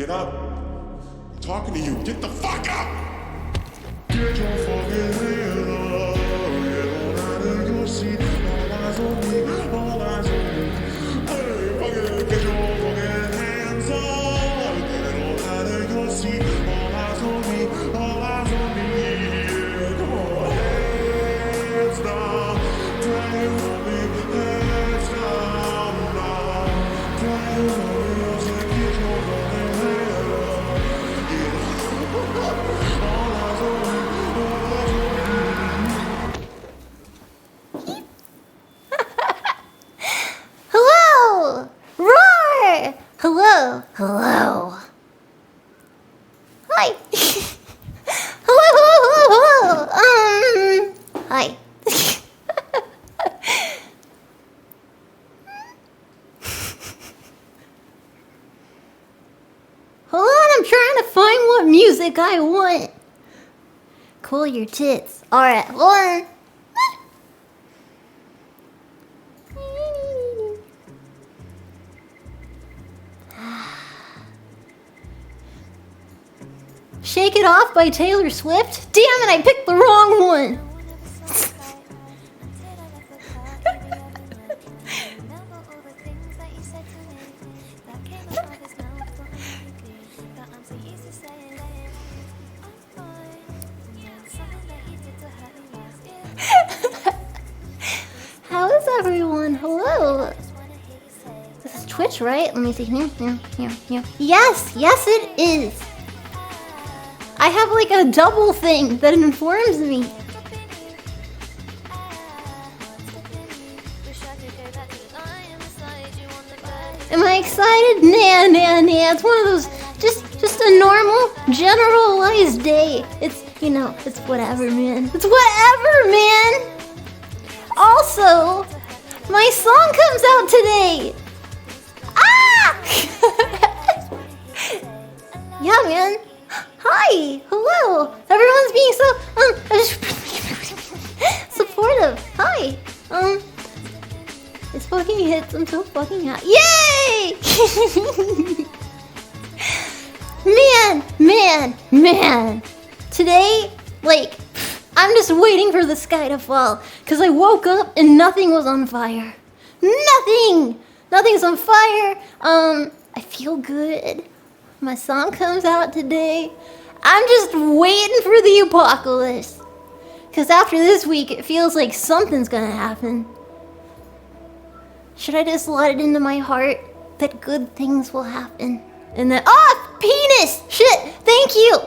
Get up. I'm talking to you. Get the fuck up. Get your fucking hands up. Get out of your seat. All eyes on me. All eyes on me. Hey, fucking get your fucking hands up. Get out of your seat. All eyes on me. All eyes on me. Yeah, come on. Hands down. Hands on me. Hands down now. Hands on me. Get your fucking hands up. Yeah. All eyes on me. All eyes on me. Hello! Roar! Hello! Hello! Hi! Hello, hello, hello, hello! Hi. Hold on, I'm trying to find what music I want. Cool your tits. Alright, hold on. Shake It Off by Taylor Swift? Damn it, I picked the wrong one. How is everyone? Hello. This is Twitch, right? Let me see. Here. Yes, it is. I have like a double thing that informs me. Am I excited? Nah. It's one of those just a normal, generalized day. It's, it's whatever, man. It's whatever, man. Also, my song comes out today. Ah! Yeah, man. Hi, hello. Everyone's being so supportive. Hi. It's fucking hits. I'm so fucking happy. Yay! Man. Today, I'm just waiting for the sky to fall. Cause I woke up and nothing was on fire. Nothing's on fire. I feel good. My song comes out today. I'm just waiting for the apocalypse. Cause after this week, it feels like something's gonna happen. Should I just let it into my heart that good things will happen? And then, penis! Shit, thank you!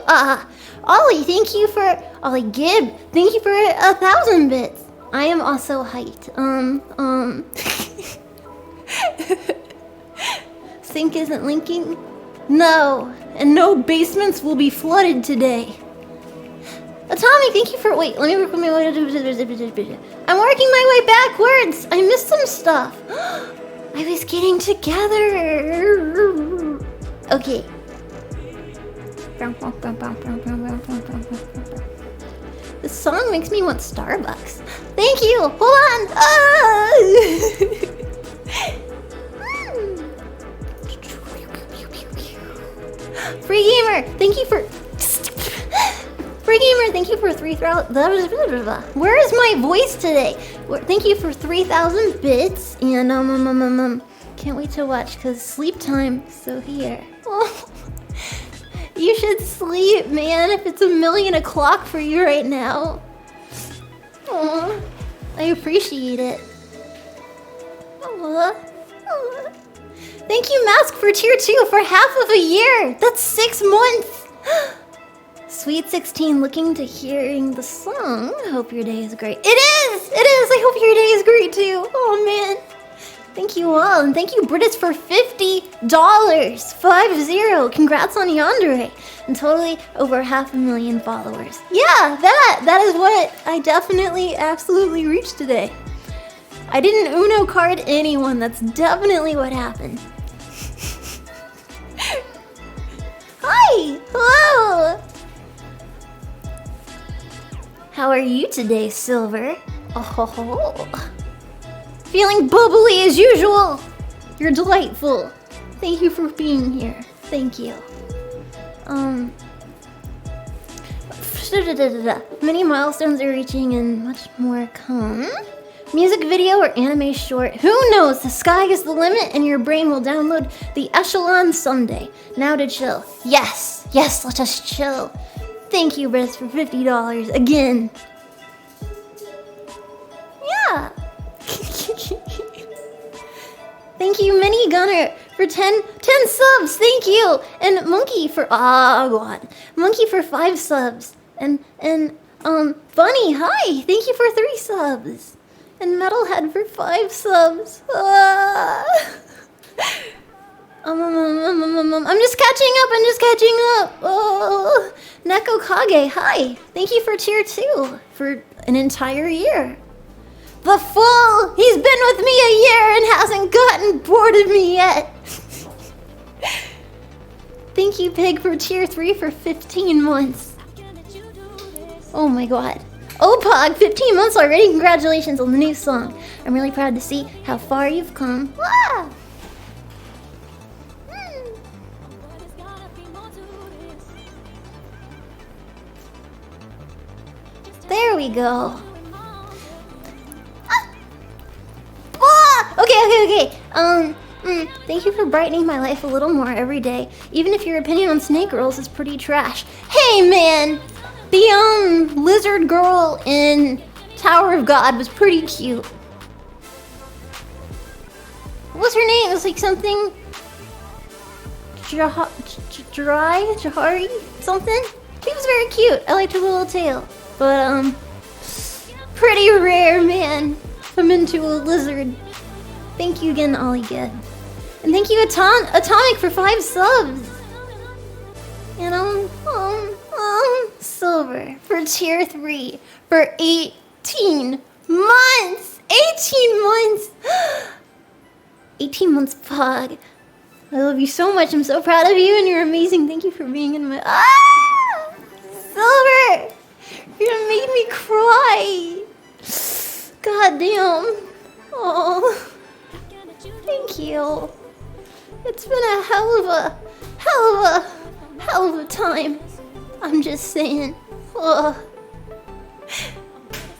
Ollie, thank you for, Ollie Gibb, thank you for 1,000 bits. I am also hyped. Sync isn't linking? No, and no basements will be flooded today. Atomic, thank you for, wait, let me work my way. I'm working my way backwards. I missed some stuff. I was getting together. Okay. This song makes me want Starbucks. Thank you. Hold on. Free Gamer, thank you for 3,000. Where is my voice today? Thank you for 3,000 bits, and can't wait to watch because sleep time. So here, you should sleep, man. If it's 1,000,000 o'clock for you right now, I appreciate it. Thank you, Mask, for tier 2 for half of a year. That's 6 months. Sweet 16, looking to hearing the song. Hope your day is great. It is. I hope your day is great too. Oh man. Thank you all, and thank you, Britis, for $50. 50. Congrats on Yandere. And totally over 500,000 followers. Yeah, that is what I definitely, absolutely reached today. I didn't Uno card anyone. That's definitely what happened. Hi! Hello! How are you today, Silver? Oh, feeling bubbly as usual. You're delightful. Thank you for being here. Thank you. Many milestones are reaching and much more come. Music video or anime short. Who knows? The sky is the limit and your brain will download the echelon someday. Now to chill. Yes, let us chill. Thank you, Briz, for $50 again. Yeah. Thank you, Mini Gunner, for 10 subs. Thank you. And Monkey for Monkey for 5 subs. And Bunny, hi. Thank you for 3 subs. And Metalhead for 5 subs. I'm just catching up. Oh, Neko Kage, hi. Thank you for tier 2 for an entire year. The fool! He's been with me a year and hasn't gotten bored of me yet. Thank you, Pig, for tier 3 for 15 months. Oh my god. Opog, 15 months already? Congratulations on the new song. I'm really proud to see how far you've come. Ah! There we go. Okay. Thank you for brightening my life a little more every day, even if your opinion on snake girls is pretty trash. Hey man, the lizard girl in Tower of God was pretty cute. What's her name? It was like something Jahari something. She was very cute. I liked her little tail, but pretty rare, man. I'm into a lizard. Thank you again, Ollie Good. And thank you, Atomic, for 5 subs. And Silver for tier 3 for 18 months. 18 months. 18 months, Pog. I love you so much. I'm so proud of you, and you're amazing. Thank you for being in my... Silver! You made me cry. God damn. Oh. Thank you. It's been a hell of a time. I'm just saying. Oh.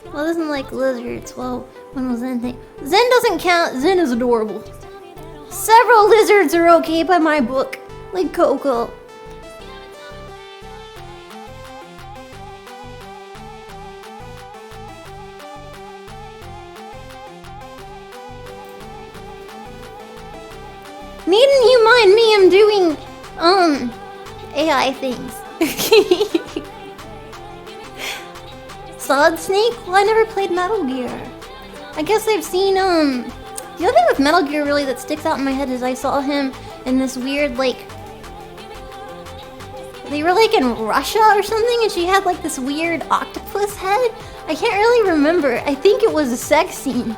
Well, this isn't like lizards. Well, when was Zen thing? Zen doesn't count. Zen is adorable. Several lizards are okay by my book. Like Coco. Needn't you mind me? I'm doing, AI things. Solid Snake? Well, I never played Metal Gear. I guess I've seen, the other thing with Metal Gear really that sticks out in my head is I saw him in this weird, like, they were like in Russia or something, and she had like this weird octopus head. I can't really remember. I think it was a sex scene.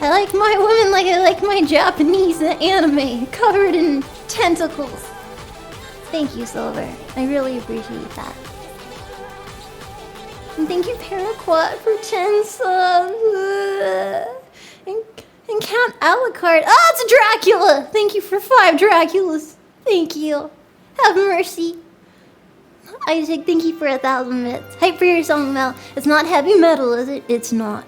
I like my women like I like my Japanese anime, covered in tentacles. Thank you, Silver. I really appreciate that. And thank you, Paraquat, for 10 subs. And Count Alucard. Oh, it's Dracula! Thank you for 5 Draculas. Thank you. Have mercy. Isaac, thank you for 1,000 bits. Hype for your song, Mel. It's not heavy metal, is it? It's not.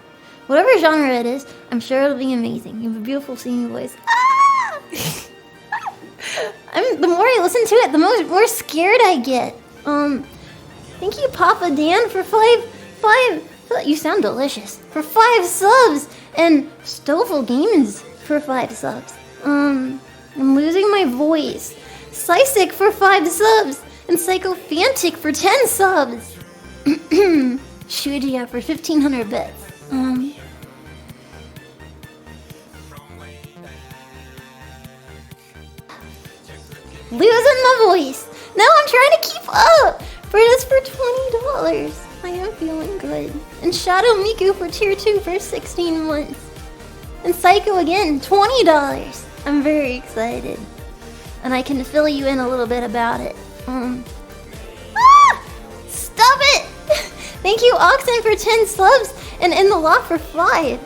Whatever genre it is, I'm sure it'll be amazing. You have a beautiful singing voice. Ah! The more I listen to it, the more scared I get. Thank you, Papa Dan, for 5. You sound delicious. For 5 subs, and Stovall Gamins for 5 subs. I'm losing my voice. Sisik for 5 subs, and Psychophantic for 10 subs. Shuja for 1,500 bits. Losing my voice. Now I'm trying to keep up. For this for $20. I am feeling good. And Shadow Miku for tier 2 for 16 months. And Psycho again, $20. I'm very excited. And I can fill you in a little bit about it. Stop it! Thank you, Oxen, for 10 subs. And In the Law for 5.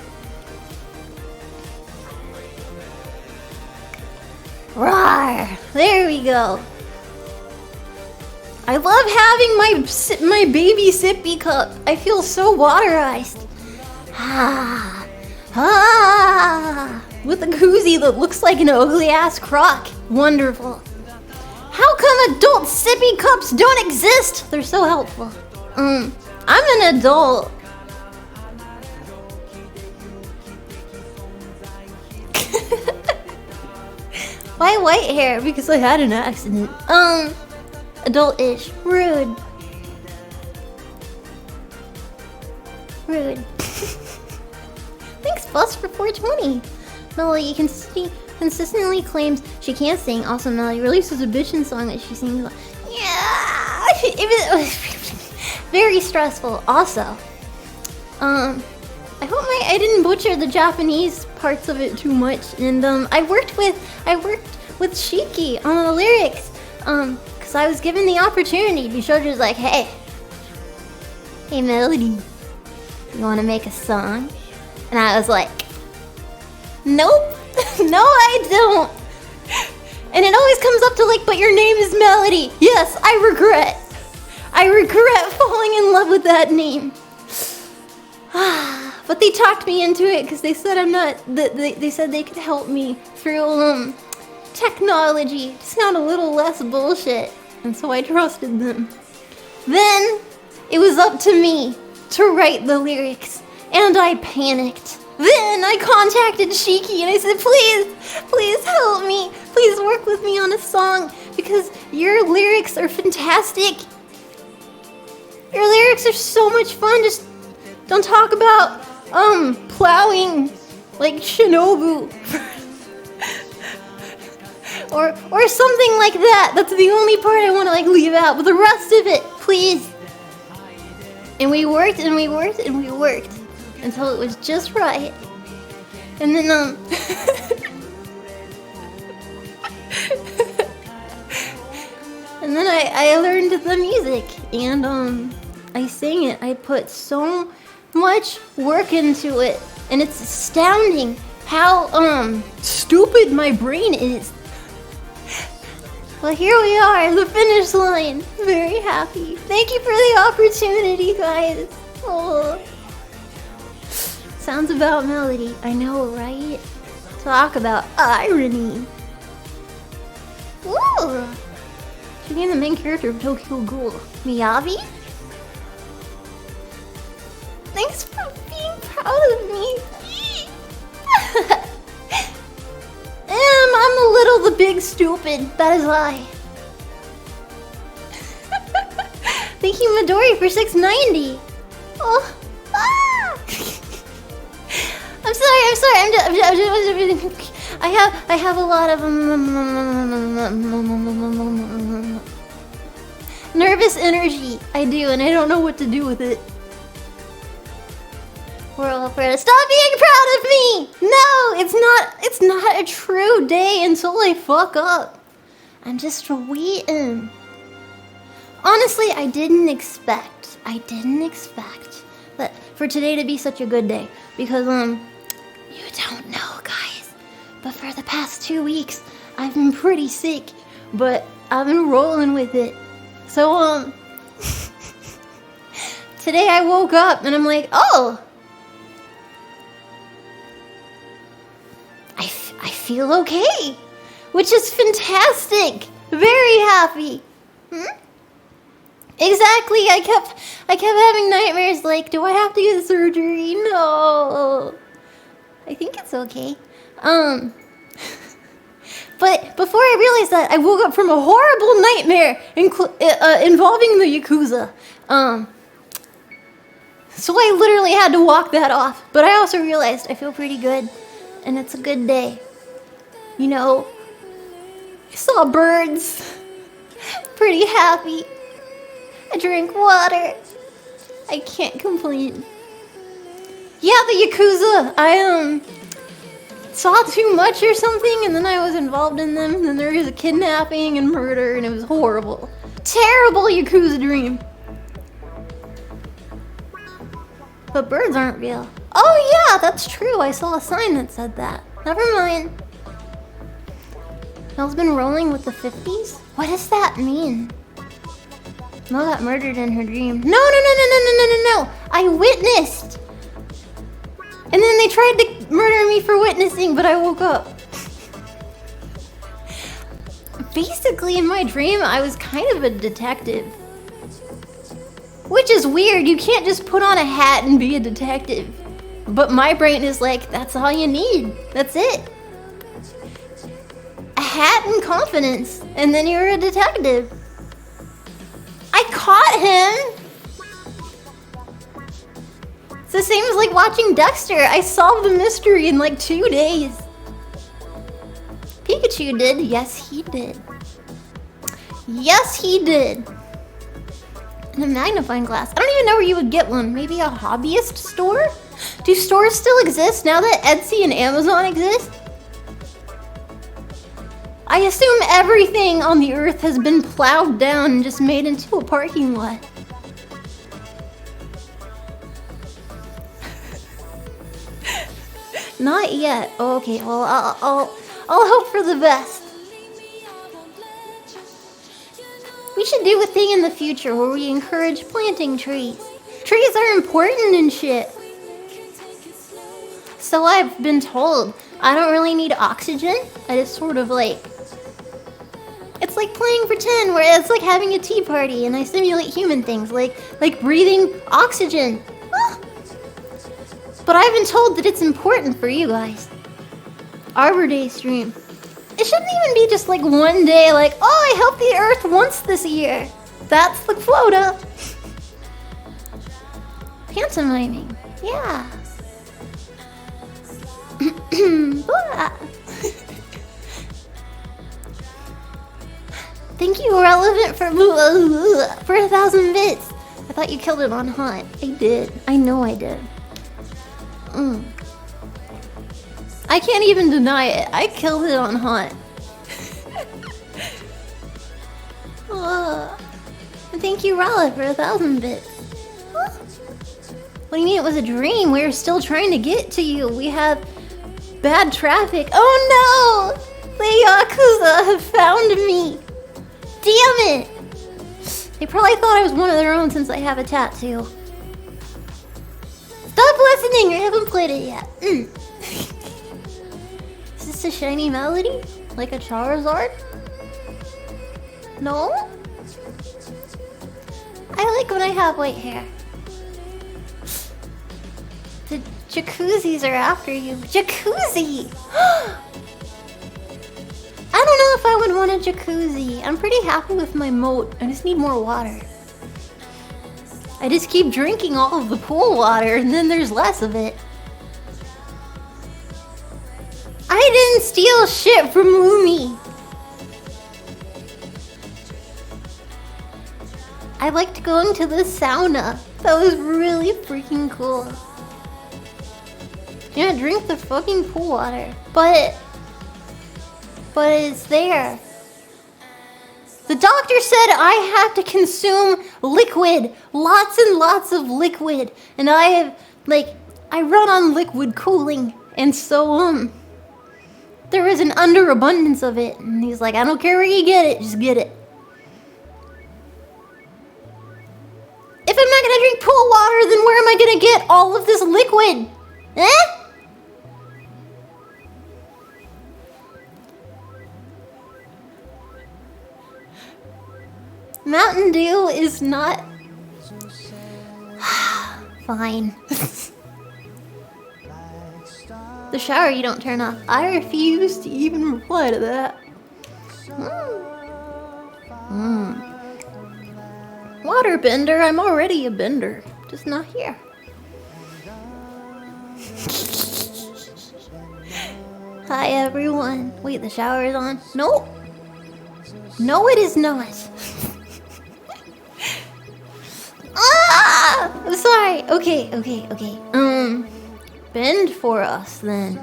Rawr. There we go. I love having my baby sippy cup. I feel so waterized. Ah. Ah. With a koozie that looks like an ugly ass crock. Wonderful. How come adult sippy cups don't exist? They're so helpful. I'm an adult. Why white hair? Because I had an accident. Adult-ish. Rude. Rude. Thanks, Bus, for 420. Melody consistently claims she can't sing. Also, Melody releases a bitchin' song that she sings. Yeah, it was very stressful. Also, I hope I didn't butcher the Japanese parts of it too much. And I worked with Shiki on the lyrics. Cause I was given the opportunity. VShojo's like, hey Melody, you wanna make a song? And I was like, nope. No, I don't. And it always comes up to like, but your name is Melody. Yes, I regret falling in love with that name. But they talked me into it because they said they said they could help me through technology to sound a little less bullshit. And so I trusted them. Then it was up to me to write the lyrics, and I panicked. Then I contacted Shiki and I said, please help me. Please work with me on a song because your lyrics are fantastic. Your lyrics are so much fun. Just don't talk about plowing like Shinobu or something like that. That's the only part I want to like leave out, but the rest of it, please. And we worked and we worked and we worked until it was just right. And then and then I learned the music and I sang it. I put so much work into it, and it's astounding how stupid my brain is. Well, here we are, the finish line. Very happy. Thank you for the opportunity, guys. Oh. Sounds about Melody. I know, right? Talk about irony. Ooh. She became the main character of Tokyo Ghoul. Miyabi? Thanks for being proud of me. I'm a little the big stupid. That is I. Thank you, Midori, for 690. Oh. Ah. I'm sorry. I have a lot of nervous energy. I do, and I don't know what to do with it. We're all afraid. Stop being proud of me! No, it's not a true day until I fuck up. I'm just waiting. Honestly, I didn't expect that for today to be such a good day. Because, you don't know, guys, but for the past 2 weeks, I've been pretty sick, but I've been rolling with it. So, today I woke up and I'm like, oh, I feel okay, which is fantastic. Very happy. Exactly. I kept having nightmares like, do I have to get surgery? No. I think it's okay. But before I realized that, I woke up from a horrible nightmare involving the Yakuza. So I literally had to walk that off. But I also realized I feel pretty good, and it's a good day. You know, I saw birds. Pretty happy. I drank water. I can't complain. Yeah, the Yakuza. I saw too much or something, and then I was involved in them, and then there was a kidnapping and murder, and it was horrible. Terrible Yakuza dream. But birds aren't real. Oh yeah, that's true. I saw a sign that said that. Never mind. Mel's been rolling with the 50s? What does that mean? Mel got murdered in her dream. No, no, no, no, no, no, no, no, no! I witnessed! And then they tried to murder me for witnessing, but I woke up. Basically, in my dream, I was kind of a detective. Which is weird, you can't just put on a hat and be a detective. But my brain is like, that's all you need. That's it. A hat and confidence, and then you're a detective. I caught him! It's the same as like watching Dexter. I solved the mystery in like 2 days. Pikachu did. Yes, he did. Yes, he did. And a magnifying glass. I don't even know where you would get one. Maybe a hobbyist store? Do stores still exist now that Etsy and Amazon exist? I assume everything on the earth has been plowed down and just made into a parking lot. Not yet. Okay, well, I'll hope for the best. We should do a thing in the future where we encourage planting trees. Trees are important and shit. So I've been told. I don't really need oxygen. I just sort of like... It's like playing pretend, where it's like having a tea party and I simulate human things, like breathing oxygen. Ah. But I've been told that it's important for you guys. Arbor Day stream. It shouldn't even be just like one day, like, oh, I helped the Earth once this year. That's the quota. Pantomiming. Yeah. Thank you, Relevant, for 1,000 bits. I thought you killed it on hot. I did. I know I did. I can't even deny it. I killed it on hot. Thank you, Raleigh, for 1,000 bits. Huh? What do you mean it was a dream? We're still trying to get to you. We have bad traffic. Oh no! The Yakuza have found me. Damn it! They probably thought I was one of their own since I have a tattoo. Stop listening! I haven't played it yet. Is this a shiny melody? Like a Charizard? No? I like when I have white hair. The jacuzzis are after you. Jacuzzi! I don't know if I would want a jacuzzi. I'm pretty happy with my moat. I just need more water. I just keep drinking all of the pool water and then there's less of it. I didn't steal shit from Lumi. I liked going to the sauna. That was really freaking cool. Yeah, drink the fucking pool water. But it's there. The doctor said I have to consume liquid. Lots and lots of liquid. And I run on liquid cooling. And so, there is an underabundance of it. And he's like, I don't care where you get it, just get it. If I'm not gonna drink pool water, then where am I gonna get all of this liquid? Eh? Mountain Dew is not... Fine. The shower you don't turn off. I refuse to even reply to that. Waterbender, I'm already a bender. Just not here. Hi everyone. Wait, the shower is on? No. No, it is not. Ah! I'm sorry. Okay. Bend for us then.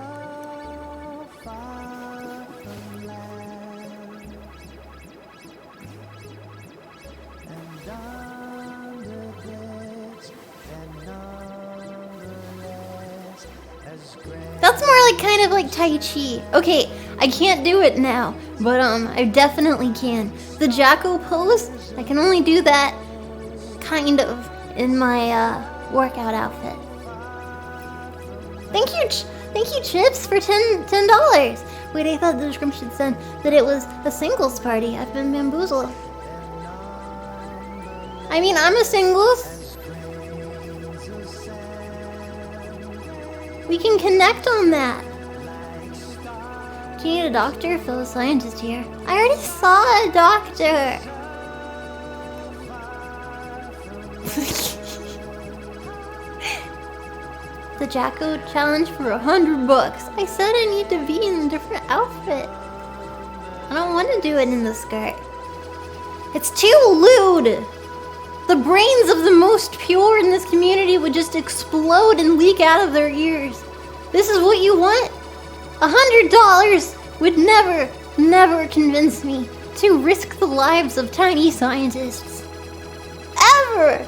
That's more like kind of like Tai Chi. Okay, I can't do it now, but I definitely can. The Jacko pose, I can only do that kind of in my workout outfit. Thank you, Chips, for $10. Wait, I thought the description said that it was a singles party. I've been bamboozled. I mean, I'm a singles. We can connect on that. Do you need a doctor? Phil, a scientist here. I already saw a doctor. The Jacko challenge for $100. I said I need to be in a different outfit. I don't want to do it in the skirt. It's too lewd. The brains of the most pure in this community would just explode and leak out of their ears. This is what you want? $100 would never convince me to risk the lives of tiny scientists. Ever!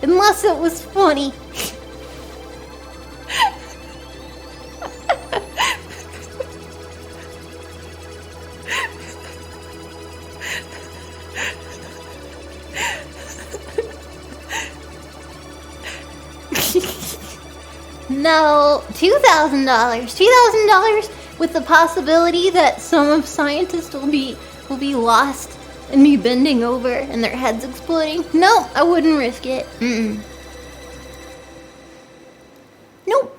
Unless it was funny. No, $2,000. $2,000 with the possibility that some of scientists will be lost and me bending over and their heads exploding. No, I wouldn't risk it. Nope.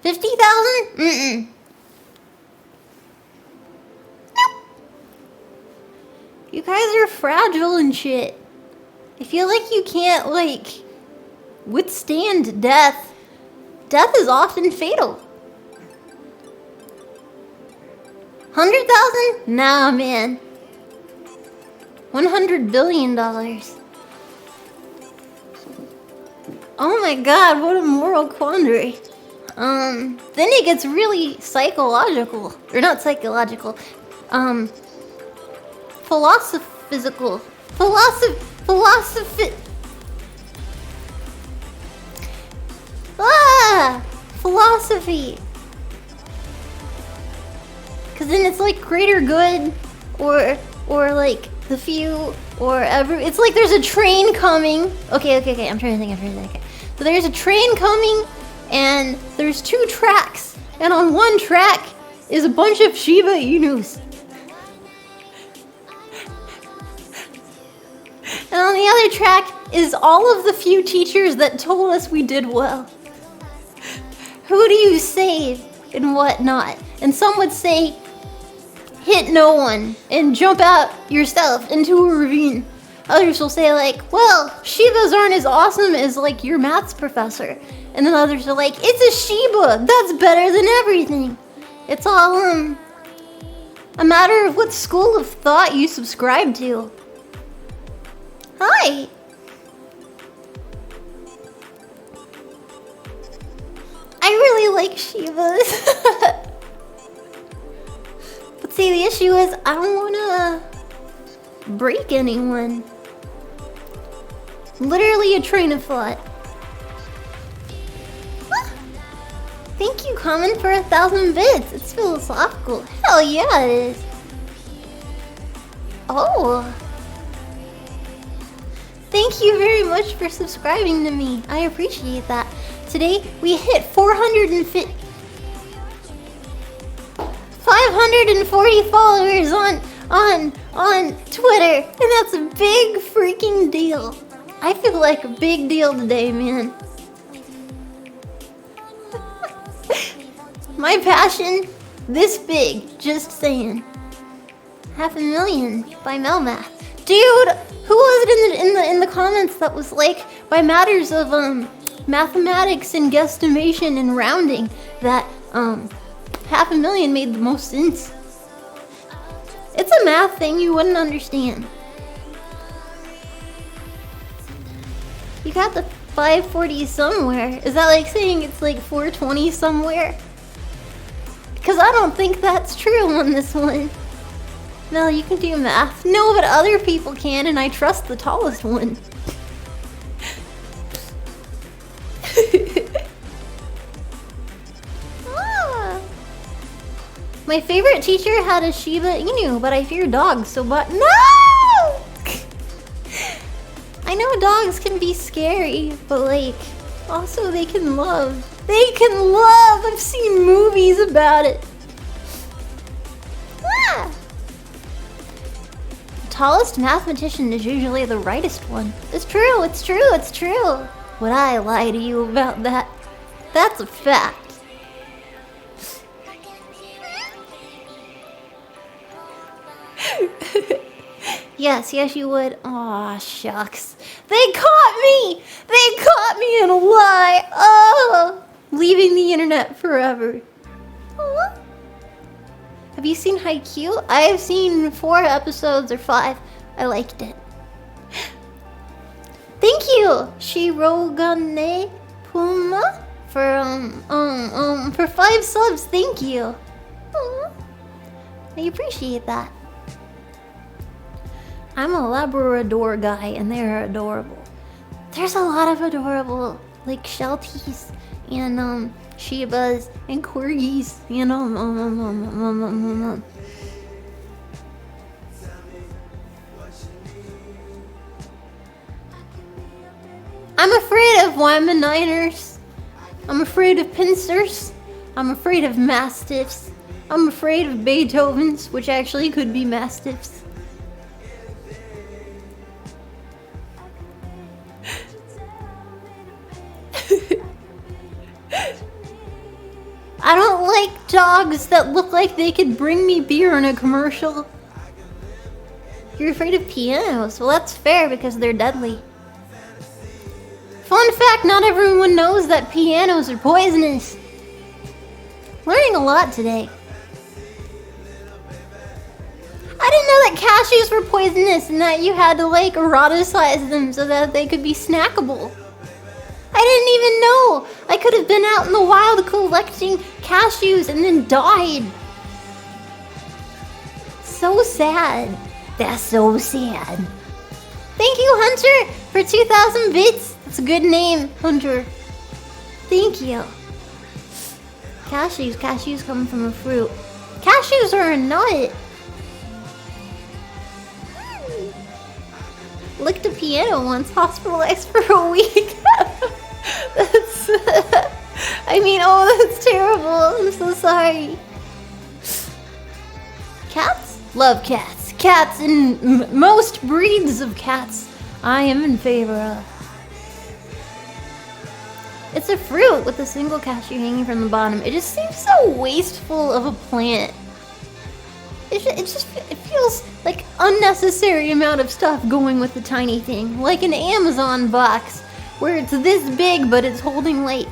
50,000? Nope. You guys are fragile and shit. I feel like you can't, like, withstand death. Death is often fatal. 100,000? Nah, man. $100 billion. Oh my god, what a moral quandary. Then it gets really psychological. Or not psychological. Philosophical. Philosophy. Cause then it's like greater good, or like the few, or it's like there's a train coming. Okay, I'm trying to think. So there's a train coming, and there's 2 tracks, and on one track is a bunch of Shiba Inus. And on the other track is all of the few teachers that told us we did well. Who do you save and what not? And some would say, hit no one and jump out yourself into a ravine. Others will say like, well, Shibas aren't as awesome as like your maths professor. And then others are like, it's a Shiba, that's better than everything. It's all a matter of what school of thought you subscribe to. Hi! I really like Shivas. But see, the issue is I don't want to break anyone. Literally a train of thought. Thank you, Common, for 1,000 bits. It's philosophical. Hell yeah, it is. Oh. Thank you very much for subscribing to me. I appreciate that. Today we hit 540 followers on Twitter, and that's a big freaking deal. I feel like a big deal today, man. My passion, this big, just saying. 500,000 by Melmath. Dude, who was it in the comments that was like, by matters of mathematics and guesstimation and rounding, that 500,000 made the most sense. It's a math thing you wouldn't understand. You got the 540 somewhere. Is that like saying it's like 420 somewhere? Because I don't think that's true on this one. No, you can do math. No, but other people can, and I trust the tallest one. My favorite teacher had a Shiba Inu, but I fear dogs, so but no! I know dogs can be scary, but like, also they can love. They can love! I've seen movies about it. Ah! The tallest mathematician is usually the rightest one. It's true, it's true, it's true. Would I lie to you about that? That's a fact. Yes, yes you would. Aw, shucks. They caught me! They caught me in a lie! Oh! Leaving the internet forever. Aww. Have you seen Haikyuu? I have seen 4 episodes or 5. I liked it. Thank you, Shirogane Puma, for 5 subs. Thank you. Aww. I appreciate that. I'm a Labrador guy, and they're adorable. There's a lot of adorable, like, Shelties, and, Shibas, and Corgis, you know, I'm afraid of Weimaniners. I'm afraid of pincers. I'm afraid of mastiffs. I'm afraid of Beethovens, which actually could be mastiffs. I don't like dogs that look like they could bring me beer in a commercial. You're afraid of pianos? Well, that's fair because they're deadly. Fun fact, not everyone knows that pianos are poisonous. Learning a lot today. I didn't know that cashews were poisonous and that you had to like eroticize them so that they could be snackable. I didn't even know. I could have been out in the wild collecting cashews and then died. So sad. That's so sad. Thank you, Hunter, for 2,000 bits. That's a good name, Hunter. Thank you. Cashews. Cashews come from a fruit. Cashews are a nut. Licked a piano once, hospitalized for a week. That's... I mean, oh, that's terrible. I'm so sorry. Cats? Love cats. Cats and most breeds of cats I am in favor of. It's a fruit with a single cashew hanging from the bottom. It just seems so wasteful of a plant. It feels like unnecessary amount of stuff going with the tiny thing. Like an Amazon box where it's this big but it's holding like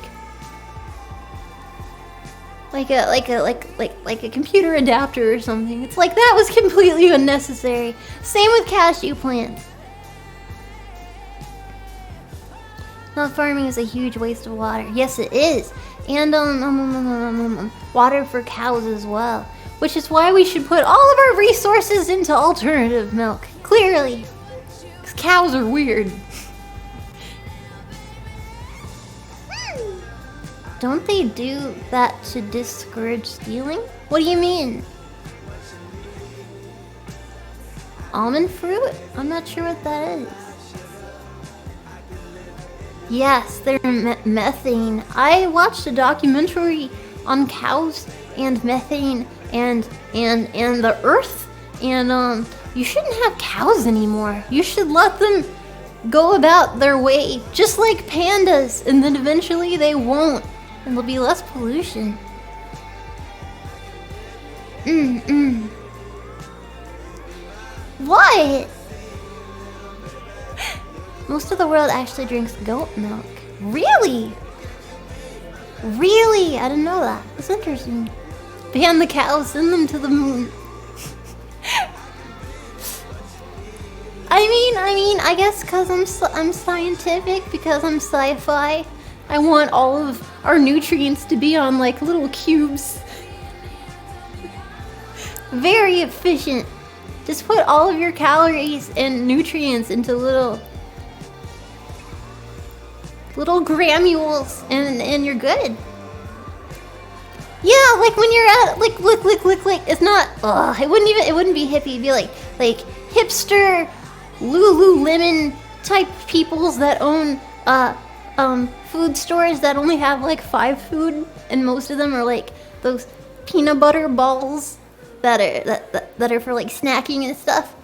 a computer adapter or something. It's like that was completely unnecessary. Same with cashew plants. Not farming is a huge waste of water. Yes, it is. And water for cows as well. Which is why we should put all of our resources into alternative milk. Clearly. Because cows are weird. Don't they do that to discourage stealing? What do you mean? Almond fruit? I'm not sure what that is. Yes, they're methane. I watched a documentary on cows and methane and the earth, and you shouldn't have cows anymore. You should let them go about their way, just like pandas, and then eventually they won't, and there'll be less pollution. What? Most of the world actually drinks goat milk. Really? Really? I didn't know that. That's interesting. Ban the cows, send them to the moon. I mean, I guess because I'm scientific, because I'm sci-fi, I want all of our nutrients to be on like little cubes. Very efficient. Just put all of your calories and nutrients into little granules and you're good. Yeah, like when you're at like lick. It's not. It wouldn't be hippie. It'd be like hipster, Lululemon type peoples that own food stores that only have like 5 food, and most of them are like those peanut butter balls that are for like snacking and stuff.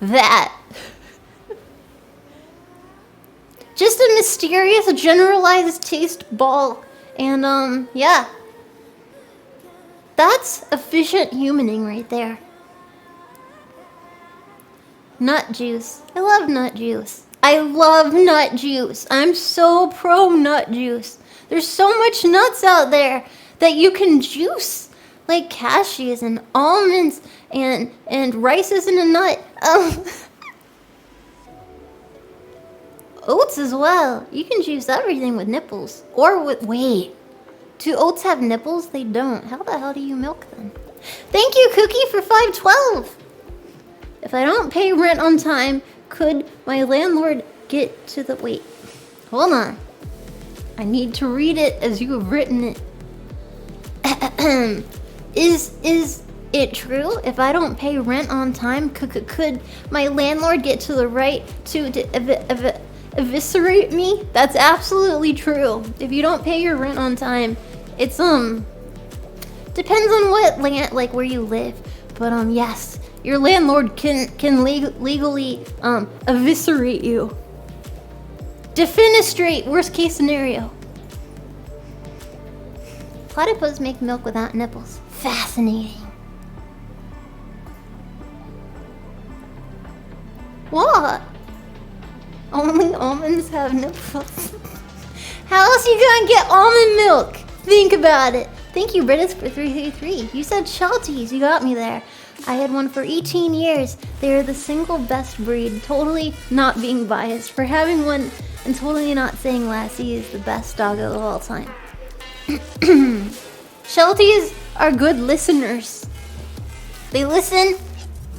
That. Just a mysterious, generalized taste ball. And, yeah. That's efficient humaning right there. Nut juice. I love nut juice. I'm so pro nut juice. There's so much nuts out there that you can juice. Like cashews and almonds and rice isn't a nut. Oats as well. You can juice everything with nipples. Or with... Wait. Do oats have nipples? They don't. How the hell do you milk them? Thank you, Cookie, for 512. If I don't pay rent on time, could my landlord get to the... Wait. Hold on. I need to read it as you have written it. Is it true? If I don't pay rent on time, could my landlord get to the right to eviscerate me? That's absolutely true. If you don't pay your rent on time, it's depends on what land, like where you live, but yes, your landlord can legally eviscerate you. Defenestrate, worst case scenario. Platypus make milk without nipples. Fascinating. What? Only almonds have nipples. How else you gonna get almond milk? Think about it. Thank you, Britus, for 333. You said Shelties. You got me there. I had one for 18 years. They are the single best breed. Totally not being biased for having one, and totally not saying Lassie is the best doggo of all time. Shelties are good listeners. They listen.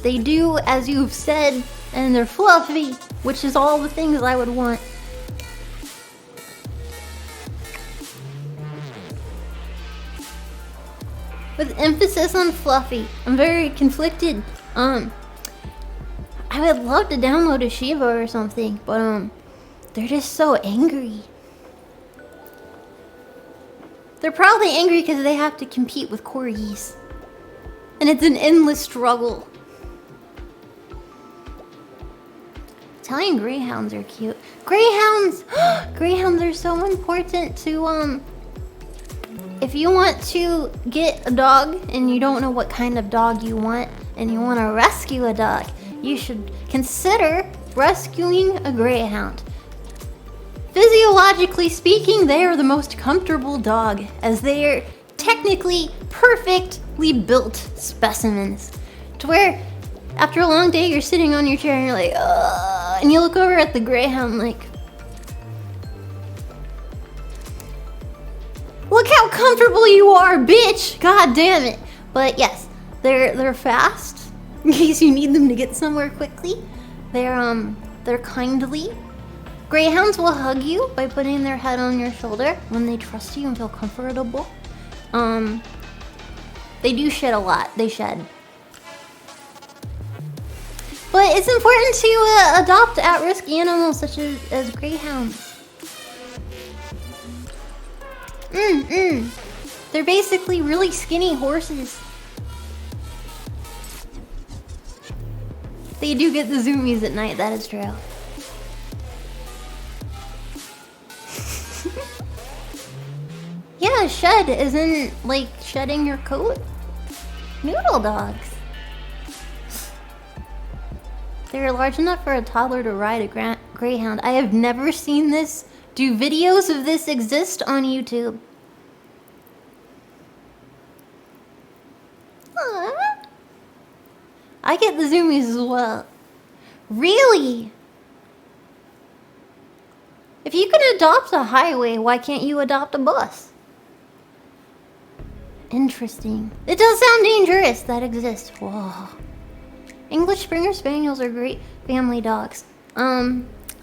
They do as you've said, and they're fluffy, which is all the things I would want. With emphasis on fluffy. I'm very conflicted. I would love to download a Shiva or something, but they're just so angry. They're probably angry because they have to compete with corgis. And it's an endless struggle. Italian greyhounds are cute. Greyhounds! Greyhounds are so important to, if you want to get a dog and you don't know what kind of dog you want and you want to rescue a dog, you should consider rescuing a greyhound. Physiologically speaking, they are the most comfortable dog, as they are technically perfectly built specimens. To where, after a long day, you're sitting on your chair and you're like, ugh, and you look over at the greyhound like, look how comfortable you are, bitch! God damn it. But yes, they're fast, in case you need them to get somewhere quickly. They're kindly. Greyhounds will hug you by putting their head on your shoulder when they trust you and feel comfortable. They do shed a lot. They shed. But it's important to adopt at-risk animals such as greyhounds. They're basically really skinny horses. They do get the zoomies at night, that is true. Yeah, shed isn't like shedding your coat. Noodle dogs. They're large enough for a toddler to ride a greyhound. I have never seen this. Do videos of this exist on YouTube? Aww. I get the zoomies as well. Really? If you can adopt a highway, why can't you adopt a bus? Interesting. It does sound dangerous. That exists. Whoa. English Springer Spaniels are great family dogs.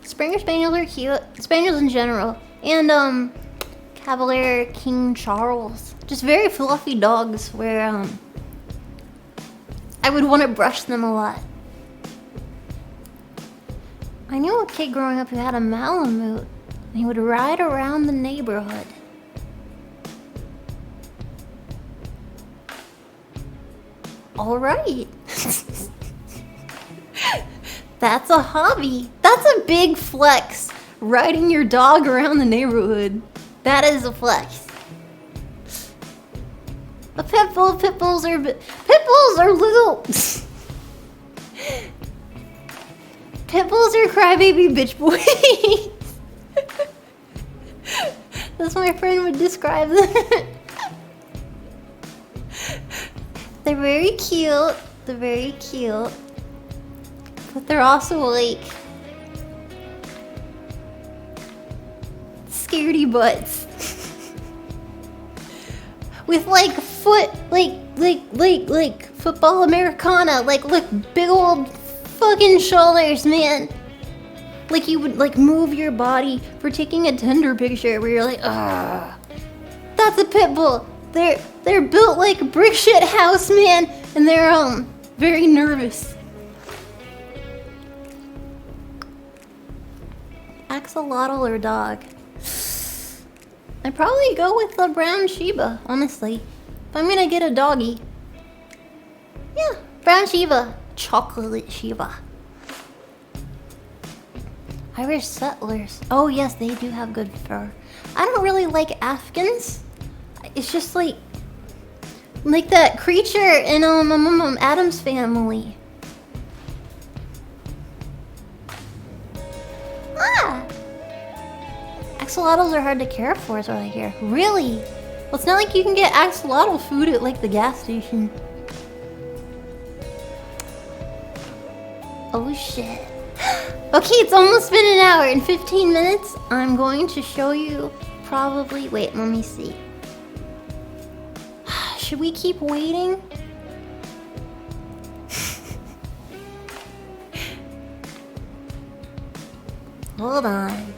Springer Spaniels are cute. Spaniels in general. And, Cavalier King Charles. Just very fluffy dogs where I would want to brush them a lot. I knew a kid growing up who had a Malamute, and he would ride around the neighborhood. Alright. That's a hobby. That's a big flex. Riding your dog around the neighborhood. That is a flex. A pit bull, pit bulls are little. Pit bulls are crybaby bitch boys. That's my friend would describe them. They're very cute. They're very cute. But they're also like scaredy butts. With like football Americana, like big old fucking shoulders, man. Like you would like move your body for taking a tender picture where you're like, ah, that's a pit bull. They're built like a brick shit house, man, and they're very nervous. Axolotl or dog? I'd probably go with the brown Shiba, honestly. If I'm gonna get a doggy. Yeah, brown Shiba. Chocolate Shiba. Irish settlers. Oh yes, they do have good fur. I don't really like Afghans. It's just like that creature in Adam's Family. Ah! Axolotls are hard to care for, is what I hear. Really? Well, it's not like you can get axolotl food at like the gas station. Oh shit. Okay, it's almost been an hour. In 15 minutes, I'm going to show you probably... Wait, let me see. Should we keep waiting? Hold on.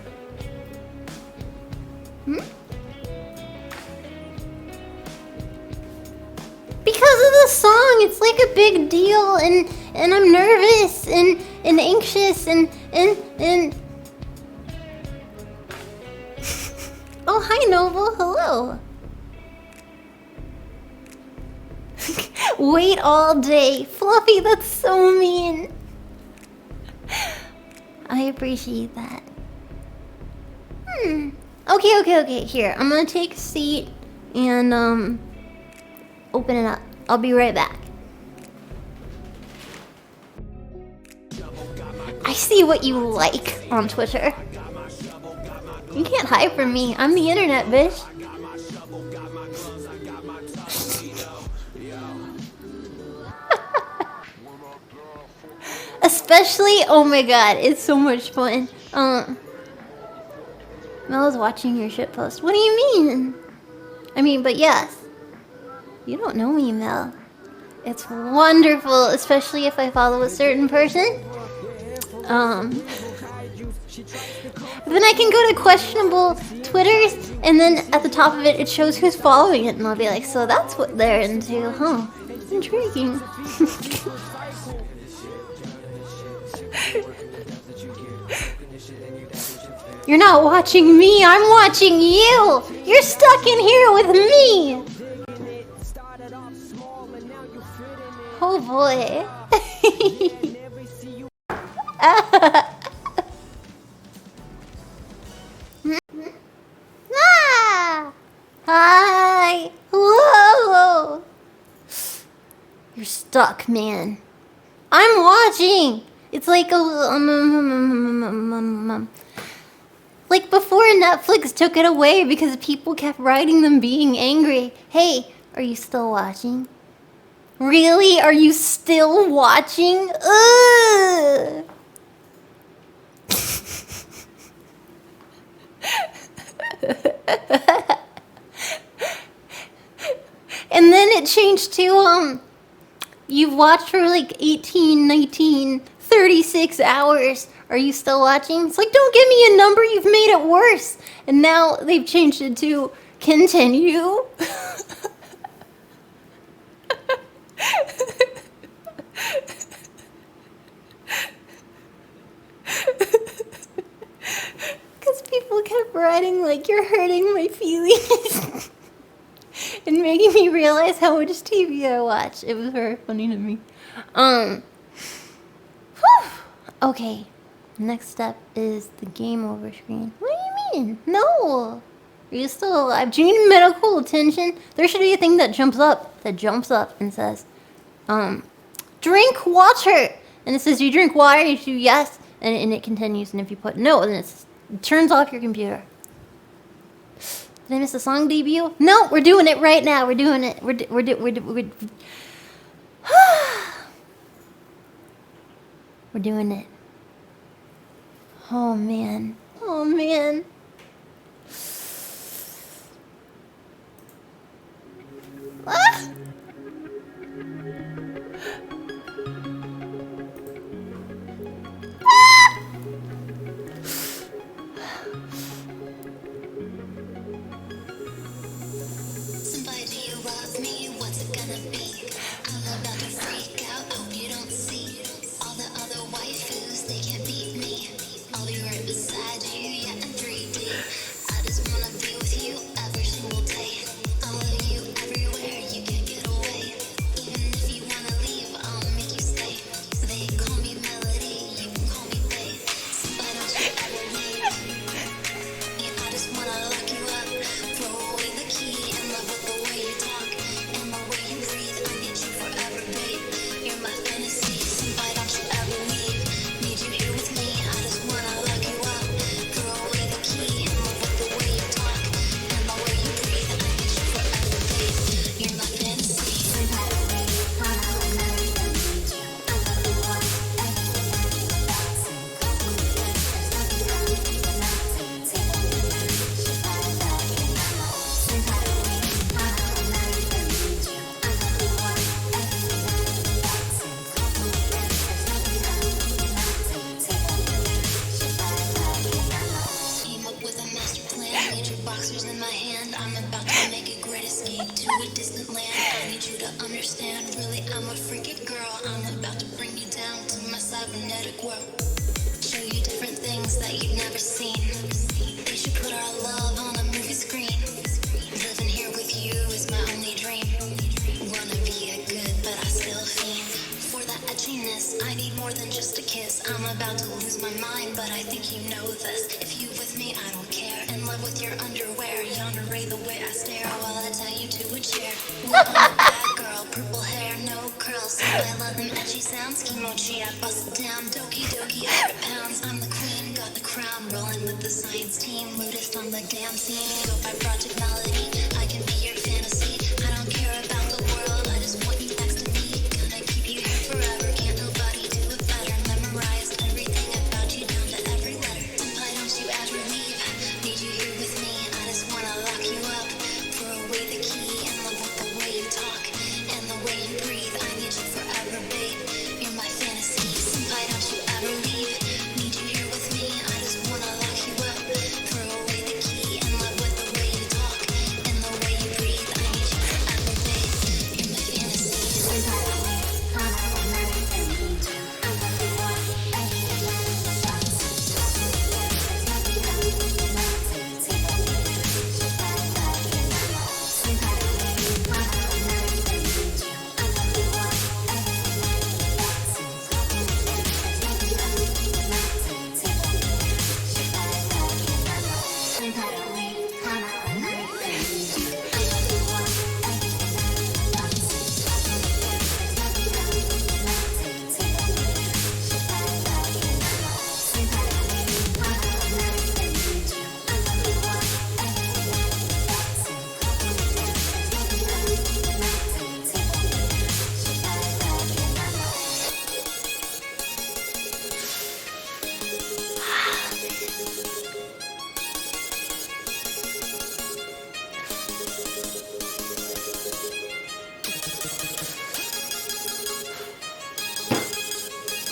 Because of the song, it's like a big deal, and I'm nervous and anxious and Oh, hi Noble, hello. Wait all day. Fluffy, that's so mean. I appreciate that. Okay. Here, I'm gonna take a seat and open it up. I'll be right back. I see what you like on Twitter. You can't hide from me. I'm the internet, bitch. Especially, oh my god, it's so much fun. Mel is watching your shitpost. What do you mean? I mean, but yes. You don't know me, Mel. It's wonderful, especially if I follow a certain person. Then I can go to questionable Twitters, and then at the top of it, it shows who's following it, and I'll be like, so that's what they're into, huh? Intriguing. You're not watching me, I'm watching you! You're stuck in here with me! Oh boy. Ah! Hi! Whoa! You're stuck, man. I'm watching! It's like a like before Netflix took it away because people kept writing them being angry. Hey, are you still watching? Really? Are you still watching? Ugh! And then it changed to, you've watched for like 18, 19, 36 hours. Are you still watching? It's like, don't give me a number, you've made it worse. And now they've changed it to, Continue. Because people kept writing like, you're hurting my feelings. And making me realize how much TV I watch. It was very funny to me. Whew. Okay. Next step is the game over screen. What do you mean? No. Are you still alive? Do you need medical attention? There should be a thing that jumps up and says, drink water. And it says, you drink water? You do yes. And it continues. And if you put no, then it turns off your computer. Did I miss a song debut? No, we're doing it right now. We're doing it. We're doing it. Oh man. Oh man. Ah! Somebody, do you love me? What's it gonna be? I'm about to freak out, hope you don't see. All the other waifus, they can't beat me. I'll be right beside you, yeah, in 3D. I just wanna be with you every single day. I love you everywhere, you can't get away. Even if you wanna leave, I'll make you stay. They call me Melody, you can call me Bae. Somebody, don't you ever leave. Yeah, I just wanna lock you up, throw away the key, and love with the way you talk and the way you breathe. I need you forever, babe. You're my fantasy. Somebody, don't you ever leave. Need you here with me. I just wanna lock you up, throw away the key, and love with the way you talk and the way you breathe. I need you forever, babe. You're my fantasy. Came up with a master plan. Need your boxers in my hand. I'm about to make a great escape to a distant land. I need you to understand. Really, I'm a freaky girl. I'm about to bring you down to my cybernetic world. Show you different things that you've never seen. They should put our love on a movie screen. Living here with you is my only dream. Wanna be a good, but I still fiend. For that edginess, I need more than just a kiss. I'm about to lose my mind, but I think you know this. If you with me, I don't care. In love with your underwear, yonder ray the way I stare while I tie you to a chair. Well, I'm a bad girl, purple hair, no curls. So I love them edgy sounds. Kimochi, I bust it down. Doki doki, 100 pounds. I'm the queen, got the crown. Rolling with the science team. Rudest on the damn scene. Go by Project Melody. I can be your fantasy. I don't care about the world. I just want you next to me. Gonna keep you here forever. Can't nobody do it better. Memorized everything about you down to every letter. Why don't you ever leave? Need you here with me. I just wanna lock you up. Throw away the key and love with the way you talk and the way you breathe. I need you forever, babe. You're my fantasy. Why don't you ever leave? Need you here with me. I just wanna lock you up. Throw away the key and love with the way you talk and the way you breathe. I need you forever, babe. You're my fantasy.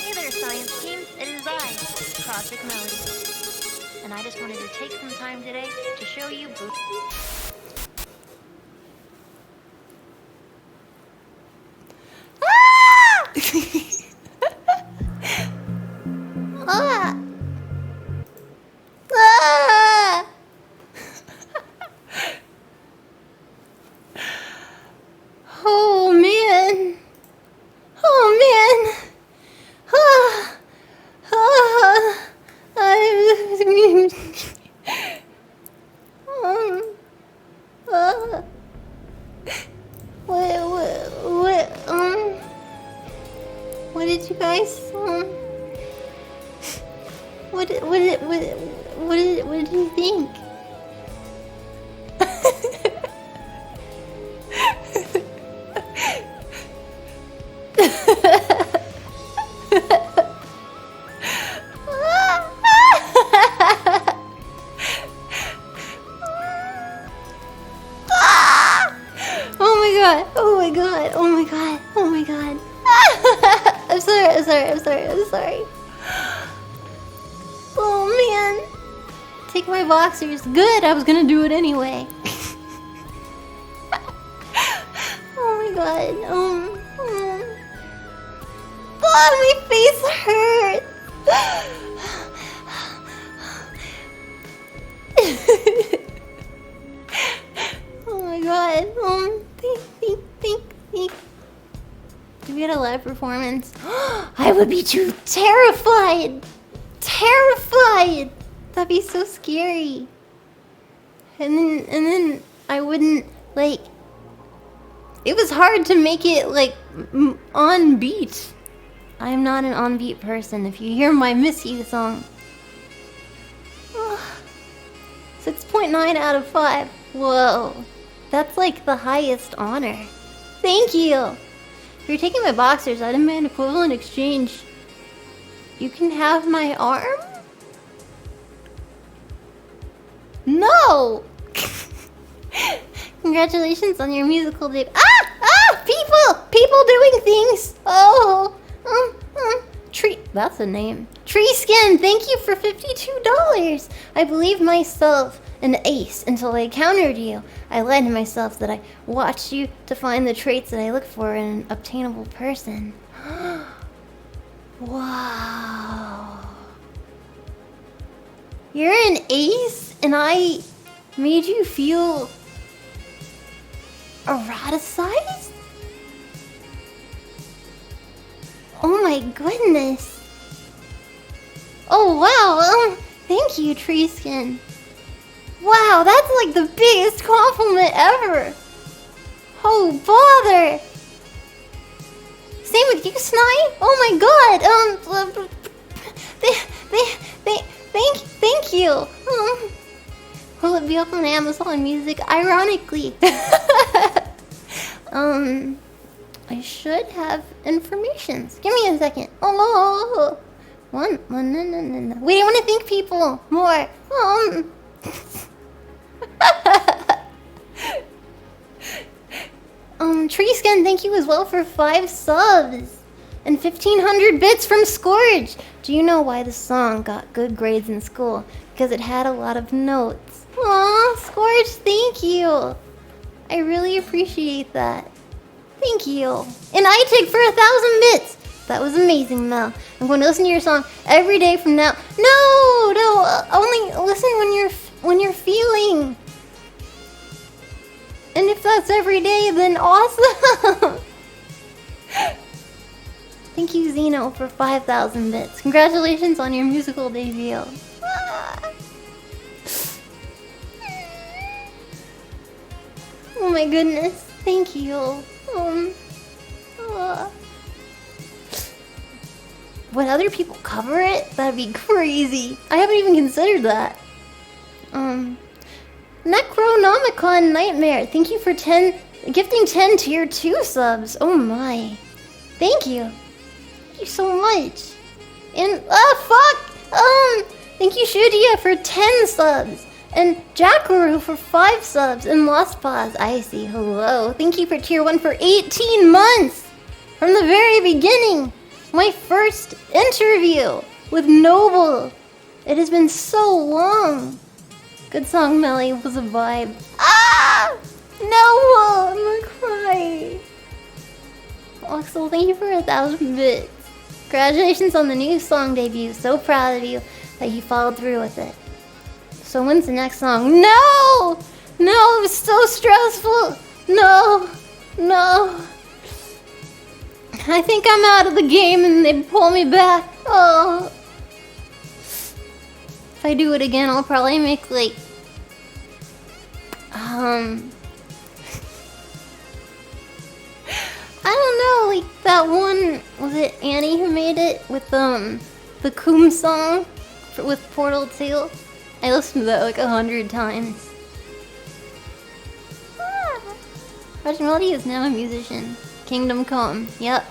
Hey there, science team. It is I, Project Melody. And I just wanted to take some time today to show you Uh, what did you guys, what did you think? Oh my god, oh my god, oh my god. I'm sorry. Oh man. Take my boxers. Good, I was gonna do it anyway. Oh my god. Oh, my face hurts. Oh my god. Think. If we had a live performance, I would be too terrified. That'd be so scary. And then I wouldn't, like, it was hard to make it, like, on beat. I'm not an on beat person. If you hear my Miss You song. 6.9 out of 5. Whoa. That's like the highest honor. Thank you. If you're taking my boxers, I demand equivalent exchange. You can have my arm? No! Congratulations on your musical debut. People doing things. That's a name. Tree Skin, thank you for $52. I believed myself an ace until I encountered you. I lied to myself that I watched you to find the traits that I look for in an obtainable person. Wow. You're an ace and I made you feel eroticized? Oh my goodness. Oh wow, thank you, Tree Skin. Wow, that's like the biggest compliment ever. Oh bother. Same with you, Snipe. Oh my god. Thank you. Will it be up on Amazon Music? Ironically. I should have informations. Give me a second. No. Wait, I want to thank people more. Tree Skin, thank you as well for 5 subs and 1,500 bits from Scourge. Do you know why the song got good grades in school? Because it had a lot of notes. Aw, Scourge, thank you. I really appreciate that. Thank you. And I take for 1,000 bits. That was amazing, Mel. I'm going to listen to your song every day from now. No, only listen when you're feeling. And if that's every day, then awesome. Thank you, Zeno, for 5,000 bits. Congratulations on your musical debut. Oh my goodness. Thank you. Would other people cover it? That'd be crazy. I haven't even considered that. Necronomicon Nightmare, thank you for gifting 10 tier 2 subs. Oh my. Thank you. Thank you so much. And thank you Shudia for 10 subs. And Jackaroo for 5 subs. And Lost Paws, I see. Hello. Thank you for tier 1 for 18 months. From the very beginning. My first interview with Noble. It has been so long. Good song, Melly. Was a vibe. No, I'm gonna cry. Oxel, thank you for 1,000 bits. Congratulations on the new song debut. So proud of you that you followed through with it. So when's the next song? No, it was so stressful. No. I think I'm out of the game and they pull me back. Oh. If I do it again, I'll probably make like Was it Annie who made it with the Coom song with Portal 2? I listened to that like 100 times. Project Melody is now a musician. Kingdom Come. Yep.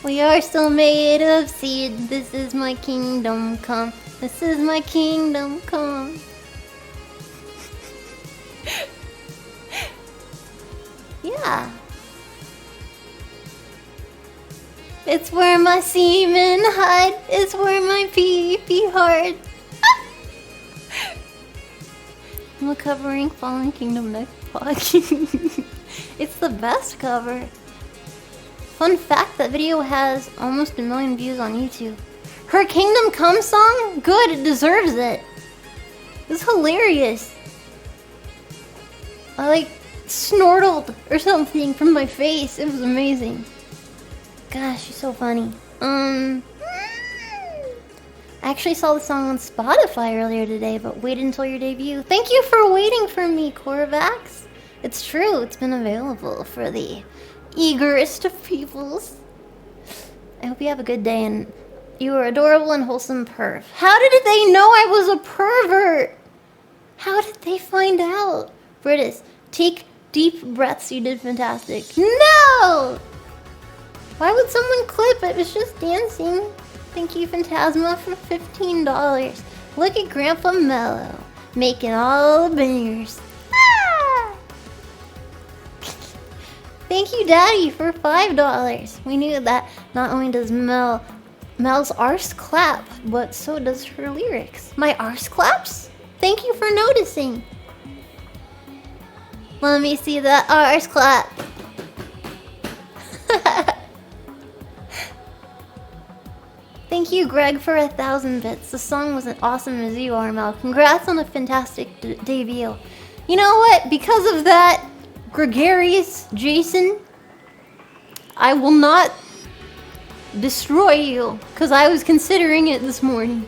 We are still made of seed. This is my kingdom come. This is my kingdom come. Yeah. It's where my semen hide. It's where my pee-pee hard. I'm covering Fallen Kingdom next pod. It's the best cover. Fun fact, that video has almost 1 million views on YouTube. Her Kingdom Come song? Good, it deserves it. It's hilarious. I like snortled or something from my face. It was amazing. Gosh, she's so funny. I actually saw the song on Spotify earlier today, but waited until your debut. Thank you for waiting for me, Corvax. It's true, it's been available for the eagerest of peoples. I hope you have a good day, and you are adorable and wholesome perv. How did they know I was a pervert? How did they find out? Britis, take deep breaths, you did fantastic. No! Why would someone clip? It was just dancing. Thank you, Phantasma, for $15. Look at Grandpa Mellow, making all the bangers. Ah! Thank you, Daddy, for $5. We knew that not only does Mel's arse clap, but so does her lyrics. My arse claps? Thank you for noticing. Let me see that arse clap. Thank you, Greg, for 1,000 bits. The song was as awesome as you are, Mel. Congrats on a fantastic debut. You know what? Because of that, gregarious Jason, I will not destroy you, because I was considering it this morning.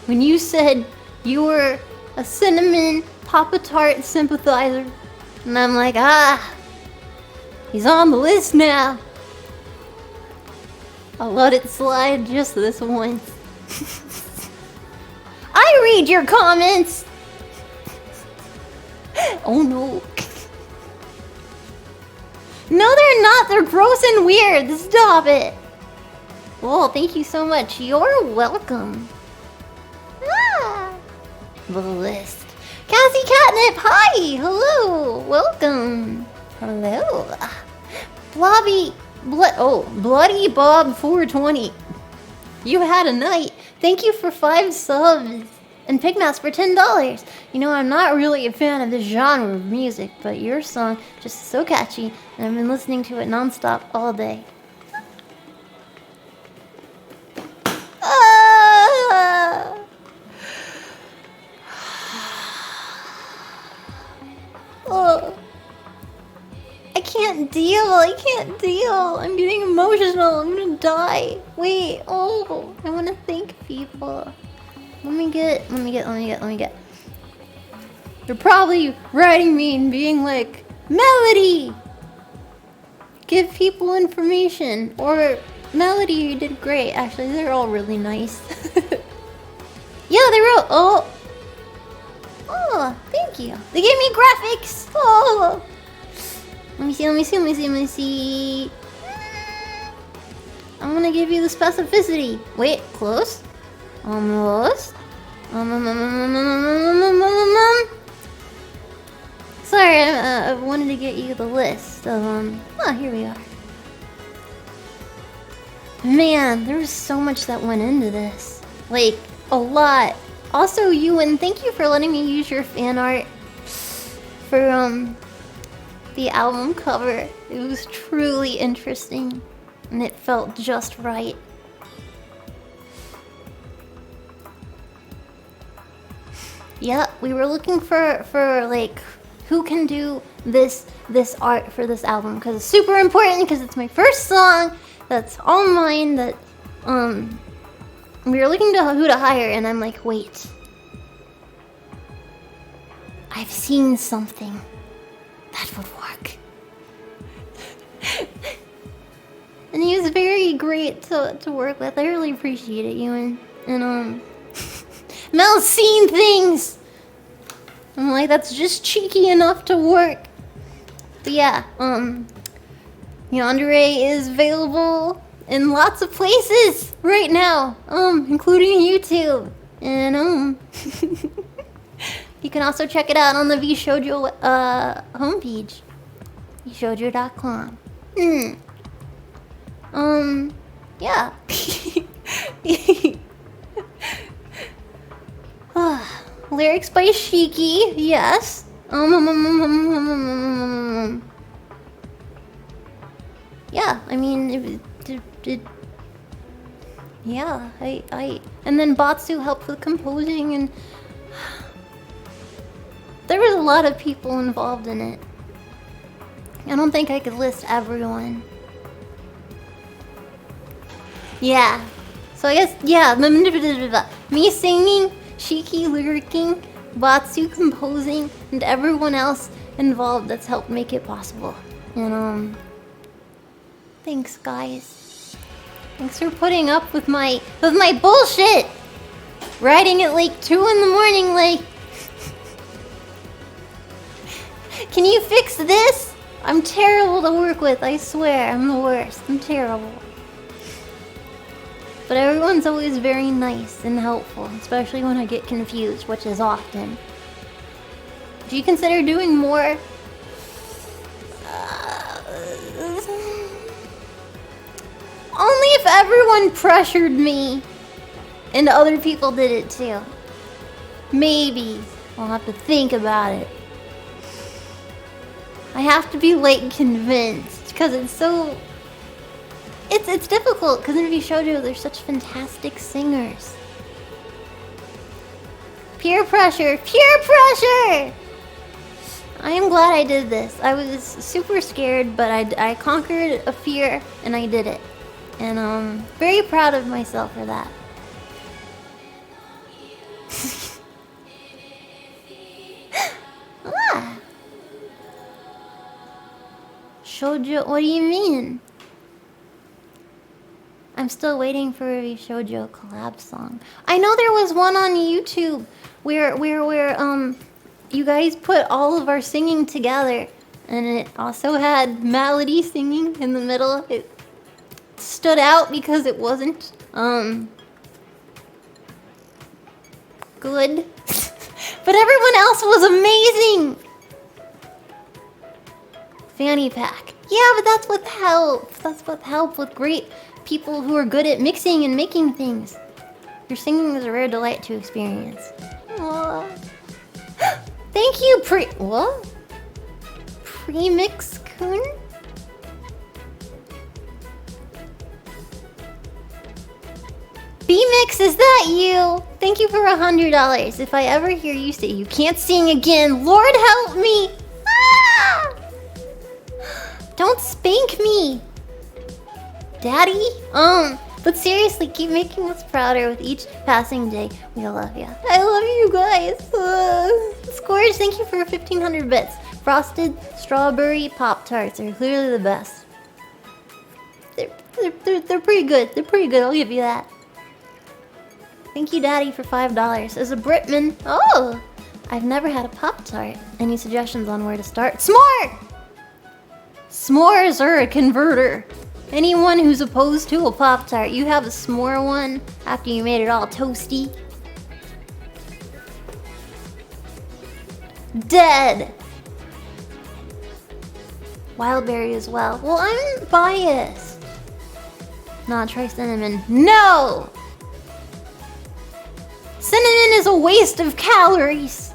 When you said you were a cinnamon Pop-tart sympathizer, and I'm like, he's on the list now. I'll let it slide just this once. I read your comments! Oh no. No, they're not. They're gross and weird. Stop it. Well, thank you so much. You're welcome. The list. Cassie Catnip, hi. Hello. Welcome. Hello. Bloody Bob 420. You had a night. Thank you for 5 subs. And Pigmas for $10. You know, I'm not really a fan of this genre of music, but your song just so catchy, and I've been listening to it nonstop all day. Oh. I can't deal. I'm getting emotional. I'm gonna die. Wait, I wanna thank people. Let me get. They're probably writing me and being like, Melody! Give people information. Or, Melody, you did great. Actually, they're all really nice. Yeah, they wrote, oh, thank you. They gave me graphics. Oh. Let me see. I'm gonna give you the specificity. Wait, close? Almost. Sorry, I wanted to get you the list of, here we are. Man, there was so much that went into this. Like, a lot. Also, Ewan, thank you for letting me use your fan art for, the album cover. It was truly interesting, and it felt just right. Yeah, we were looking for like who can do this art for this album, because it's super important, because it's my first song that's all mine. That we were looking to who to hire, and I'm like, wait, I've seen something that would work. And he was very great to work with. I really appreciate it, Ewan. And Mel's seen things! I'm like, that's just cheeky enough to work. But yeah, Yandere is available in lots of places right now, including YouTube. And you can also check it out on the VShojo homepage, VShojo.com. Yeah. Lyrics by Shiki, yes. Yeah, I mean, yeah, and then Batsu helped with composing, and there was a lot of people involved in it. I don't think I could list everyone. Yeah, so I guess, yeah, me singing, Shiki lyricking, Batsu composing, and everyone else involved that's helped make it possible. And thanks, guys. Thanks for putting up with my bullshit. Writing at like 2 in the morning, like, can you fix this? I'm terrible to work with, I swear. I'm the worst. I'm terrible. But everyone's always very nice and helpful, especially when I get confused, which is often. Do you consider doing more? Only if everyone pressured me and other people did it too. Maybe. I'll have to think about it. I have to be like convinced because it's so... It's difficult because in VShojo they're such fantastic singers. Peer pressure! Peer pressure! I am glad I did this. I was super scared, but I conquered a fear and I did it. And I'm very proud of myself for that. Ah. Shoujo, what do you mean? I'm still waiting for a VShojo collab song. I know there was one on YouTube where you guys put all of our singing together, and it also had Melody singing in the middle. It stood out because it wasn't good. But everyone else was amazing. Fanny pack. Yeah, but that's what helps. That's what helps with great people who are good at mixing and making things. Your singing is a rare delight to experience. Aww. Thank you, what? Premix-kun? B-Mix, is that you? Thank you for $100. If I ever hear you say you can't sing again, Lord help me! Ah! Don't spank me! Daddy? But seriously, keep making us prouder with each passing day. We love you. I love you guys. Scourge, thank you for 1,500 bits. Frosted strawberry Pop-tarts are clearly the best. They're pretty good. They're pretty good, I'll give you that. Thank you, Daddy, for $5. As a Britman, I've never had a Pop-tart. Any suggestions on where to start? S'more! S'mores are a converter. Anyone who's opposed to a Pop-tart, you have a s'more one after you made it all toasty. Dead. Wildberry as well. Well, I'm biased. Nah, try cinnamon. No! Cinnamon is a waste of calories.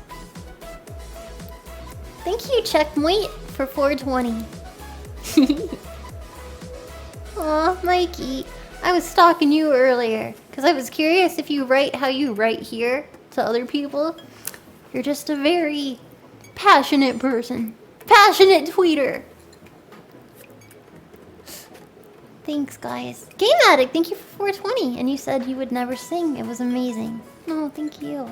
Thank you, Checkmate, for 420. Aw, Mikey. I was stalking you earlier because I was curious if you write how you write here to other people. You're just a very passionate person. Passionate tweeter. Thanks, guys. Game Addict, thank you for 420. And you said you would never sing. It was amazing. No, thank you.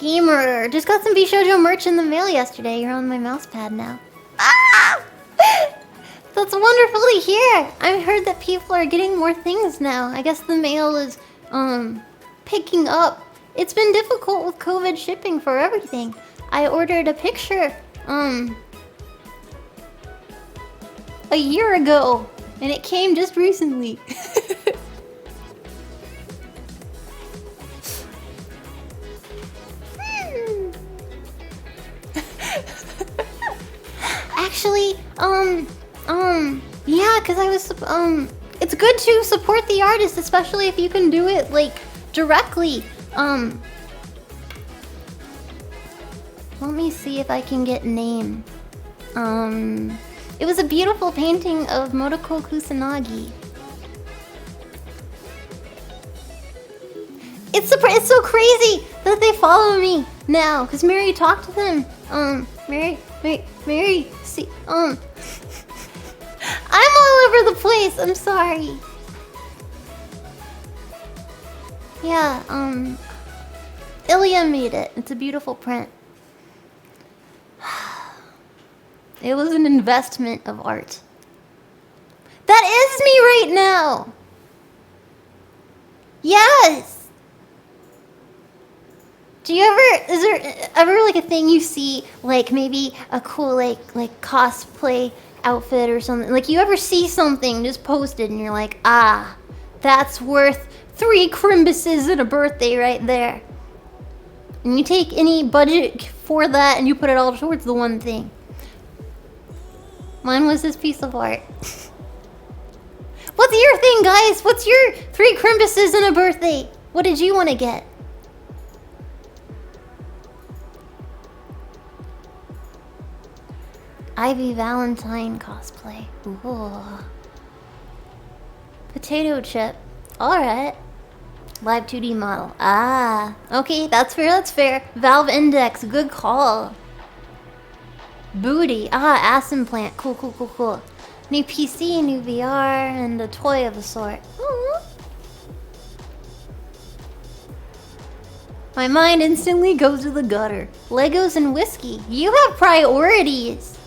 Gamer, just got some VShojo merch in the mail yesterday. You're on my mouse pad now. Ah! That's wonderful to hear. I've heard that people are getting more things now. I guess the mail is picking up. It's been difficult with COVID shipping for everything. I ordered a picture a year ago, and it came just recently. Actually, yeah, because I was, it's good to support the artist, especially if you can do it, like, directly. Let me see if I can get name. It was a beautiful painting of Motoko Kusanagi. It's so crazy that they follow me now, because Mary talked to them. Mary, see, I'm all over the place, I'm sorry. Yeah, Ilya made it. It's a beautiful print. It was an investment of art. That is me right now! Yes! Do you ever, is there ever like a thing you see, like maybe a cool like cosplay outfit or something? Like you ever see something just posted and you're like, ah, that's worth 3 Crimbuses and a birthday right there. And you take any budget for that and you put it all towards the one thing. Mine was this piece of art. What's your thing, guys? What's your 3 Crimbuses and a birthday? What did you want to get? Ivy Valentine cosplay. Ooh. Potato chip. Alright. Live 2D model. Ah. Okay, that's fair, that's fair. Valve Index. Good call. Booty. Ah, ass implant. Cool, cool, cool, cool. New PC, new VR, and a toy of a sort. Ooh. My mind instantly goes to the gutter. Legos and whiskey. You have priorities.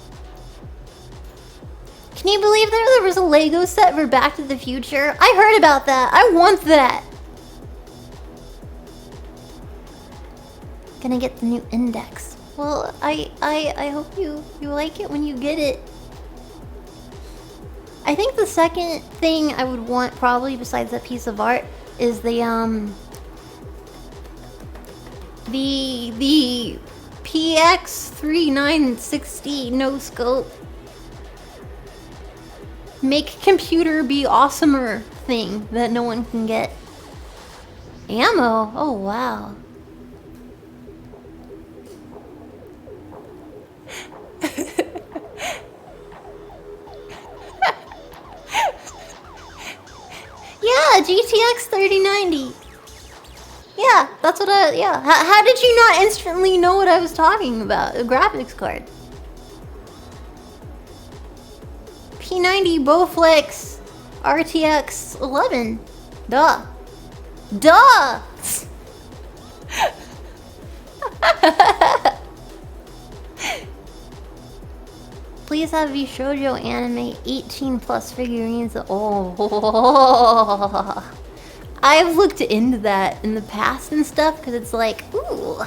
Can you believe there was a Lego set for Back to the Future? I heard about that. I want that. Gonna get the new index. Well, I hope you like it when you get it. I think the second thing I would want, probably besides that piece of art, is the PX3960 no scope. Make computer be awesomer thing that no one can get. Ammo? Oh wow. Yeah, GTX 3090. Yeah, that's what yeah. How did you not instantly know what I was talking about? A graphics card. P90 Bowflex RTX 11. Duh. Duh! Please have VShojo anime 18 plus figurines. Oh. I've looked into that in the past and stuff because it's like, ooh.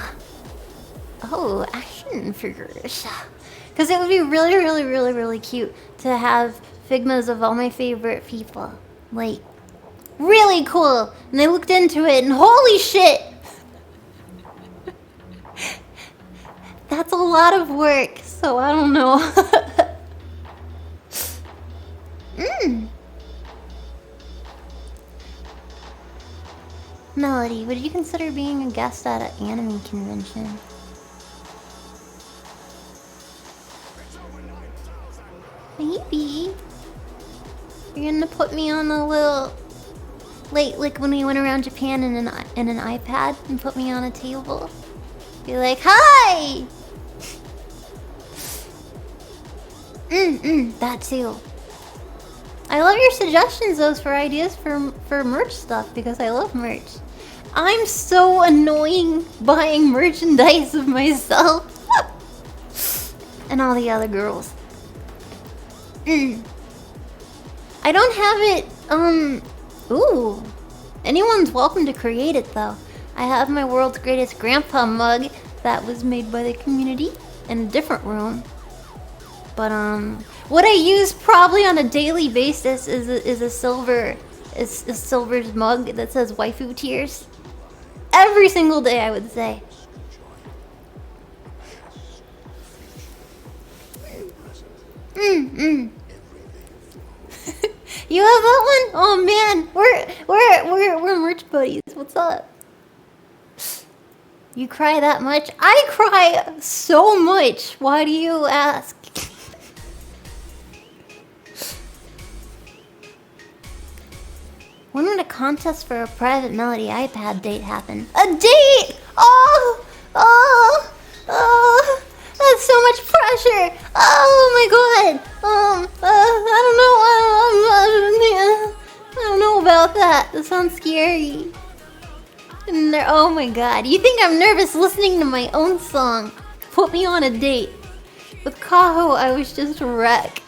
Oh, action figures. Because it would be really, really, really, really cute to have Figmas of all my favorite people. Like, really cool. And I looked into it and holy shit! That's a lot of work, so I don't know. Melody, would you consider being a guest at an anime convention? Maybe. You're gonna put me on a little, like when we went around Japan in an iPad and put me on a table. Be like, hi. That too. I love your suggestions, those for ideas for merch stuff because I love merch. I'm so annoying buying merchandise of myself and all the other girls. I don't have it, ooh. Anyone's welcome to create it though. I have my world's greatest grandpa mug that was made by the community in a different room. But what I use probably on a daily basis is a silver's mug that says waifu tears. Every single day, I would say. You have that one? Oh man, we're merch buddies. What's up? You cry that much? I cry so much. Why do you ask? When would a contest for a private Melody iPad date happen? A date! Oh! That's so much pressure! Oh my god! I don't know about that. That sounds scary. And oh my god. You think I'm nervous listening to my own song? Put me on a date. With Kaho, I was just a wreck.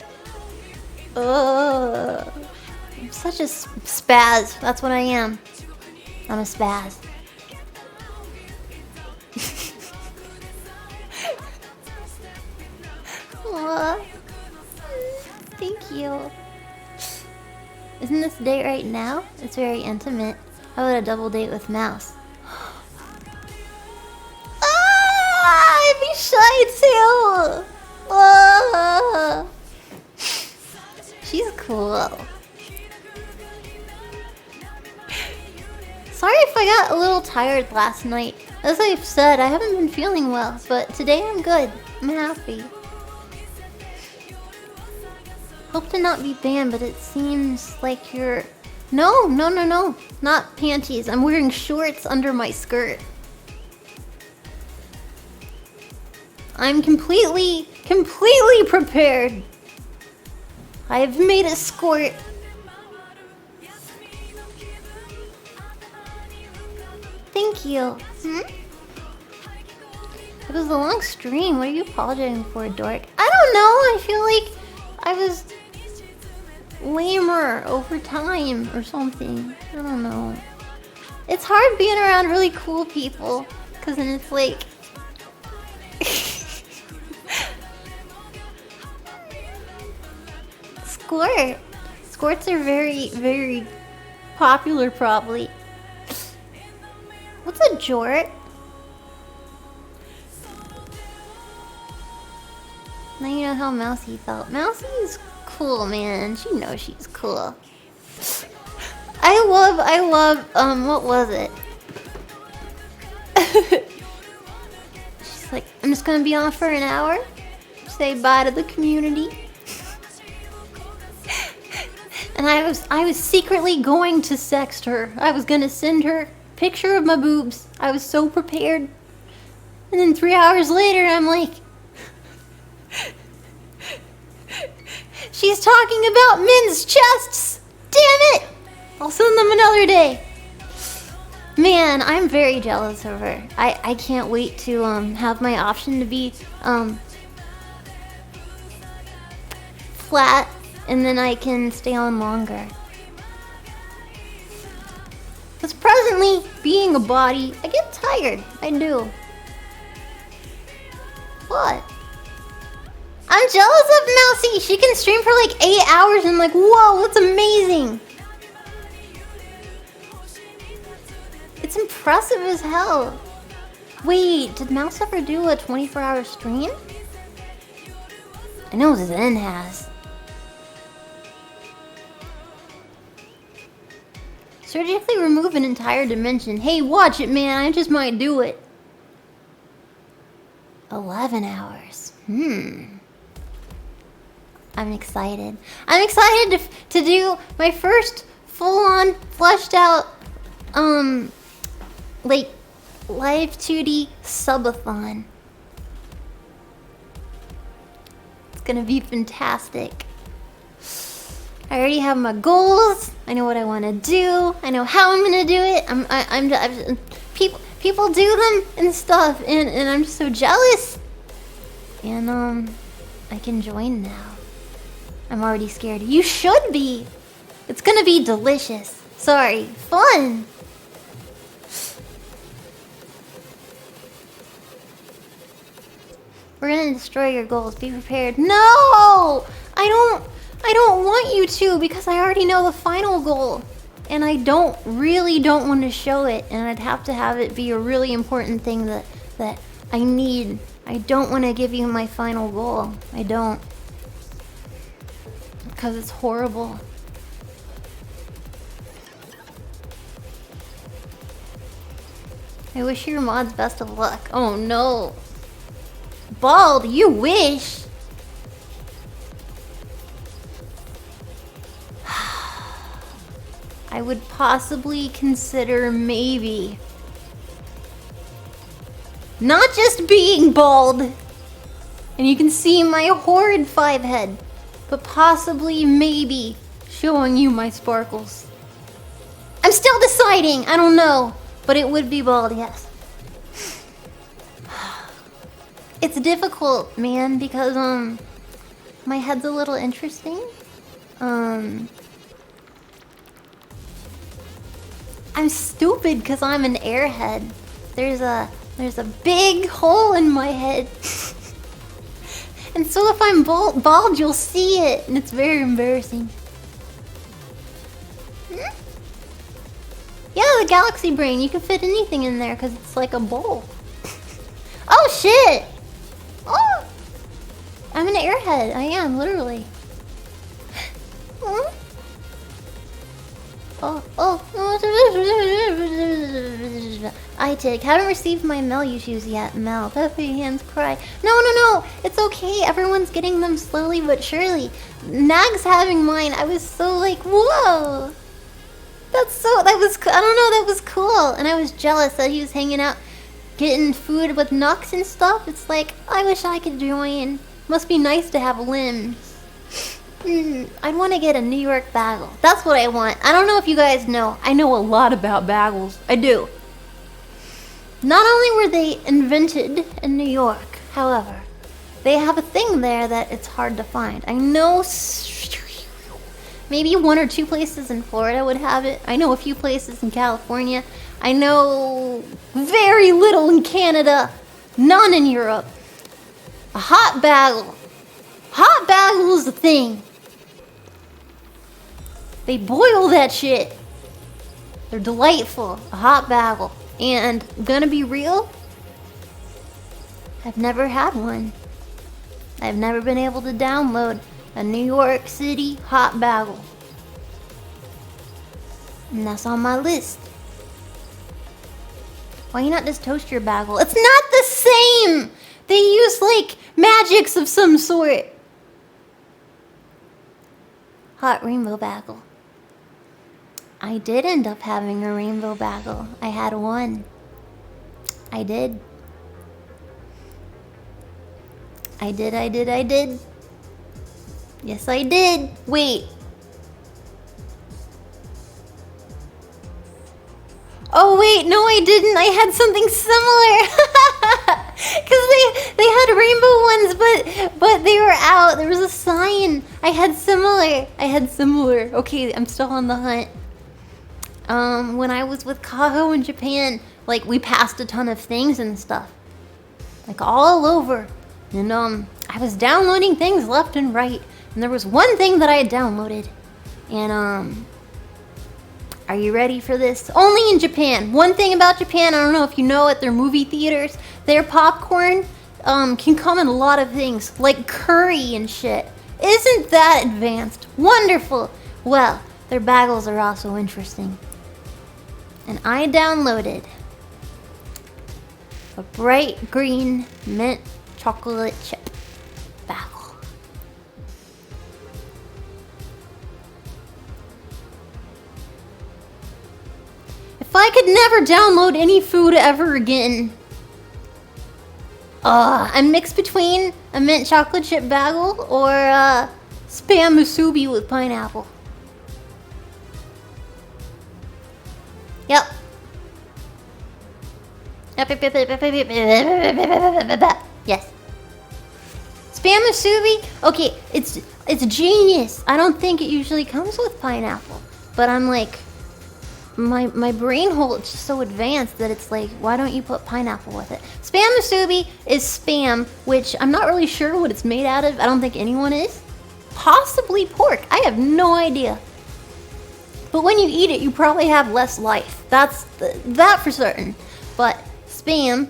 I'm such a spaz. That's what I am. I'm a spaz. Aww. Thank you. Isn't this a date right now? It's very intimate. How about a double date with Mouse? I'd be shy too. She's cool. Sorry if I got a little tired last night. As I've said, I haven't been feeling well, but today I'm good. I'm happy. Hope to not be banned, but it seems like you're... No. Not panties. I'm wearing shorts under my skirt. I'm completely prepared. I've made a squirt. Thank you. It was a long stream. What are you apologizing for, dork? I don't know. I feel like I was lamer over time or something. I don't know. It's hard being around really cool people because then it's like... Squirts are very, very popular probably. What's a jort? Now you know how Mousy felt. Mousy's cool, man. She knows she's cool. I love, what was it? She's like, I'm just gonna be on for an hour. Say bye to the community. And I was secretly going to sext her. I was gonna send her a picture of my boobs. I was so prepared. And then 3 hours later, I'm like... She's talking about men's chests! Damn it! I'll send them another day. Man, I'm very jealous of her. I can't wait to have my option to be flat, and then I can stay on longer. Because presently, being a body, I get tired. I do. What? I'm jealous of Mousy. She can stream for like 8 hours and like, whoa, that's amazing. It's impressive as hell. Wait, did Mouse ever do a 24-hour stream? I know Zen has. Surgically remove an entire dimension. Hey, watch it, man. I just might do it. 11 hours. I'm excited. I'm excited to do my first full-on, fleshed out, like, live 2D subathon. It's gonna be fantastic. I already have my goals. I know what I want to do. I know how I'm gonna do it. People do them and stuff, and I'm just so jealous. And I can join now. I'm already scared. You should be. It's gonna be delicious. Sorry, fun. We're gonna destroy your goals. Be prepared. No! I don't want you to, because I already know the final goal. And I really don't want to show it. And I'd have to have it be a really important thing that I need. I don't want to give you my final goal. I don't. Because it's horrible. I wish your mods best of luck. Oh no. Bald, you wish. I would possibly consider maybe not just being bald, and you can see my horrid 5 head, but possibly maybe showing you my sparkles. I'm still deciding, I don't know, but it would be bald, yes. It's difficult, man, because my head's a little interesting. I'm stupid because I'm an airhead. There's a big hole in my head. And so if I'm bald, you'll see it, and it's very embarrassing. Yeah, the galaxy brain. You can fit anything in there because it's like a bowl. Oh shit! Oh, I'm an airhead. I am, literally. I take. Haven't received my mail issues yet. Mel, happy hands cry. No. It's okay. Everyone's getting them slowly but surely. Nag's having mine. I was so like, whoa. That was cool. And I was jealous that he was hanging out, getting food with Nux and stuff. It's like, I wish I could join. Must be nice to have limbs. I'd want to get a New York bagel. That's what I want. I don't know if you guys know. I know a lot about bagels. I do. Not only were they invented in New York, however, they have a thing there that it's hard to find. I know maybe 1 or 2 places in Florida would have it. I know a few places in California. I know very little in Canada. None in Europe. A hot bagel. Hot bagel is a thing. They boil that shit. They're delightful. A hot bagel. And I'm gonna be real, I've never had one. I've never been able to download a New York City hot bagel. And that's on my list. Why you not just toast your bagel? It's not the same! They use like magics of some sort. Hot rainbow bagel. I did end up having a rainbow bagel. I had one. I did. I did. Yes, I did. Wait. Oh, wait. No, I didn't. I had something similar. Because they had rainbow ones, but they were out. There was a sign. I had similar. Okay, I'm still on the hunt. When I was with Kaho in Japan, like, we passed a ton of things and stuff. Like, all over. And, I was downloading things left and right. And there was one thing that I had downloaded. And, are you ready for this? Only in Japan. One thing about Japan, I don't know if you know it, their movie theaters, their popcorn, can come in a lot of things. Like curry and shit. Isn't that advanced? Wonderful. Well, their bagels are also interesting. And I downloaded a bright green mint chocolate chip bagel. If I could never download any food ever again, I'm mixed between a mint chocolate chip bagel or spam musubi with pineapple. Yep. Yes. Spam musubi? Okay, it's genius. I don't think it usually comes with pineapple. But I'm like, my brain hole is just so advanced that it's like, why don't you put pineapple with it? Spam musubi is spam, which I'm not really sure what it's made out of. I don't think anyone is. Possibly pork. I have no idea. But when you eat it, you probably have less life. That's that for certain. But spam,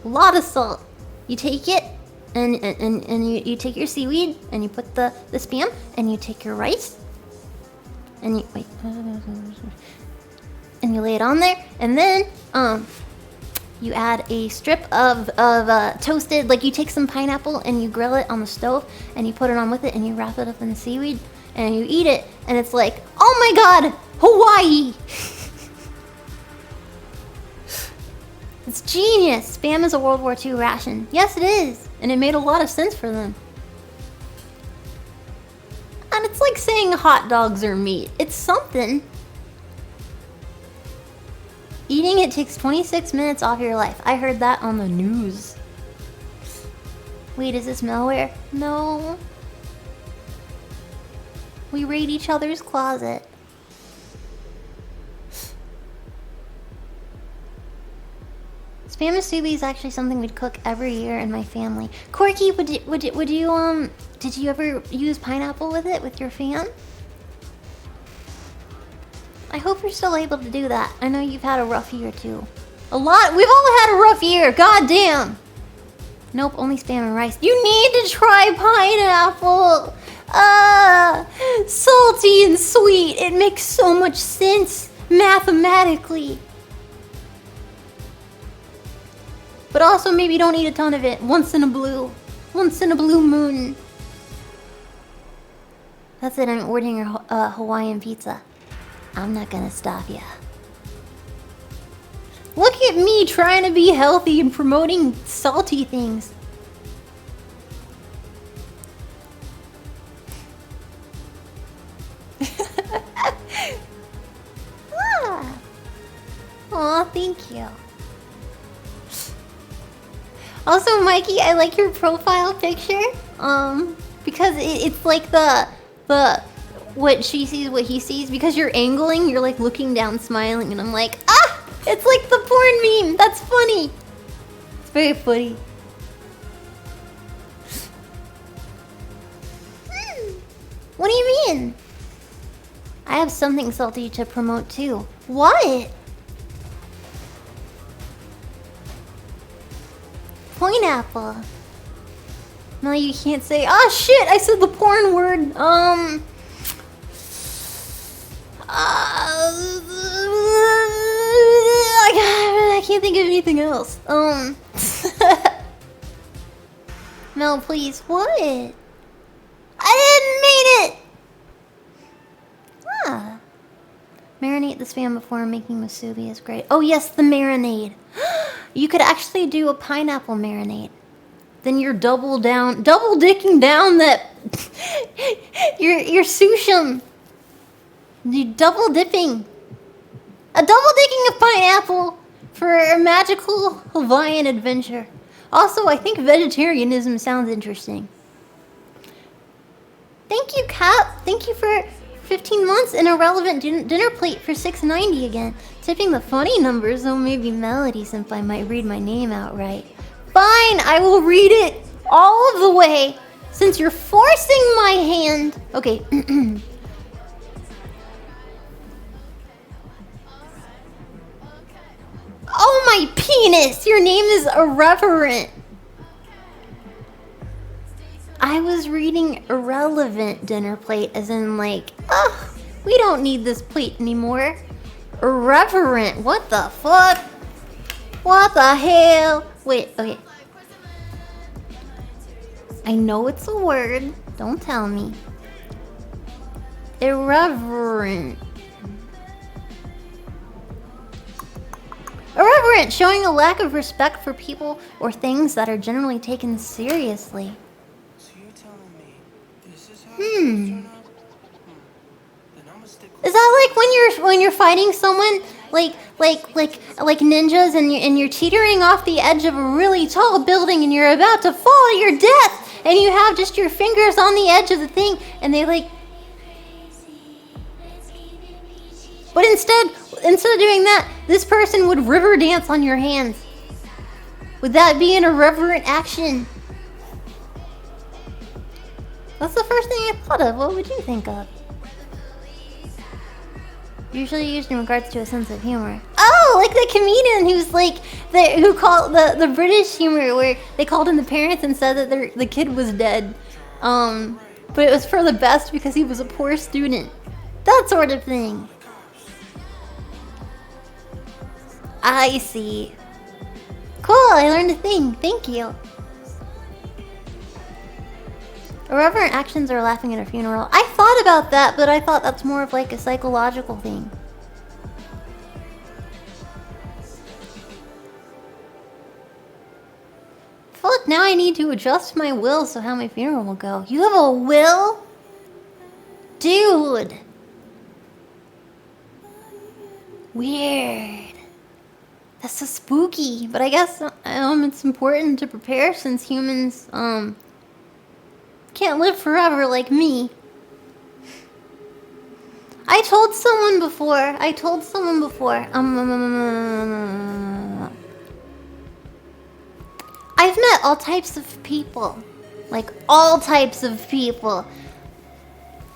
a lot of salt. You take it and you take your seaweed and you put the spam and you take your rice and you wait and you lay it on there and then you add a strip of toasted, like you take some pineapple and you grill it on the stove and you put it on with it and you wrap it up in the seaweed and you eat it and it's like, oh my god, Hawaii. It's genius. Spam is a World War II ration. Yes, it is. And it made a lot of sense for them. And it's like saying hot dogs are meat. It's something. Eating it takes 26 minutes off your life. I heard that on the news. Wait, is this malware? No. We raid each other's closet. Spam musubi is actually something we'd cook every year in my family. Corky, did you ever use pineapple with it with your fam? I hope you're still able to do that. I know you've had a rough year too. We've all had a rough year, god damn! Nope, only spam and rice. You need to try pineapple! Salty and sweet. It makes so much sense mathematically. But also maybe don't eat a ton of it. Once in a blue moon. That's it, I'm ordering a Hawaiian pizza. I'm not gonna stop ya. Look at me trying to be healthy and promoting salty things. Aw, thank you. Also, Mikey, I like your profile picture. Because it's like the what she sees, what he sees. Because you're angling, you're like looking down, smiling, and I'm like, ah! It's like the porn meme. That's funny. It's very funny. What do you mean? I have something salty to promote too. What? Pineapple. No, you can't say. Oh shit! I said the porn word. I can't think of anything else. No, please. What? I didn't mean it. Ah. Marinate the spam before making musubi is great. Oh yes, the marinade. You could actually do a pineapple marinade. Then you're double dicking down that your sushum. You double dipping. A double dicking of pineapple for a magical Hawaiian adventure. Also, I think vegetarianism sounds interesting. Thank you, Cap. Thank you for 15 months and a relevant dinner plate for $6.90 again. Tipping the funny numbers, though maybe Melody Senpai might read my name out right. Fine, I will read it all of the way, since you're forcing my hand. Okay. Oh my penis! Your name is irreverent. I was reading irrelevant dinner plate as in like, oh, we don't need this plate anymore. Irreverent, what the fuck? What the hell? Wait, okay. I know it's a word, don't tell me. Irreverent. Irreverent, showing a lack of respect for people or things that are generally taken seriously. So you're telling me this is how it's gonna turn out? Then I'ma stick Is that like when you're fighting someone like ninjas and you're teetering off the edge of a really tall building and you're about to fall to your death and you have just your fingers on the edge of the thing and they like. But instead of doing that, this person would river dance on your hands. Would that be an irreverent action? That's the first thing I thought of. What would you think of? Usually used in regards to a sense of humor. Oh, like the comedian who's like who called the British humor where they called in the parents and said that the kid was dead, but it was for the best because he was a poor student. That sort of thing. I see. Cool, I learned a thing. Thank you. Irreverent actions or laughing at a funeral. I thought about that, but I thought that's more of like a psychological thing. Fuck, now I need to adjust my will so how my funeral will go. You have a will? Dude. Weird. That's so spooky. But I guess it's important to prepare since humans can't live forever like me. I told someone before. I've met all types of people. Like all types of people.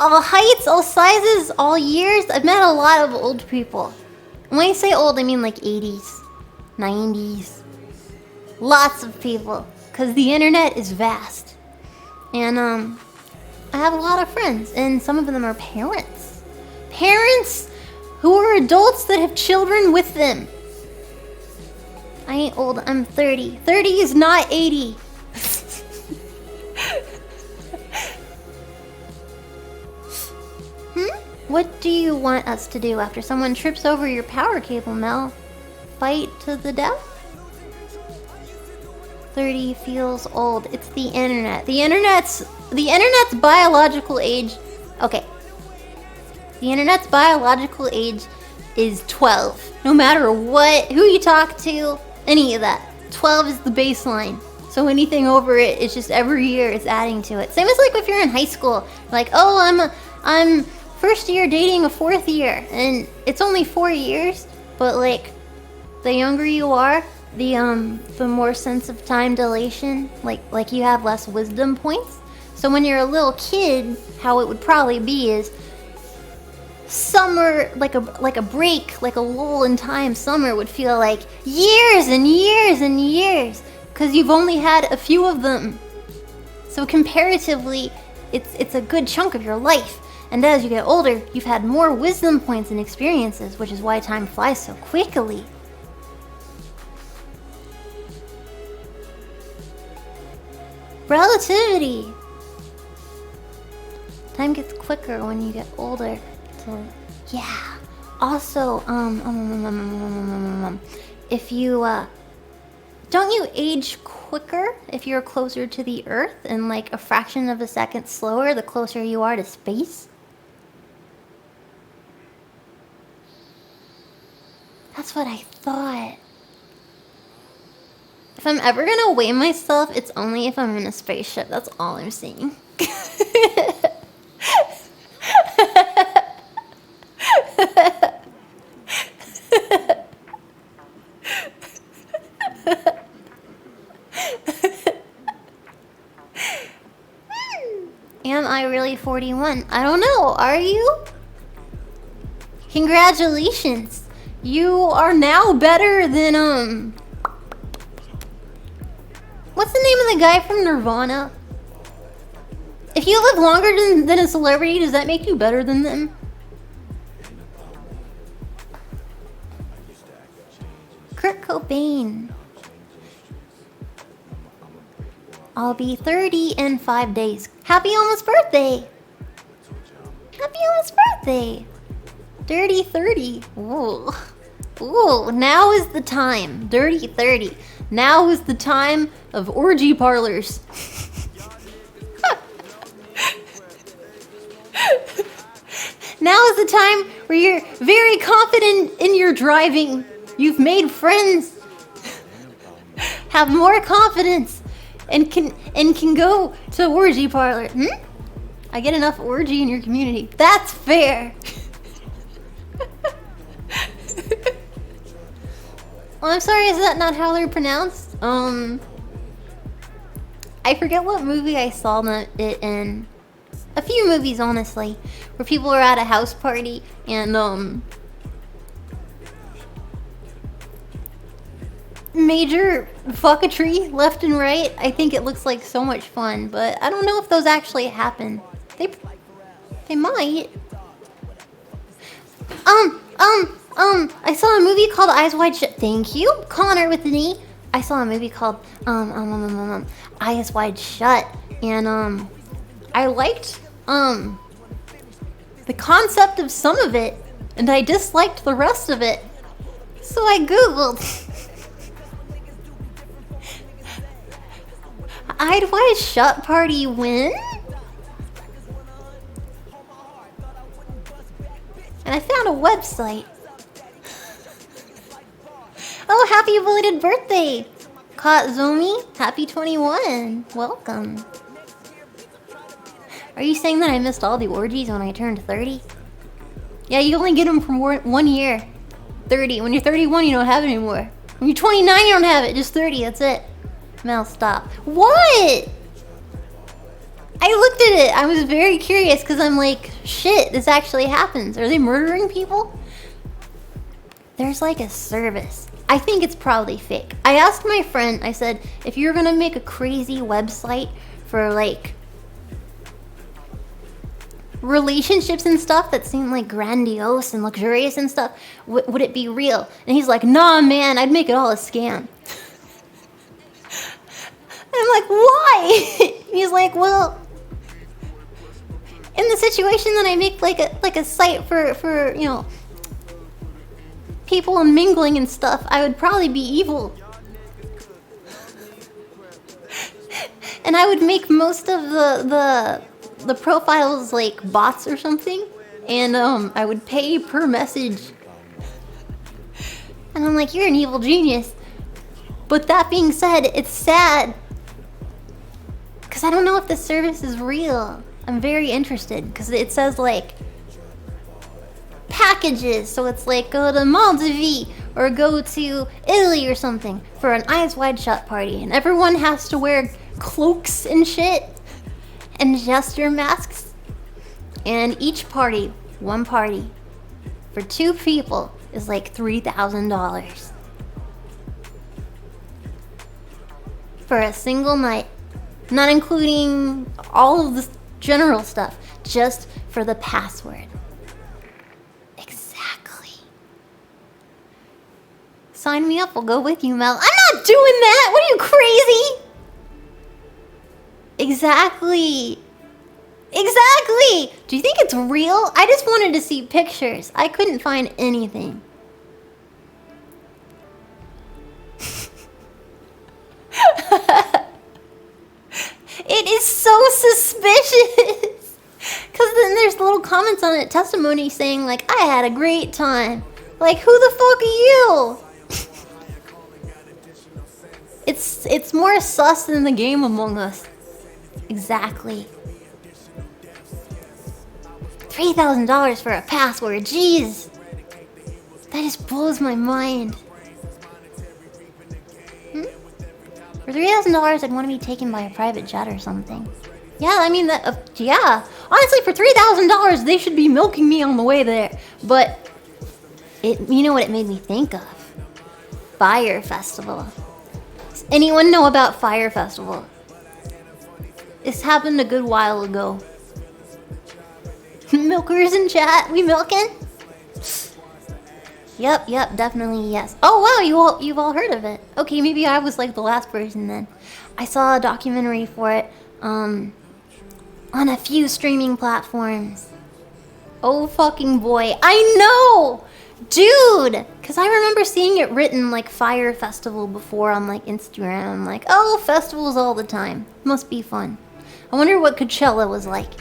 All heights, all sizes, all years. I've met a lot of old people. And when I say old, I mean like 80s, 90s. Lots of people. Because the internet is vast. And I have a lot of friends, and some of them are parents. Parents who are adults that have children with them. I ain't old, I'm 30. 30 is not 80. What do you want us to do after someone trips over your power cable, Mel? Fight to the death? 30 feels old. It's the internet. The internet's biological age. Okay. The internet's biological age is 12. No matter who you talk to, any of that. 12 is the baseline. So anything over it, it's just every year it's adding to it. Same as like if you're in high school. Like, oh, I'm first year dating a fourth year. And it's only 4 years. But like, the younger you are, the more sense of time dilation, like you have less wisdom points. So when you're a little kid, how it would probably be is summer, like a break, like a lull in time. Summer would feel like years and years and years, because you've only had a few of them. So comparatively, it's a good chunk of your life. And as you get older, you've had more wisdom points and experiences, which is why time flies so quickly. Relativity. Time gets quicker when you get older. So, yeah. Also, if you don't you age quicker if you're closer to the Earth and like a fraction of a second slower the closer you are to space? That's what I thought. If I'm ever gonna weigh myself, it's only if I'm in a spaceship. That's all I'm saying. Am I really 41? I don't know. Are you? Congratulations. You are now better than, what's the name of the guy from Nirvana? If you live longer than a celebrity, does that make you better than them? Kurt Cobain. I'll be 30 in 5 days. Happy almost birthday! Happy almost birthday! Dirty 30. Ooh. Ooh, now is the time. Dirty 30. Now is the time of orgy parlors. Now is the time where you're very confident in your driving. You've made friends. Have more confidence and can go to orgy parlor. I get enough orgy in your community. That's fair. Well, I'm sorry, is that not how they're pronounced? I forget what movie I saw it in. A few movies, honestly, where people are at a house party and major fucketry left and right. I think it looks like so much fun, but I don't know if those actually happen. They might. I saw a movie called Eyes Wide Shut. Thank you, Connor with an E. I saw a movie called Eyes Wide Shut, and I liked the concept of some of it, and I disliked the rest of it. So I googled Eyes Wide Shut party when? And I found a website. Oh, happy belated birthday, Katzomi. Happy 21. Welcome. Are you saying that I missed all the orgies when I turned 30? Yeah, you only get them for 1 year. 30. When you're 31, you don't have it anymore. When you're 29, you don't have it. Just 30, that's it. Mel, stop. What? I looked at it. I was very curious because I'm like, shit, this actually happens. Are they murdering people? There's like a service. I think it's probably fake. I asked my friend, I said, if you're gonna make a crazy website for like relationships and stuff that seem like grandiose and luxurious and stuff, would it be real? And he's like, nah, man, I'd make it all a scam. I'm like, why? He's like, well, in the situation that I make like a site for you know, people and mingling and stuff, I would probably be evil. And I would make most of the profiles like bots or something, and I would pay per message. And I'm like, you're an evil genius. But that being said, it's sad because I don't know if this service is real. I'm very interested because it says like packages, so it's like go to Maldives or go to Italy or something for an Eyes Wide Shut party, and everyone has to wear cloaks and shit and gesture masks, and each party, one party for 2 people is like $3,000 for a single night, not including all of the general stuff, just for the password. Exactly. Sign me up, I'll go with you, Mel. I'm not doing that! What are you, crazy? Exactly. Exactly! Do you think it's real? I just wanted to see pictures. I couldn't find anything. It is so suspicious. Because then there's little comments on it, testimony saying like, I had a great time. Like, who the fuck are you? It's more sus than the game Among Us. Exactly. $3,000 for a password, jeez. That just blows my mind. For $3,000, I'd want to be taken by a private jet or something. Yeah, I mean, yeah. Honestly, for $3,000, they should be milking me on the way there. But, you know what it made me think of? Fire Festival. Does anyone know about Fire Festival? This happened a good while ago. Milkers in chat, we milking? Yep, definitely yes. Oh wow, you've all heard of it. Okay, maybe I was like the last person then. I saw a documentary for it on a few streaming platforms. Oh fucking boy, I know! Dude! Because I remember seeing it written like Fire Festival before on like Instagram. I'm like, oh, festivals all the time. Must be fun. I wonder what Coachella was like.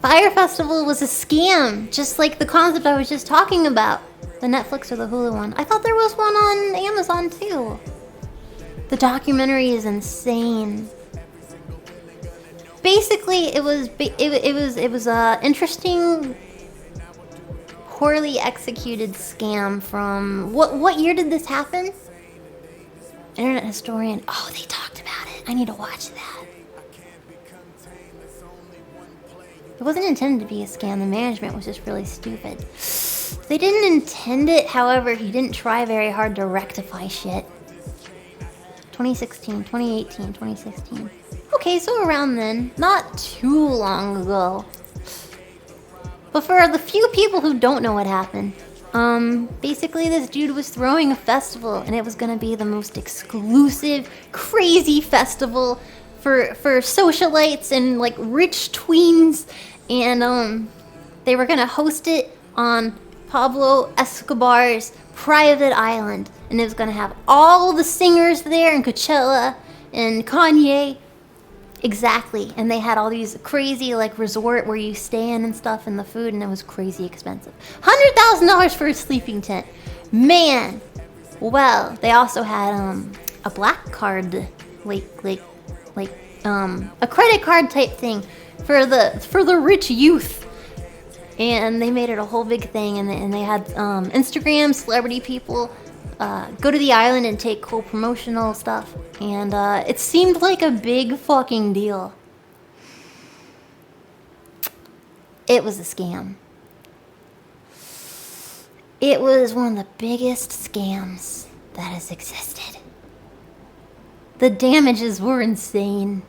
Fire Festival was a scam, just like the concept I was just talking about. The Netflix or the Hulu one. I thought there was one on Amazon too. The documentary is insane. Basically, it was a interesting, poorly executed scam from what year did this happen? Internet historian. Oh, they talked about it. I need to watch that. It wasn't intended to be a scam. The management was just really stupid. They didn't intend it, however, he didn't try very hard to rectify shit. 2016, 2018, 2016. Okay, so around then. Not too long ago. But for the few people who don't know what happened, basically this dude was throwing a festival, and it was gonna be the most exclusive, crazy festival for socialites and like rich tweens, and they were gonna host it on Pablo Escobar's private island, and it was gonna have all the singers there, and Coachella and Kanye. Exactly, and they had all these crazy like resort where you stay in and stuff, and the food, and it was crazy expensive. $100,000 for a sleeping tent, man. Well, they also had a black card, like a credit card type thing for the rich youth, and they made it a whole big thing, and they had Instagram celebrity people go to the island and take cool promotional stuff, and it seemed like a big fucking deal. It was a scam. It was one of the biggest scams that has existed. The damages were insane.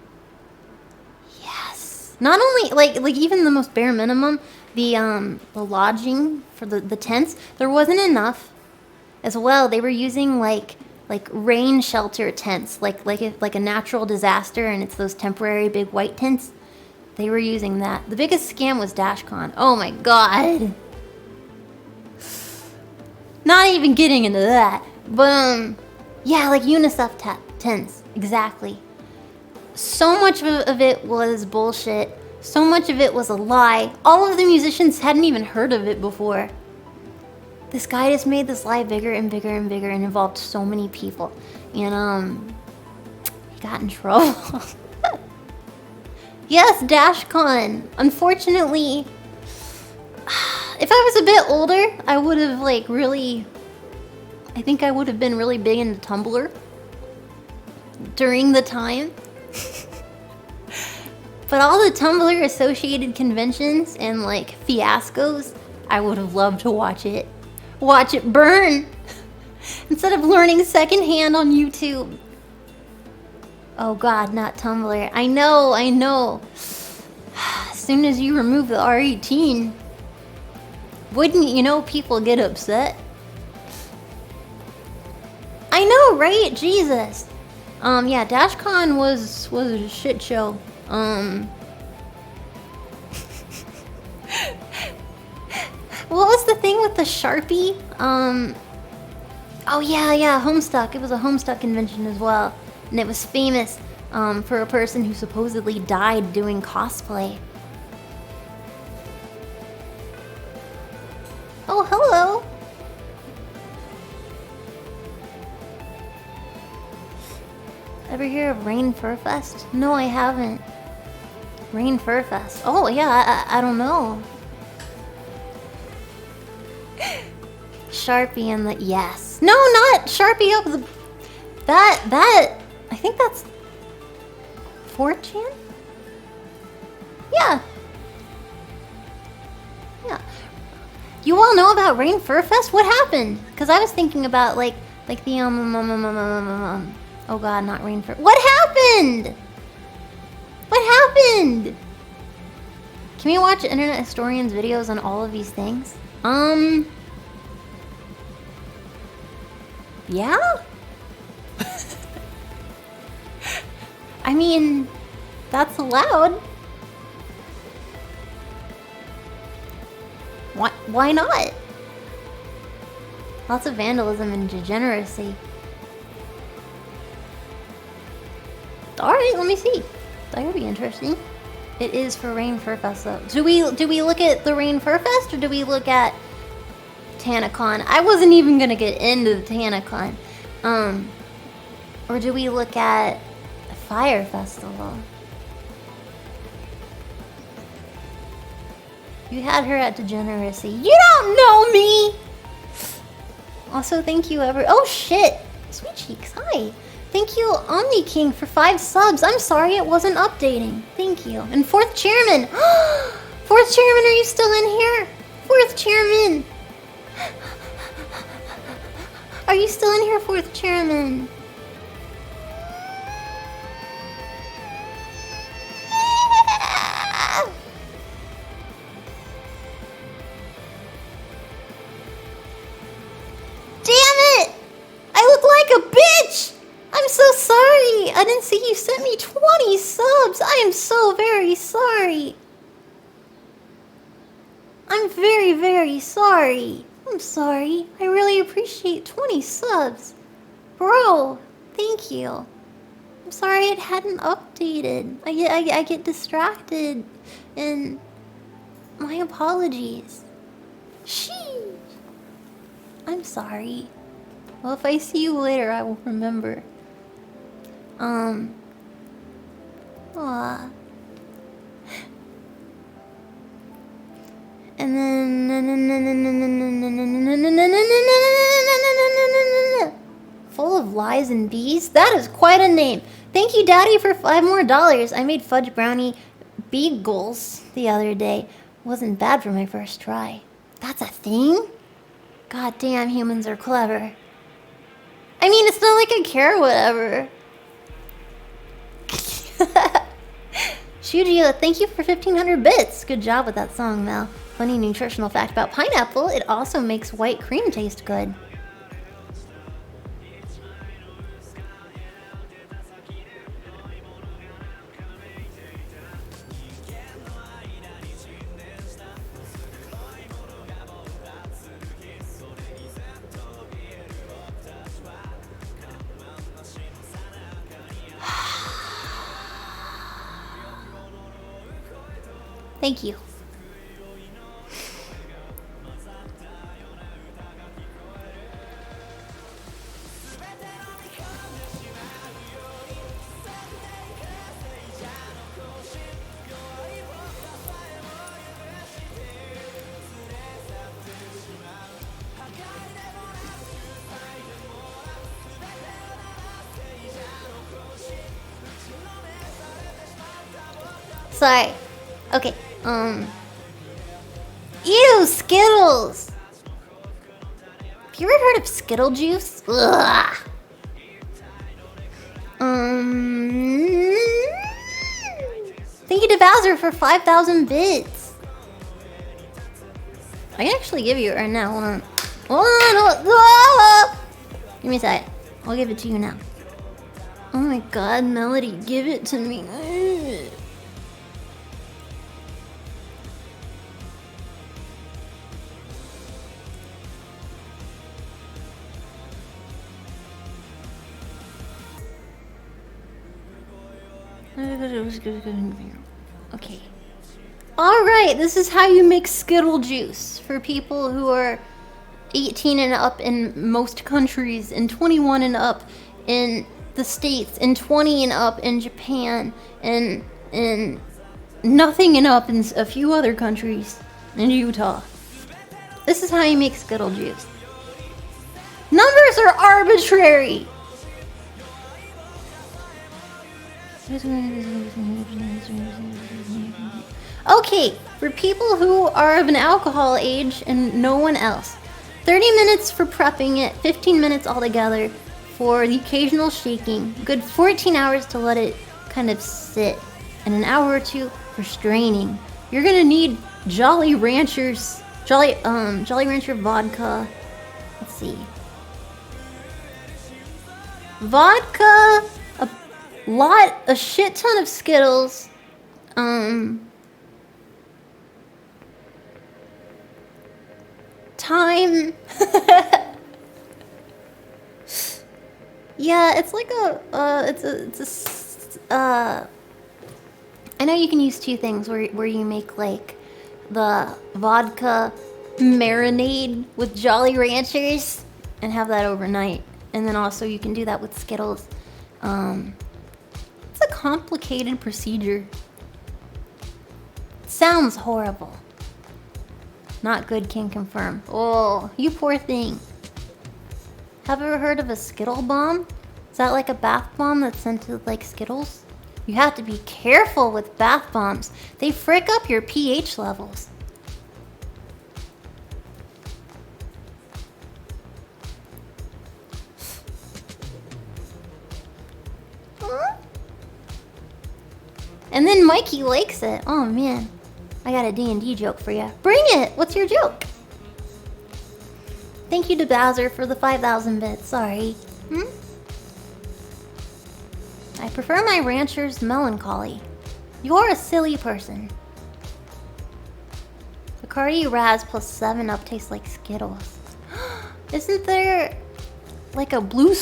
Yes. Not only like even the most bare minimum, the lodging for the tents, there wasn't enough. As well, they were using like rain shelter tents, like a natural disaster, and it's those temporary big white tents. They were using that. The biggest scam was DashCon. Oh my god. Not even getting into that. But yeah, like UNICEF tents, exactly. So much of it was bullshit. So much of it was a lie. All of the musicians hadn't even heard of it before. This guy just made this lie bigger and bigger and bigger, and involved so many people. And he got in trouble. Yes, DashCon. Unfortunately, if I was a bit older, I would have I think I would have been really big into Tumblr during the time. But all the Tumblr associated conventions and like fiascos, I would have loved to watch it. Watch it burn instead of learning secondhand on YouTube. Oh god, not Tumblr. I know. As soon as you remove the R18, wouldn't you know people get upset? I know, right? Jesus. Yeah, DashCon was a shit show. What was the thing with the Sharpie? Oh yeah, Homestuck. It was a Homestuck convention as well. And it was famous for a person who supposedly died doing cosplay. Oh, hello! Ever hear of Rain Furfest? No, I haven't. Rain Furfest. Oh yeah, I don't know. Sharpie and the yes. No, not Sharpie up the that I think that's 4chan? Yeah. Yeah. You all know about Rain Furfest? What happened? Because I was thinking about like the oh god, not Rain Fur. What happened? What happened? Can we watch internet historians' videos on all of these things? Yeah? I mean, that's allowed. Why not? Lots of vandalism and degeneracy. Alright, let me see. That could be interesting. It is for Rain Furfest though. Do we look at the Rain Furfest or do we look at TanaCon? I wasn't even gonna get into the TanaCon. Or do we look at the Fire Festival? You had her at Degeneracy. You don't know me! Also, thank you oh shit! Sweet Cheeks, hi! Thank you, Omni King, for 5 subs. I'm sorry it wasn't updating. Thank you. And 4th Chairman! 4th Chairman, are you still in here? 4th Chairman! Are you still in here, 4th Chairman? Damn it! I look like a bitch! I'm so sorry! I didn't see you sent me 20 subs! I am so very sorry! I'm very, very sorry. I'm sorry. I really appreciate 20 subs. Bro, thank you. I'm sorry it hadn't updated. I get distracted, and my apologies. Sheesh. I'm sorry. Well, if I see you later, I will remember. Aw. And then full of lies and bees? That is quite a name. Thank you, Daddy, for $5 more. I made fudge brownie beagles the other day. Wasn't bad for my first try. That's a thing? God damn, humans are clever. I mean, it's not like I care or whatever. Shuji, thank you for 1,500 bits. Good job with that song, Mel. Funny nutritional fact about pineapple, it also makes white cream taste good. Thank you. Sorry. Okay. Ew, Skittles! Have you ever heard of Skittle juice? Ugh. Thank you to Bowser for 5,000 bits. I can actually give you it right now. Hold on. Give me a second. I'll give it to you now. Oh my god, Melody, give it to me. Okay. Alright, this is how you make Skittle juice for people who are 18 and up in most countries, and 21 and up in the States, and 20 and up in Japan, and nothing and up in a few other countries, in Utah. This is how you make Skittle juice. Numbers are arbitrary! Okay, for people who are of an alcohol age and no one else. 30 minutes for prepping it, 15 minutes altogether for the occasional shaking. Good 14 hours to let it kind of sit, and an hour or two for straining. You're gonna need Jolly Rancher vodka. Let's see. Vodka, a shit ton of Skittles, time. Yeah, it's like I know you can use two things where you make like the vodka marinade with Jolly Ranchers and have that overnight. And then also you can do that with Skittles. It's a complicated procedure. Sounds horrible. Not good, can confirm. Oh, you poor thing. Have you ever heard of a Skittle bomb? Is that like a bath bomb that's scented like Skittles? You have to be careful with bath bombs. They frick up your pH levels. And then Mikey likes it. Oh man, I got a D&D joke for you. Bring it! What's your joke? Thank you to Bowser for the 5,000 bits. Sorry. I prefer my rancher's melancholy. You're a silly person. Bacardi Raz plus 7-Up tastes like Skittles. Isn't there like a blue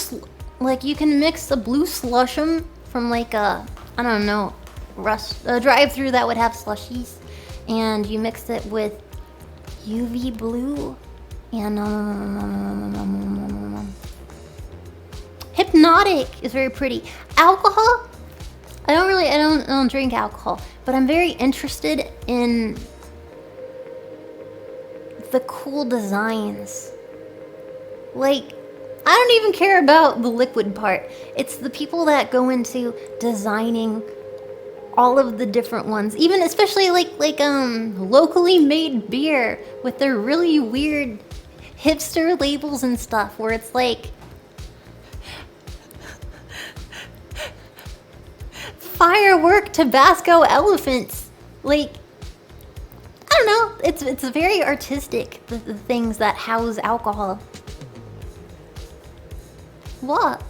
like you can mix a blue slush'em from like a, I don't know, a drive-through that would have slushies, and you mix it with UV blue and Hypnotic is very pretty. Alcohol? I don't drink alcohol, but I'm very interested in the cool designs. Like, I don't even care about the liquid part. It's the people that go into designing all of the different ones, even especially like locally made beer with their really weird hipster labels and stuff, where it's like firework Tabasco elephants. Like, I don't know. It's very artistic, the things that house alcohol. What?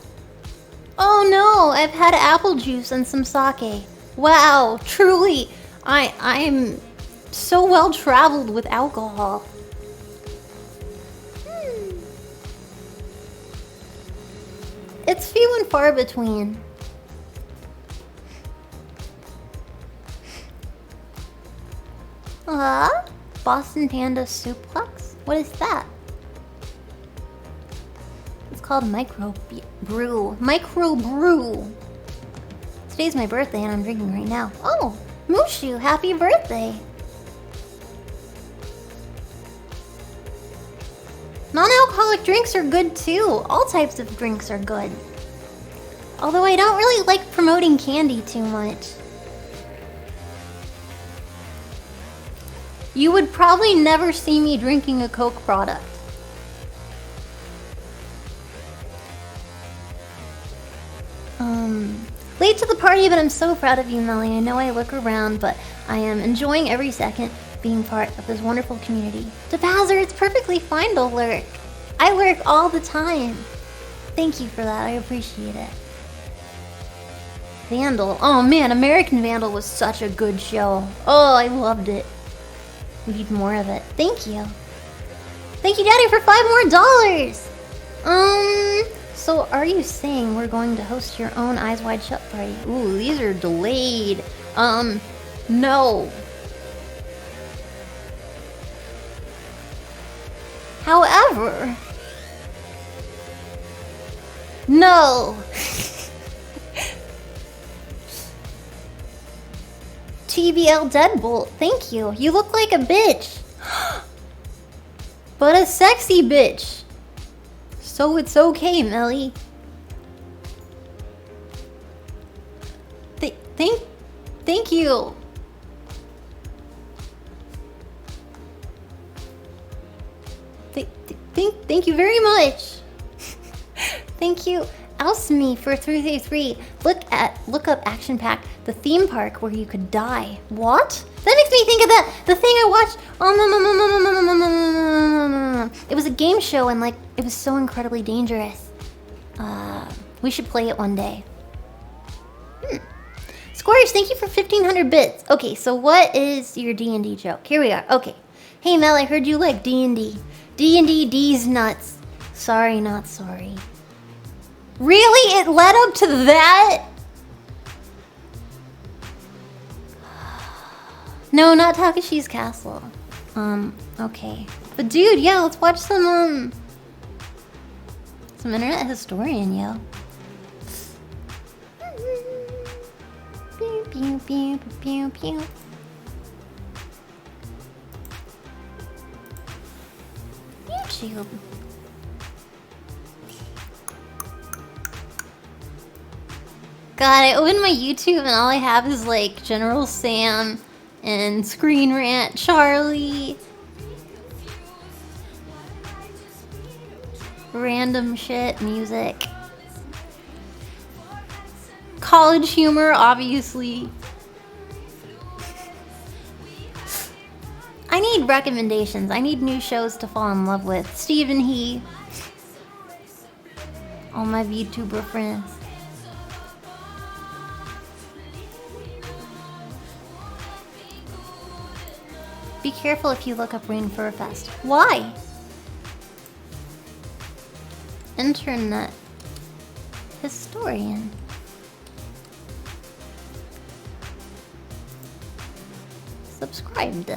Oh no, I've had apple juice and some sake. Wow, truly, I'm so well traveled with alcohol. It's few and far between. Boston Panda Suplex? What is that? It's called Microbrew. Microbrew. Today's my birthday and I'm drinking right now. Oh, Mushu, happy birthday. Non-alcoholic drinks are good too. All types of drinks are good. Although I don't really like promoting candy too much. You would probably never see me drinking a Coke product. Late to the party, but I'm so proud of you, Melly. I know I look around, but I am enjoying every second being part of this wonderful community. To Bowser, it's perfectly fine to lurk. I lurk all the time. Thank you for that. I appreciate it. Vandal. Oh man, American Vandal was such a good show. Oh, I loved it. We need more of it. Thank you. Thank you, Daddy, for $5 more. So are you saying we're going to host your own Eyes Wide Shut party? Ooh, these are delayed. No. However, no. TBL Deadbolt, thank you. You look like a bitch. But a sexy bitch. So it's okay, Melly. Thank you. Thank you very much. Thank you, Alsme, for 333. Look up Action Pack, the theme park where you could die. What? That makes me think of the thing I watched. It was a game show and like it was so incredibly dangerous. We should play it one day. Squarish, thank you for 1,500 bits. Okay, so what is your D&D joke? Here we are. Okay. Hey Mel, I heard you like D&D. D&D, D's nuts. Sorry, not sorry. Really? It led up to that? No, not Takashi's Castle. Okay. But dude, yeah, let's watch some Internet Historian, yo. Pew, pew, pew, pew, pew. YouTube. God, I opened my YouTube and all I have is like General Sam and Screen Rant Charlie. Random shit, music. College humor, obviously. I need recommendations. I need new shows to fall in love with. Stephen He. All my VTuber friends. Be careful if you look up Rain Furfest. Why? Internet Historian. Subscribed.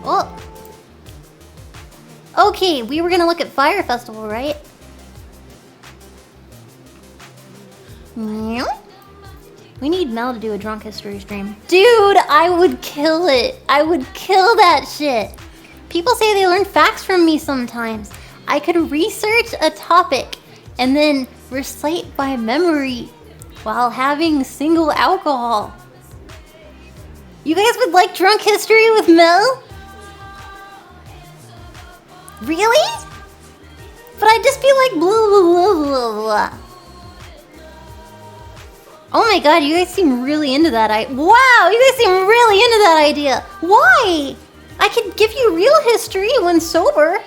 Oh. Okay, we were gonna look at Fire Festival, right? We need Mel to do a drunk history stream. Dude, I would kill it. I would kill that shit. People say they learn facts from me sometimes. I could research a topic and then recite by memory while having single alcohol. You guys would like drunk history with Mel? Really? But I'd just be like blah blah blah blah blah. Oh my god, you guys seem really into that. Wow, you guys seem really into that idea. Why? I could give you real history when sober.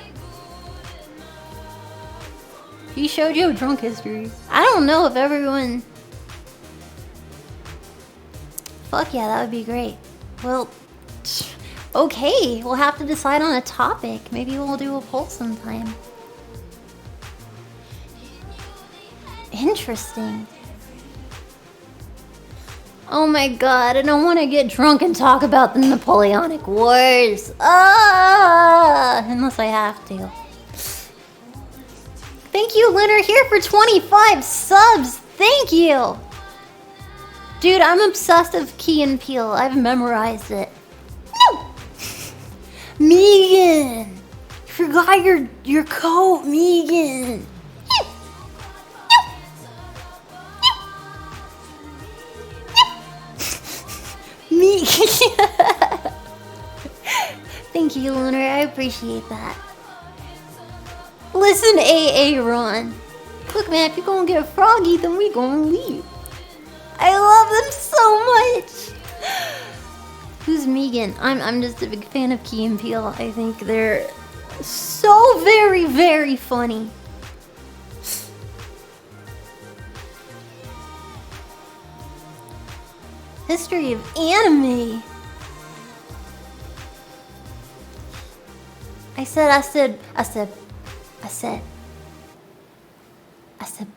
VShojo drunk history. I don't know if everyone... Fuck yeah, that would be great. Well, okay, we'll have to decide on a topic. Maybe we'll do a poll sometime. Interesting. Oh my god, I don't want to get drunk and talk about the Napoleonic Wars. Unless I have to. Thank you, Leonard, here for 25 subs. Thank you. Dude, I'm obsessed with Key and Peele. I've memorized it. No! Megan! You forgot your coat, Megan. Me. Thank you, Lunar. I appreciate that. Listen, AA Ron. Look, man, if you're gonna get froggy, then we gonna leave. I love them so much. Who's Megan? I'm just a big fan of Key and Peele. I think they're so very, very funny. History of anime. I said,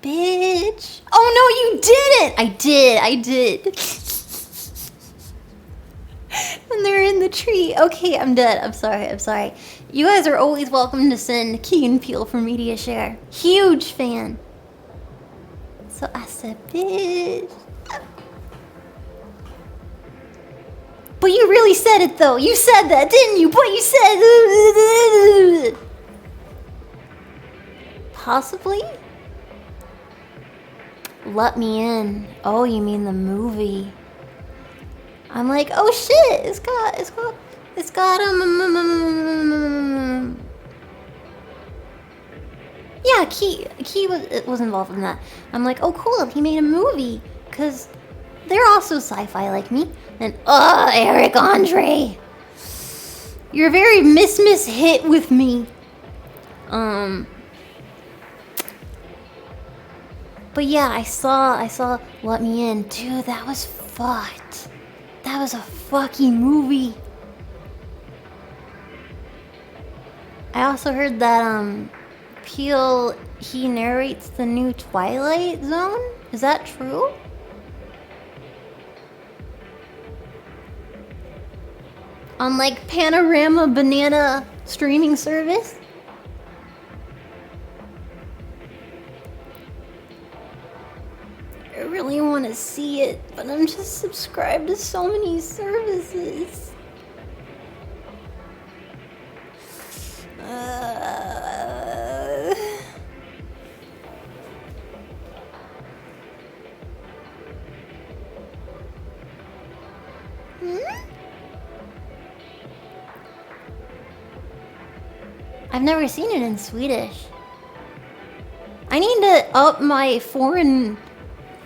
bitch. Oh no, you didn't. I did. And they're in the tree. Okay, I'm dead. I'm sorry. You guys are always welcome to send Key and Peele for media share. Huge fan. So I said, bitch. But you really said it though. You said that, didn't you? But you said... Possibly? Let Me In. Oh, you mean the movie. I'm like, oh shit, it's got yeah, Key was involved in that. I'm like, oh cool, he made a movie. Cause they're also sci-fi like me. And Eric Andre. You're very miss hit with me. But yeah, I saw Let Me In. Dude, that was fucked. That was a fucking movie. I also heard that Peele, he narrates the new Twilight Zone. Is that true? on like Panorama Banana streaming service. I really want to see it, but I'm just subscribed to so many services. I've never seen it in Swedish. I need to up my foreign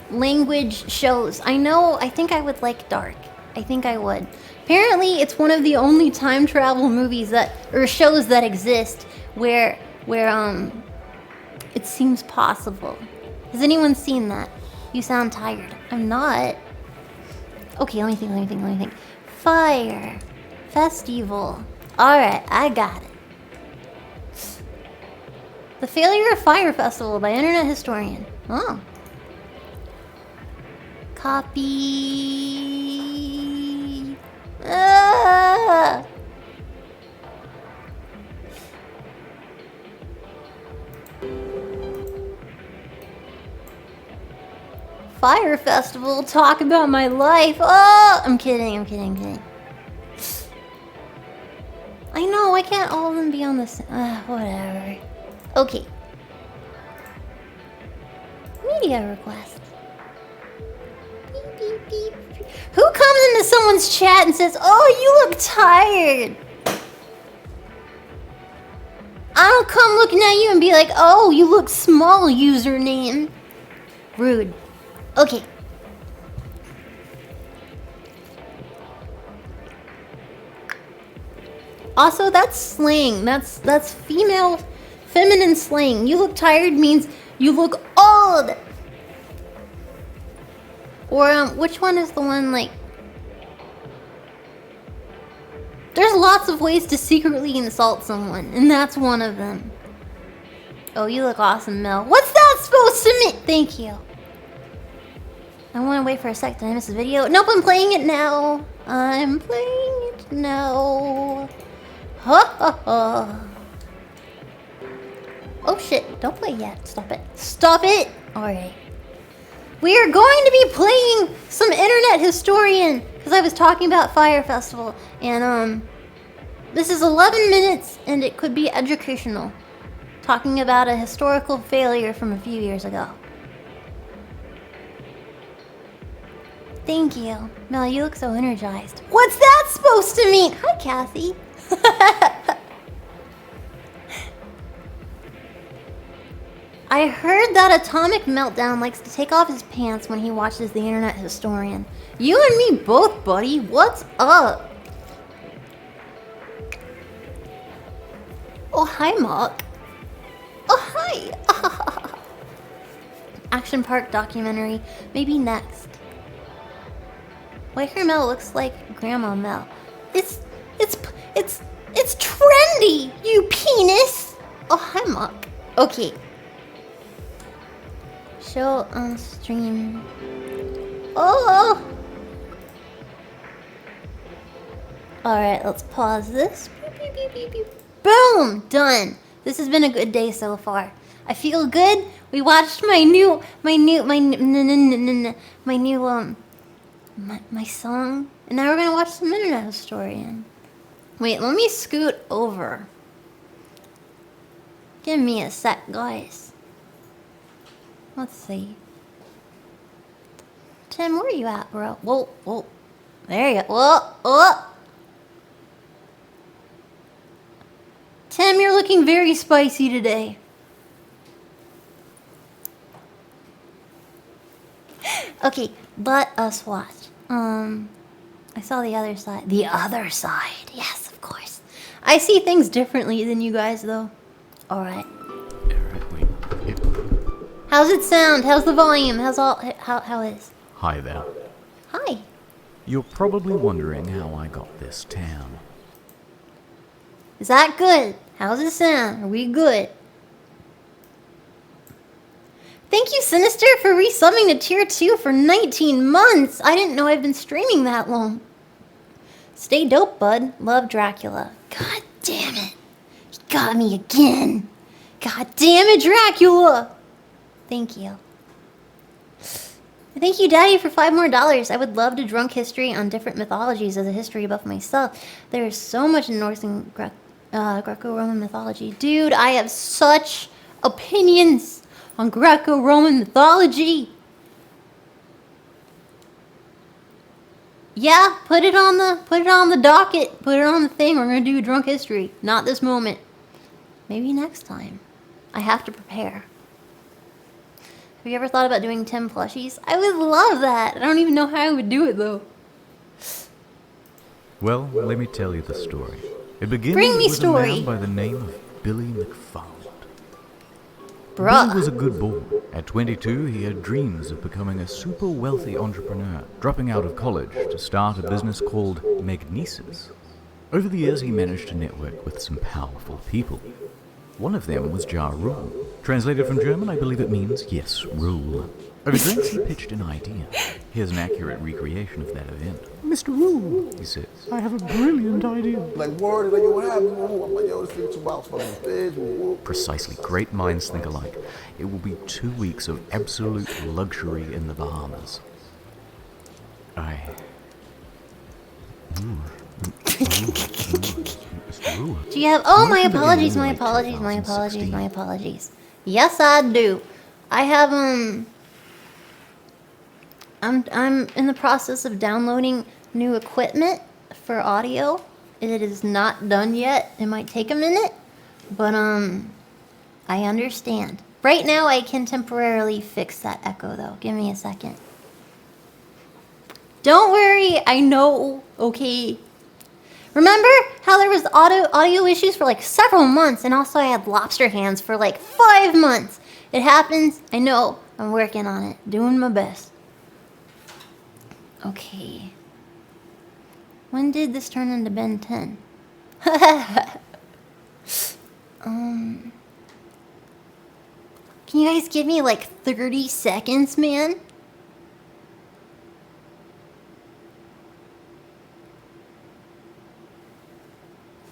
language shows. I think I would like Dark. I think I would. Apparently, it's one of the only time travel movies or shows that exist where it seems possible. Has anyone seen that? You sound tired. I'm not. Okay, let me think. Fire Festival. Alright, I got it. The Failure of Fire Festival by Internet Historian. Oh. Copy. Ah! Fire Festival, talk about my life. Oh, I'm kidding. I know, why can't all of them be on the same? Whatever. Okay. Media request. Beep, beep, beep. Who comes into someone's chat and says, "Oh, you look tired"? I don't come looking at you and be like, "Oh, you look small, username." Rude. Okay. Also, that's slang. That's feminine slang. You look tired means you look old. Or which one is the one like? There's lots of ways to secretly insult someone, and that's one of them. Oh, you look awesome, Mel. What's that supposed to mean? Thank you. I want to wait for a sec. Did I miss the video? Nope, I'm playing it now. Ha ha ha. Oh shit, don't play yet. Stop it. Alright. We are going to be playing some Internet Historian, because I was talking about Fire Festival. And this is 11 minutes and it could be educational. Talking about a historical failure from a few years ago. Thank you. Mel, you look so energized. What's that supposed to mean? Hi, Kathy. I heard that Atomic Meltdown likes to take off his pants when he watches the Internet Historian. You and me both, buddy. What's up? Oh, hi, Mark. Oh, hi. Action Park documentary. Maybe next. Waker Mel looks like Grandma Mel. It's trendy, you penis. Oh, hi, Mark. Okay. Show on stream. Oh. Alright, let's pause this. Beep, beep, beep, beep. Boom! Done. This has been a good day so far. I feel good. We watched my song, and now we're gonna watch some Internet Historian. Wait, let me scoot over. Give me a sec, guys. Let's see. Tim, where are you at, bro? Whoa. There you go. Whoa. Tim, you're looking very spicy today. Okay, let us watch. I saw the other side. The other side. Yes, of course. I see things differently than you guys, though. Alright. Yep. How's it sound? How's the volume? How is? Hi there. Hi. You're probably wondering how I got this tan. Is that good? How's it sound? Are we good? Thank you, Sinister, for resubbing to Tier 2 for 19 months. I didn't know I've been streaming that long. Stay dope, bud. Love, Dracula. God damn it. You got me again. God damn it, Dracula. Thank you. Thank you, Daddy, for $5 more. I would love to drunk history on different mythologies as a history buff myself. There is so much in Norse and Greco-Roman mythology. Dude, I have such opinions on Greco-Roman mythology. Yeah, put it on the docket. Put it on the thing. We're gonna do drunk history. Not this moment. Maybe next time. I have to prepare. Have you ever thought about doing 10 plushies? I would love that. I don't even know how I would do it though. Well, let me tell you the story. It begins Bring me with story. a man by the name of Billy McFarland. Bruh. Billy was a good boy. At 22, he had dreams of becoming a super wealthy entrepreneur, dropping out of college to start a business called Magnesis. Over the years, he managed to network with some powerful people. One of them was Ja Rule. Translated from German, I believe it means, yes, rule. Over drinks, he pitched an idea. Here's an accurate recreation of that event. Mr. Rule, He says, I have a brilliant idea. Like, word, like, what happened? I'm like, yo, this thing 2 hours for the stage. precisely, great minds think alike. It will be 2 weeks of absolute luxury in the Bahamas. Do you have... Oh, my Most of it apologies, in my late apologies, my apologies, 2016. my apologies. Yes, I do. I have, I'm in the process of downloading new equipment for audio. It is not done yet. It might take a minute, but, I understand. Right now, I can temporarily fix that echo, though. Give me a second. Don't worry, I know, okay? Remember how there was audio issues for like several months, and also I had lobster hands for like 5 months. It happens, I know, I'm working on it, doing my best. Okay. When did this turn into Ben 10? Can you guys give me like 30 seconds, man?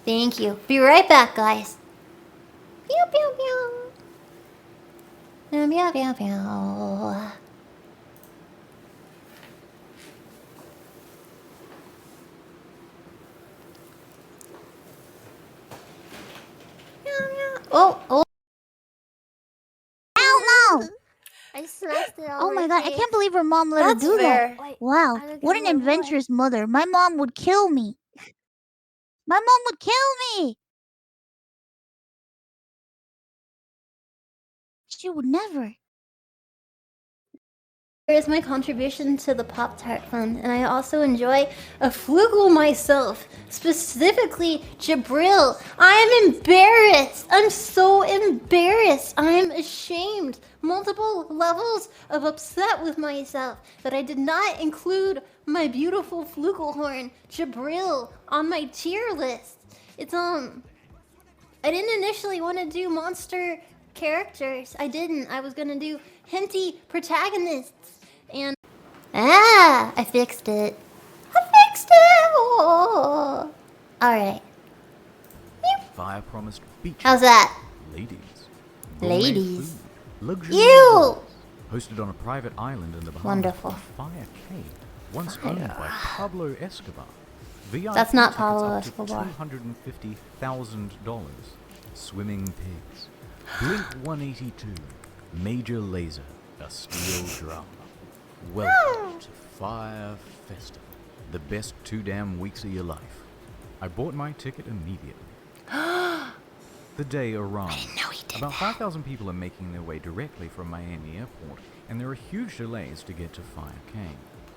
Thank you. Be right back, guys. Pew, pew, pew. Pew, pew, pew, pew. Oh, oh. Hell no! I smashed it Oh my god, I can't believe her mom let That's her do fair. that. Wow, I look what at an my boy. adventurous mother. My mom would kill me. My mom would kill me. She would never. Here is my contribution to the Pop-Tart Fund, and I also enjoy a flugel myself, specifically Jabril. I am embarrassed. I'm so embarrassed. I am ashamed. Multiple levels of upset with myself that I did not include my beautiful flugelhorn, Jabril, on my tier list. It's, I didn't initially want to do monster characters. I didn't. I was gonna do hinty protagonists. And I fixed it. I fixed it. Oh. All right. fire promised beach. How's that? Ladies. Ladies. Food, luxury Ew. hotels, hosted on a private island in the Bahamas. Wonderful. Fire Cave, once owned by Pablo Escobar. VIP That's not tickets Pablo up to Escobar. $250,000. Swimming pigs. Blink 182. Major laser. A steel drum. Welcome to Fire Festival. The best 2 damn weeks of your life. I bought my ticket immediately. The day arrived. I didn't know he did About that. 5,000 people are making their way directly from Miami Airport, and there are huge delays to get to Fire Cave.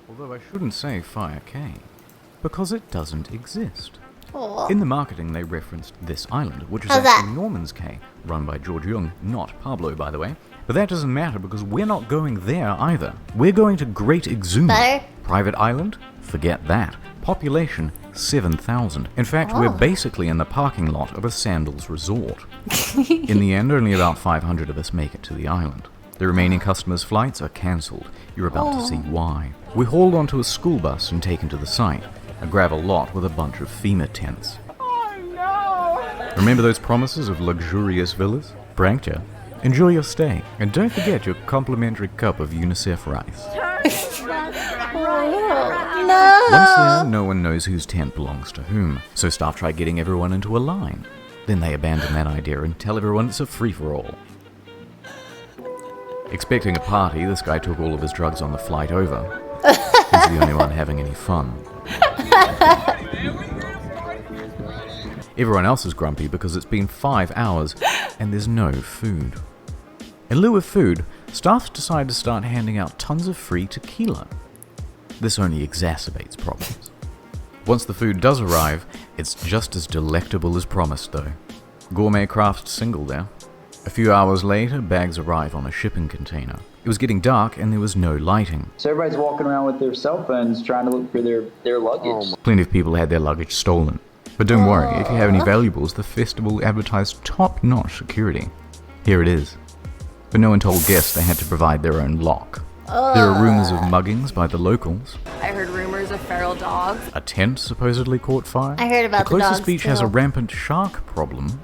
Although I shouldn't say Fire Cave, because it doesn't exist. Aw. In the marketing, they referenced this island, which is How's actually that? Norman's Cay, run by George Jung, not Pablo, by the way. But that doesn't matter because we're not going there either. We're going to Great Exuma. Better? Private island? Forget that. Population? 7,000. In fact, we're basically in the parking lot of a sandals resort. In the end, only about 500 of us make it to the island. The remaining customers' flights are cancelled. You're about to see why. We're hauled onto a school bus and taken to the site. a gravel lot with a bunch of FEMA tents. Oh no! Remember those promises of luxurious villas? Pranked ya? Enjoy your stay, and don't forget your complimentary cup of UNICEF rice. No. Once there, no one knows whose tent belongs to whom, so staff try getting everyone into a line. Then they abandon that idea and tell everyone it's a free-for-all. Expecting a party, this guy took all of his drugs on the flight over. He's the only one having any fun. Everyone else is grumpy because it's been 5 hours and there's no food. In lieu of food, staff decide to start handing out tons of free tequila. This only exacerbates problems. Once the food does arrive, it's just as delectable as promised though. Gourmet craft single there. A few hours later, bags arrive on a shipping container. It was getting dark and there was no lighting. So everybody's walking around with their cell phones trying to look for their luggage. Plenty of people had their luggage stolen. But don't worry, if you have any valuables, the festival advertised top-notch security. Here it is. But no one told guests they had to provide their own lock. There are rumors of muggings by the locals. I heard rumors of feral dogs. A tent supposedly caught fire. I heard about the closest dogs beach has a too. rampant shark problem.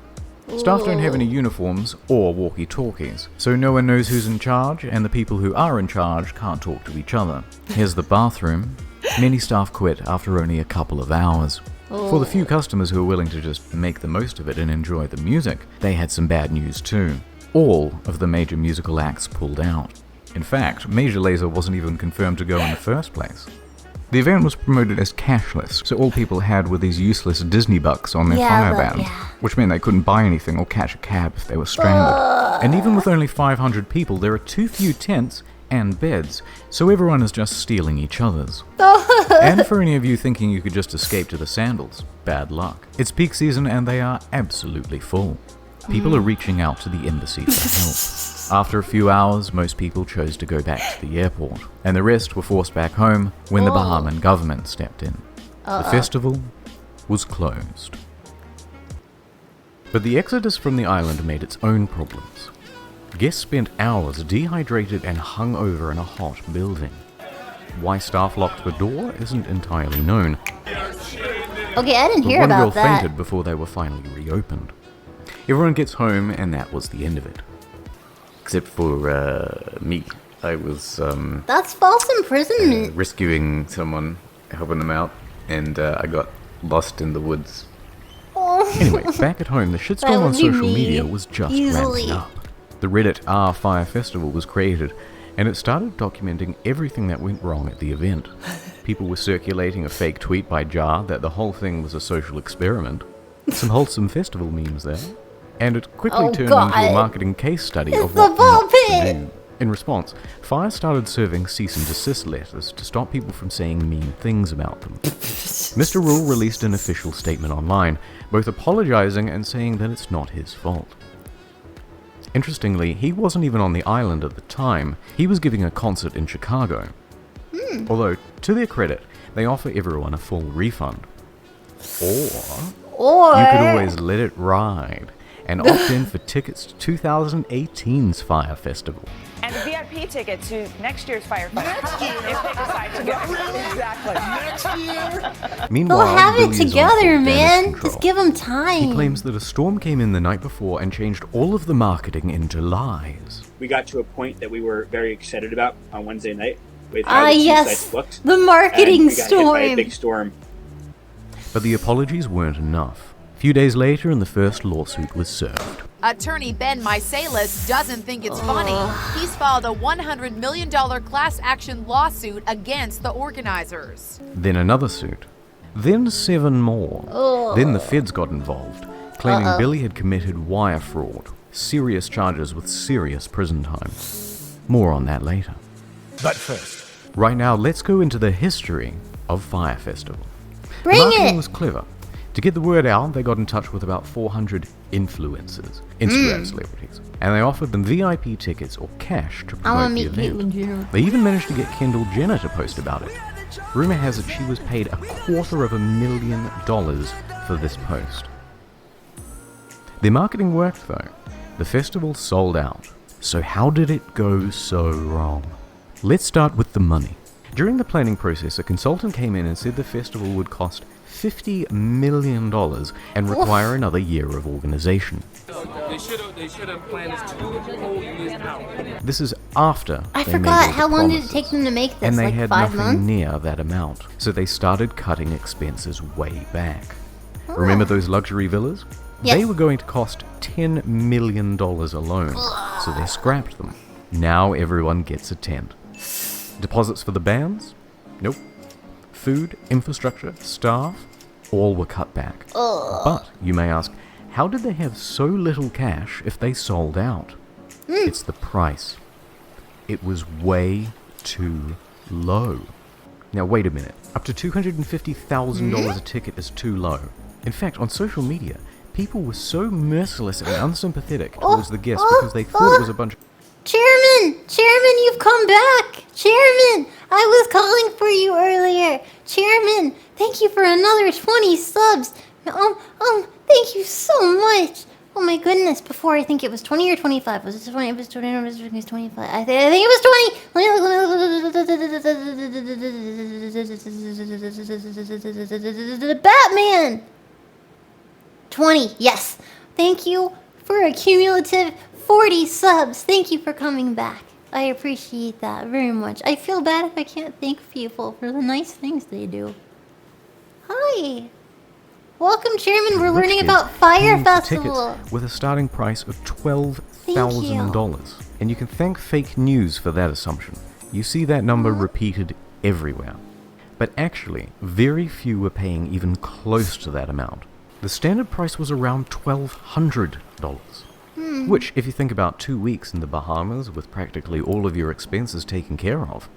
Staff don't have any uniforms or walkie-talkies, so no one knows who's in charge, and the people who are in charge can't talk to each other. Here's the bathroom. Many staff quit after only a couple of hours. For the few customers who were willing to just make the most of it and enjoy the music, they had some bad news too. All of the major musical acts pulled out. In fact, Major Lazer wasn't even confirmed to go in the first place. The event was promoted as cashless, so all people had were these useless Disney bucks on their fire bands, which meant they couldn't buy anything or catch a cab if they were stranded. And even with only 500 people, there are too few tents and beds, so everyone is just stealing each other's. And for any of you thinking you could just escape to the sandals, bad luck. It's peak season and they are absolutely full. People are reaching out to the embassy for help. After a few hours, most people chose to go back to the airport, and the rest were forced back home when the Bahamian government stepped in. The festival was closed. But the exodus from the island made its own problems. Guests spent hours dehydrated and hung over in a hot building. Why staff locked the door isn't entirely known. Okay, I didn't But hear one girl about that. fainted before they were finally reopened. Everyone gets home, and that was the end of it. Except for me. I was That's false imprisonment. rescuing someone, helping them out, and I got lost in the woods. Anyway, back at home, the That shitstorm would on be social me. media was just Easily. ramping up. The Reddit R Fire Festival was created, and it started documenting everything that went wrong at the event. People were circulating a fake tweet by Jar that the whole thing was a social experiment. Some wholesome festival memes there. And it quickly turned into a marketing case study of what not to do. In response, Fire started serving cease and desist letters to stop people from saying mean things about them. Mr. Rule released an official statement online, both apologizing and saying that it's not his fault. Interestingly, he wasn't even on the island at the time. He was giving a concert in Chicago. Although, to their credit, they offer everyone a full refund. Or you could always let it ride and opt in for tickets to 2018's Fire Festival. And a VIP ticket to next year's Fire Festival. If they decide to go. Exactly. Next year? Meanwhile, They'll have Billy it is on together, full damage man. control. Just give them time. He claims that a storm came in the night before and changed all of the marketing into lies. We got to a point that we were very excited about on Wednesday night with how the two yes. sites looked. The marketing and we got hit by a storm. big storm. But the apologies weren't enough. A few days later, and the first lawsuit was served. Attorney Ben Misalis doesn't think it's funny. He's filed a $100 million class action lawsuit against the organizers. Then another suit. Then 7 more. Then the feds got involved, claiming Billy had committed wire fraud. Serious charges with serious prison time. More on that later. But first, Right now, let's go into the history of Fire Festival. Bring Marketing it. was clever. To get the word out, they got in touch with about 400 influencers, Instagram celebrities, and they offered them VIP tickets or cash to I want promote to the meet event. Caitlyn Jenner. They even managed to get Kendall Jenner to post about it. Rumor has it she was paid $250,000 for this post. Their marketing worked though. The festival sold out. So how did it go so wrong? Let's start with the money. During the planning process, a consultant came in and said the festival would cost $50 million and require another year of organization. They should have planned this 2 whole years out. This is after I they forgot made all how the long did it promises. take them to make this? And they like had 5 nothing months? near that amount, so they started cutting expenses way back. Remember those luxury villas? Yes. They were going to cost $10 million alone, so they scrapped them. Now everyone gets a tent. Deposits for the bands? Nope. Food, infrastructure, staff, all were cut back. But, you may ask, how did they have so little cash if they sold out? It's the price. It was way too low. Now wait a minute, up to $250,000 a ticket is too low. In fact, on social media, people were so merciless and unsympathetic towards the guests because they thought it was a bunch of... Chairman, you've come back. Chairman, I was calling for you earlier. Chairman, thank you for another 20 subs. Thank you so much. Oh my goodness, before I think it was 20 or 25. Was it 20? It was 20 or was it 25? I think it was 20. Batman! 20, yes. Thank you for a cumulative 40 subs. Thank you for coming back. I appreciate that very much. I feel bad if I can't thank people for the nice things they do. Hi. Welcome, Chairman. We're learning about Fire Festival. Tickets with a starting price of $12,000. And you can thank fake news for that assumption. You see that number repeated everywhere. But actually, very few were paying even close to that amount. The standard price was around $1,200. Which, if you think about 2 weeks in the Bahamas with practically all of your expenses taken care of,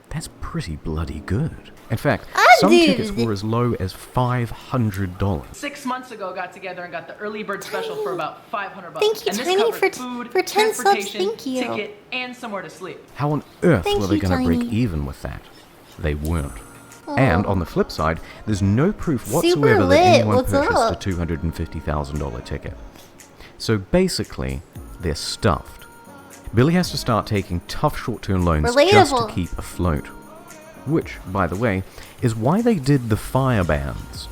that's pretty bloody good. In fact, some tickets were as low as $500. 6 months ago, got together and got the early bird special for about $500. Thank you, and this Tiny, covered food, for 10 subs. transportation, Thank you. ticket, and somewhere to sleep. How on earth Thank were they you, going to break Tiny. even with that? They weren't. Oh. And on the flip side, there's no proof Super whatsoever that lit. anyone What's purchased up? a $250,000 ticket. So basically, they're stuffed. Billy has to start taking tough short-term loans just to Relatable. keep afloat. Which, by the way, is why they did the fire bans.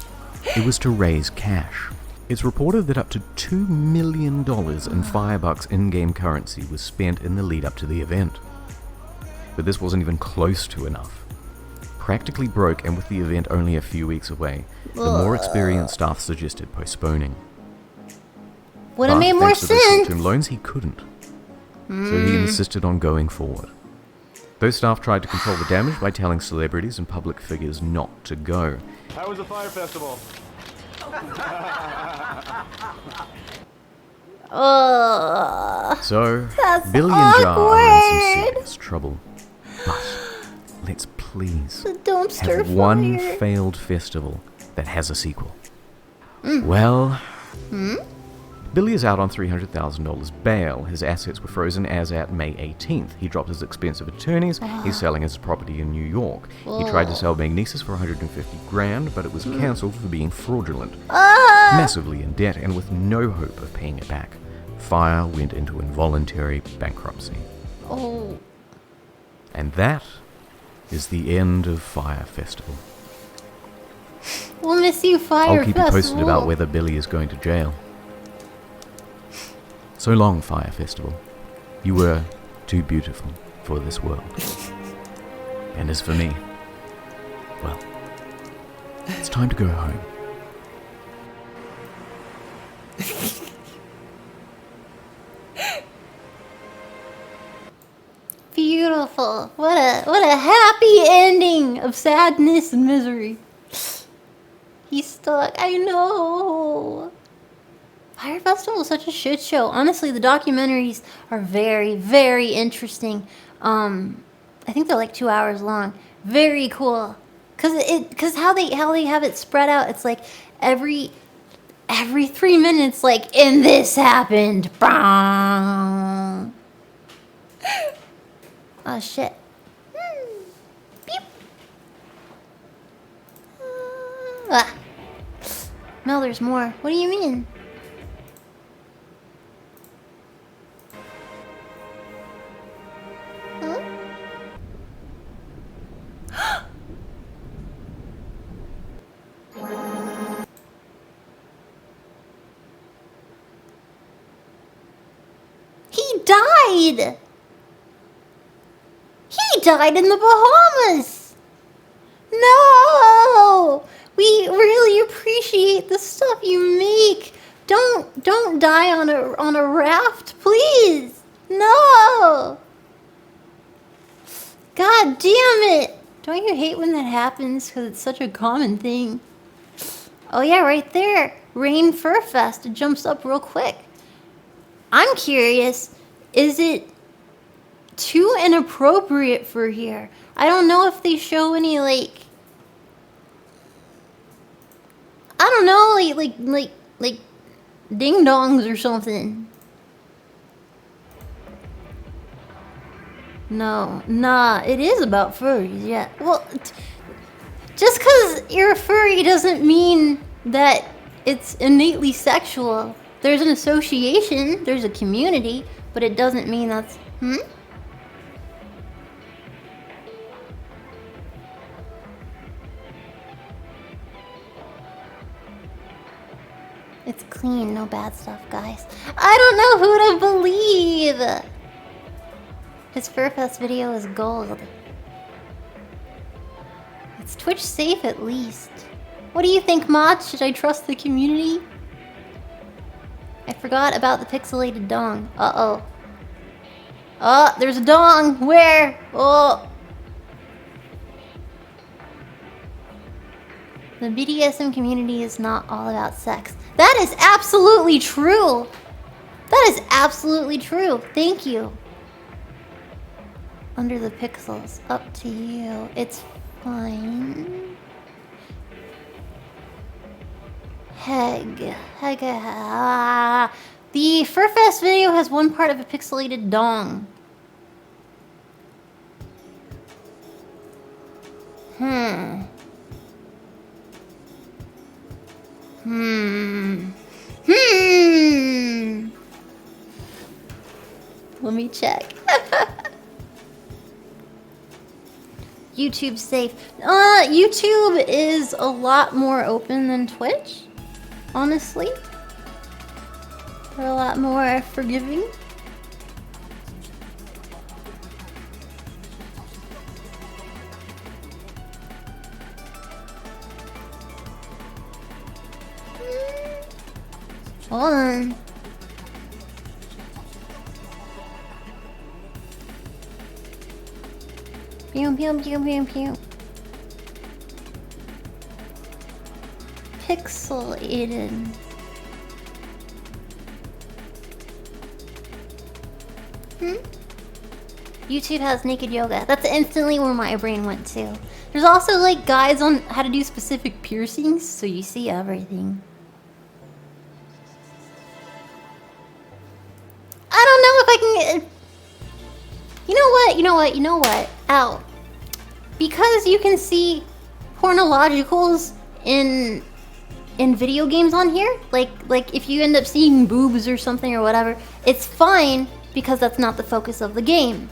It was to raise cash. It's reported that up to $2 million in Firebucks in-game currency was spent in the lead-up to the event. But this wasn't even close to enough. Practically broke, and with the event only a few weeks away, the more experienced staff suggested postponing. Would have made more thanks to those sense. short-term loans, he couldn't. So he insisted on going forward. Those staff tried to control the damage by telling celebrities and public figures not to go. How was the fire festival? So, That's Billy and Jar are in some awkward. serious trouble. But let's please The dumpster have one fire. failed festival that has a sequel. Well, Billy is out on $300,000 bail. His assets were frozen as at May 18th. He dropped his expensive attorneys. He's selling his property in New York. He tried to sell Magnesis for $150,000, but it was cancelled for being fraudulent. Massively in debt and with no hope of paying it back. Fire went into involuntary bankruptcy. Oh. And that is the end of Fire Festival. We'll miss you, Fire I'll keep Festival. you posted about whether Billy is going to jail. So long, Fire Festival. You were too beautiful for this world. And as for me, well, it's time to go home. Beautiful. What a happy ending of sadness and misery. He's stuck. I know. Fire Festival is such a shit show. Honestly, the documentaries are very, very interesting. I think they're like 2 hours long. Very cool. Cause how they have it spread out. It's like every 3 minutes, like, and this happened. Bang. Oh shit. Beep. Mel, there's more. What do you mean? Huh? died! He died in the Bahamas! No! We really appreciate the stuff you make. Don't die on a raft, please! No! God damn it! Don't you hate when that happens? Because it's such a common thing. Oh yeah, right there. Rain Furfest. It jumps up real quick. I'm curious, is it too inappropriate for here? I don't know if they show any, like... I don't know, like ding-dongs or something. No, nah, it is about furries, yeah. Well, just because you're a furry doesn't mean that it's innately sexual. There's an association, there's a community, but it doesn't mean that's... It's clean, no bad stuff, guys. I don't know who to believe! His Furfest video is gold. It's Twitch safe at least. What do you think, Mod? Should I trust the community? I forgot about the pixelated dong. Uh-oh. Oh, there's a dong! Where? Oh! The BDSM community is not all about sex. That is absolutely true! That is absolutely true. Thank you. Under the pixels. Up to you. It's fine. Heg. The Furfest video has one part of a pixelated dong. Let me check. YouTube's safe. YouTube is a lot more open than Twitch, honestly. They're a lot more forgiving. Hold on. Pew, pew, pew, pew, pew. Pixelated. YouTube has naked yoga. That's instantly where my brain went to. There's also like guides on how to do specific piercings, so you see everything. I don't know if I can... You know what? Ow. Because you can see pornologicals in video games on here, like if you end up seeing boobs or something or whatever, it's fine because that's not the focus of the game.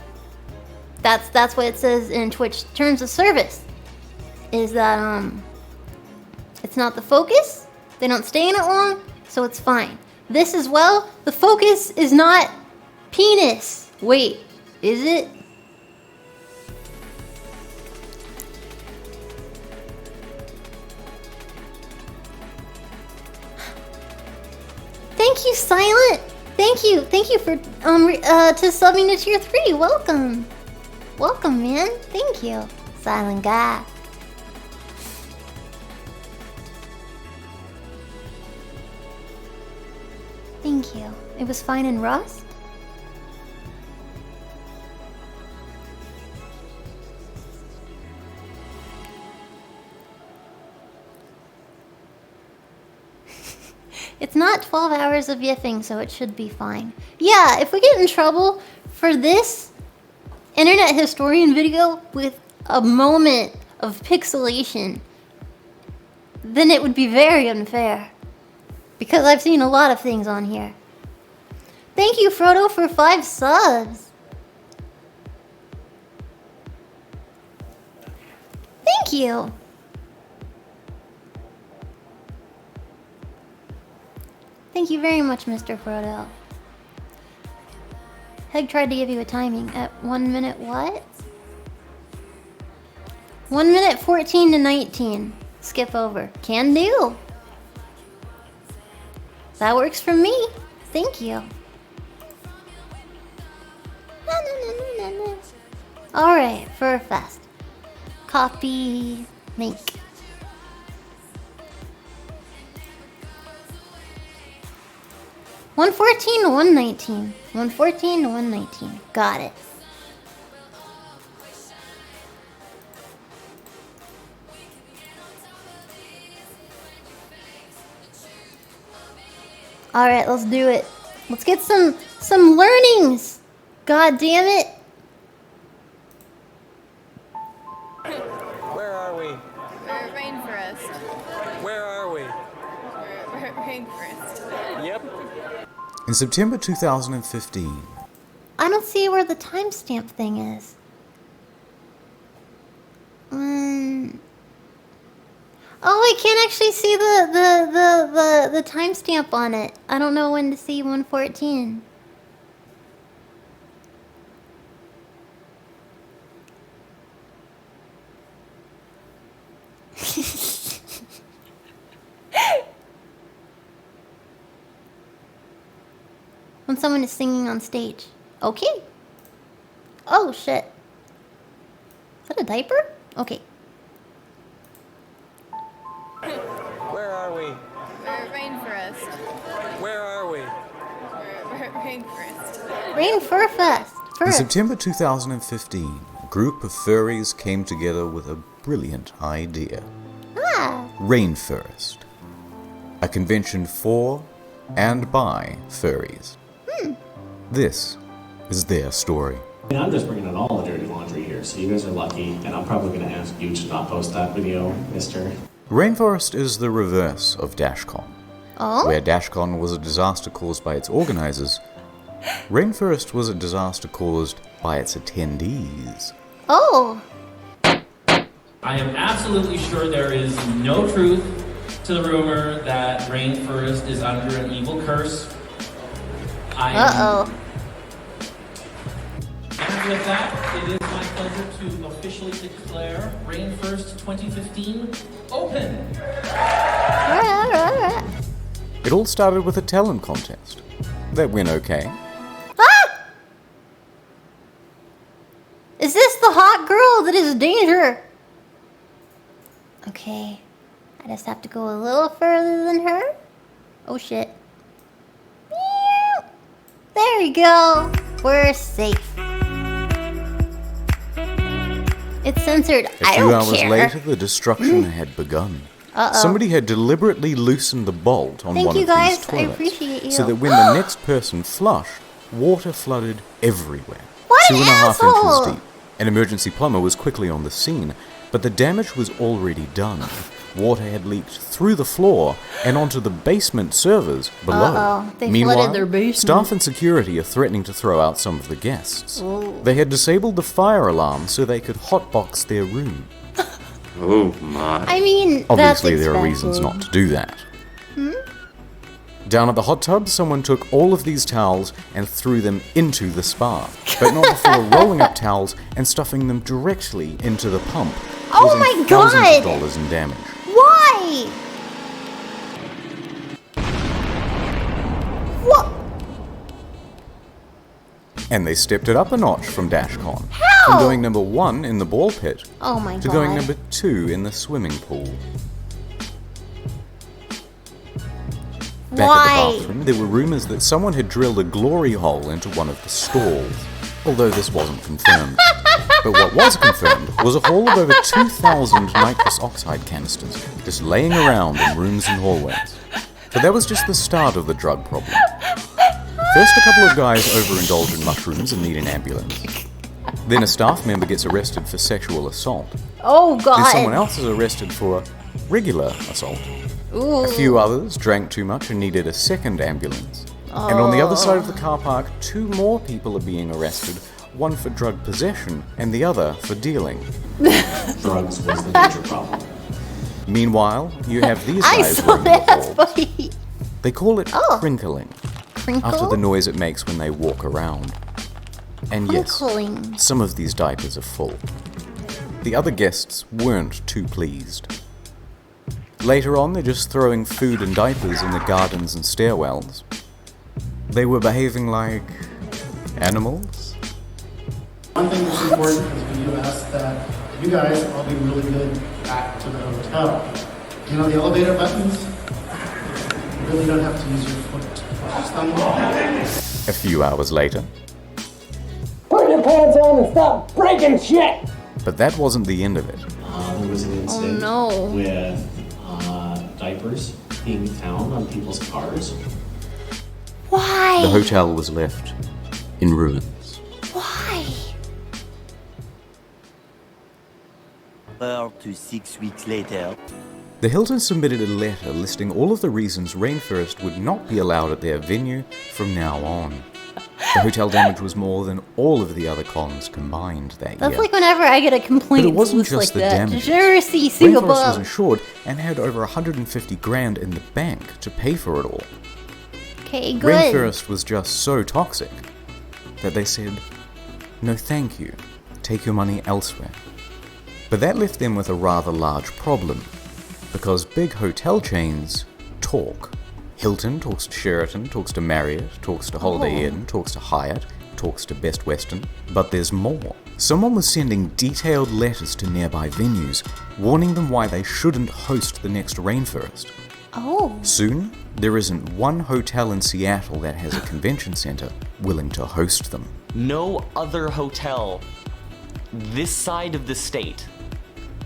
That's what it says in Twitch terms of service. Is that it's not the focus, they don't stay in it long, so it's fine. This as well, the focus is not penis. Wait, is it? Thank you, Silent. Thank you for to subbing to tier 3. Welcome, man. Thank you, Silent Guy. Thank you. It was fine in Rust. It's not 12 hours of yiffing, so it should be fine. Yeah, if we get in trouble for this internet historian video with a moment of pixelation, then it would be very unfair. Because I've seen a lot of things on here. Thank you, Frodo, for 5 subs. Thank you. Thank you very much, Mr. Frodo. Peg tried to give you a timing at 1 minute what? 1 minute 14 to 19. Skip over. Can do. That works for me. Thank you. Alright, Furfest. Copy. Make. $114 to $119. $114 to $119. Got it. Alright, let's do it. Let's get some learnings. God damn it. Where are we? We're Rainforest. Where are we? We're Rainforest. Yep. In September 2015. I don't see where the timestamp thing is. Oh, I can't actually see the timestamp on it. I don't know when to see 114. When someone is singing on stage. Okay. Oh, shit. Is that a diaper? Okay. Where are we? We're Rainforest. Where are we? We're Rainforest. Rain Furfest. In September 2015, a group of furries came together with a brilliant idea. Rain Furfest. A convention for and by furries. This is their story. I'm just bringing in all the dirty laundry here, so you guys are lucky, and I'm probably going to ask you to not post that video, mister. Rainforest is the reverse of DashCon. Oh? Where DashCon was a disaster caused by its organizers, Rainforest was a disaster caused by its attendees. Oh! I am absolutely sure there is no truth to the rumor that Rainforest is under an evil curse. Uh-oh. And with that, it is my pleasure to officially declare Rainforest 2015 open. Alright. It all started with a talent contest. That went okay. Ah! Is this the hot girl that is danger? Okay. I just have to go a little further than her. Oh shit. There we go. We're safe. It's censored. I don't care. A few hours later, the destruction had begun. Uh-oh. Somebody had deliberately loosened the bolt on Thank one you of guys. these I toilets, appreciate you. so that when the next person flushed, water flooded everywhere. What an 2.5 asshole! inches deep. An emergency plumber was quickly on the scene, but the damage was already done. Water had leaked through the floor and onto the basement servers below. Uh-oh. They Meanwhile, flooded their basement. staff and security are threatening to throw out some of the guests. Ooh. They had disabled the fire alarm so they could hotbox their room. Oh my. I mean, Obviously, that's there are expected. reasons not to do that. Down at the hot tub, someone took all of these towels and threw them into the spa, but not before rolling up towels and stuffing them directly into the pump, Oh my causing thousands God! of dollars in damage. Why? What? And they stepped it up a notch from DashCon. How? From going number 1 in the ball pit Oh my to God. going number 2 in the swimming pool. Back Why? at the bathroom, there were rumors that someone had drilled a glory hole into one of the stalls, although this wasn't confirmed. But what was confirmed was a haul of over 2,000 nitrous oxide canisters just laying around in rooms and hallways. But that was just the start of the drug problem. First, a couple of guys overindulge in mushrooms and need an ambulance. Then a staff member gets arrested for sexual assault. Oh God. Then someone else is arrested for regular assault. Ooh. A few others drank too much and needed a second ambulance. And on the other side of the car park, 2 more people are being arrested, one for drug possession and the other for dealing. Drugs was the major problem. Meanwhile, you have these I guys saw roaming that. the That's halls. funny. They call it crinkling, Crinkle? after the noise it makes when they walk around. And yes, Uncling. some of these diapers are full. The other guests weren't too pleased. Later on, they're just throwing food and diapers in the gardens and stairwells. They were behaving like animals? One thing that's important is for you to ask that you guys all be really good back to the hotel. You know the elevator buttons? You really don't have to use your foot. Just on the wall. A few hours later. Put your pants on and stop breaking shit! But that wasn't the end of it. There was an incident no. with diapers being found on people's cars. Why? The hotel was left in ruins. Why? 4 to 6 weeks later. The Hiltons submitted a letter listing all of the reasons Rain Furfest would not be allowed at their venue from now on. The hotel damage was more than all of the other cons combined that That's year. like whenever I get a complaint. But it wasn't list just like the that. damage. Jersey, Rain Singapore. Furfest was insured and had over 150 grand in the bank to pay for it all. Okay, Rain good. Furfest was just so toxic that they said, no thank you, take your money elsewhere. But that left them with a rather large problem, because big hotel chains talk. Hilton talks to Sheraton, talks to Marriott, talks to Holiday Inn, talks to Hyatt, talks to Best Western, but there's more. Someone was sending detailed letters to nearby venues, warning them why they shouldn't host the next Rain Furfest. Oh. Soon, there isn't one hotel in Seattle that has a convention center willing to host them. No other hotel this side of the state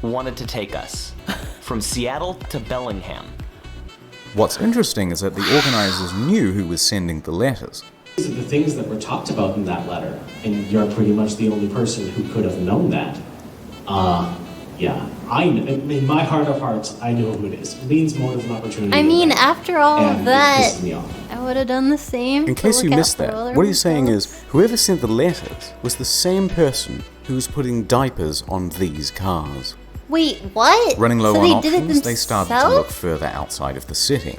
wanted to take us from Seattle to Bellingham. What's interesting is that the organizers knew who was sending the letters. These are the things that were talked about in that letter, and you're pretty much the only person who could have known that. Yeah, in my heart of hearts, I know who it is. Lean's motive and opportunity. I mean, after all of that, pisses me off. I would have done the same. In to case you look out missed for that, other what he's saying hotels. is, whoever sent the letters was the same person who was putting diapers on these cars. Wait, what? Running low so on they did it options, they started to look themselves? further outside of the city.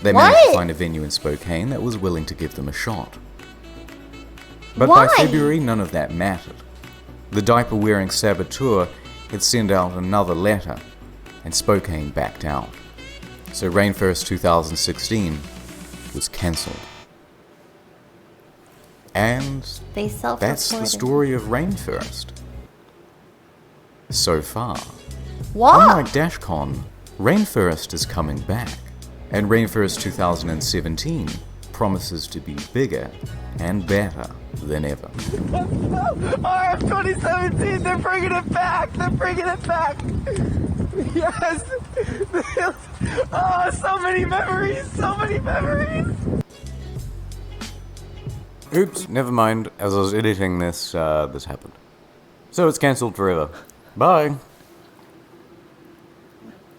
They What? managed to find a venue in Spokane that was willing to give them a shot. But Why? by February, none of that mattered. The diaper-wearing saboteur had sent out another letter, and Spokane backed out. So Rain Furfest 2016 was cancelled. And They self-reported. that's the story of Rain Furfest. So far. What? Unlike DashCon, Rain Furfest is coming back, and Rain Furfest 2017 promises to be bigger and better than ever. RF 2017, they're bringing it back! They're bringing it back! Yes! Oh, so many memories! So many memories! Oops, never mind. As I was editing this, this happened. So it's cancelled forever. Bye!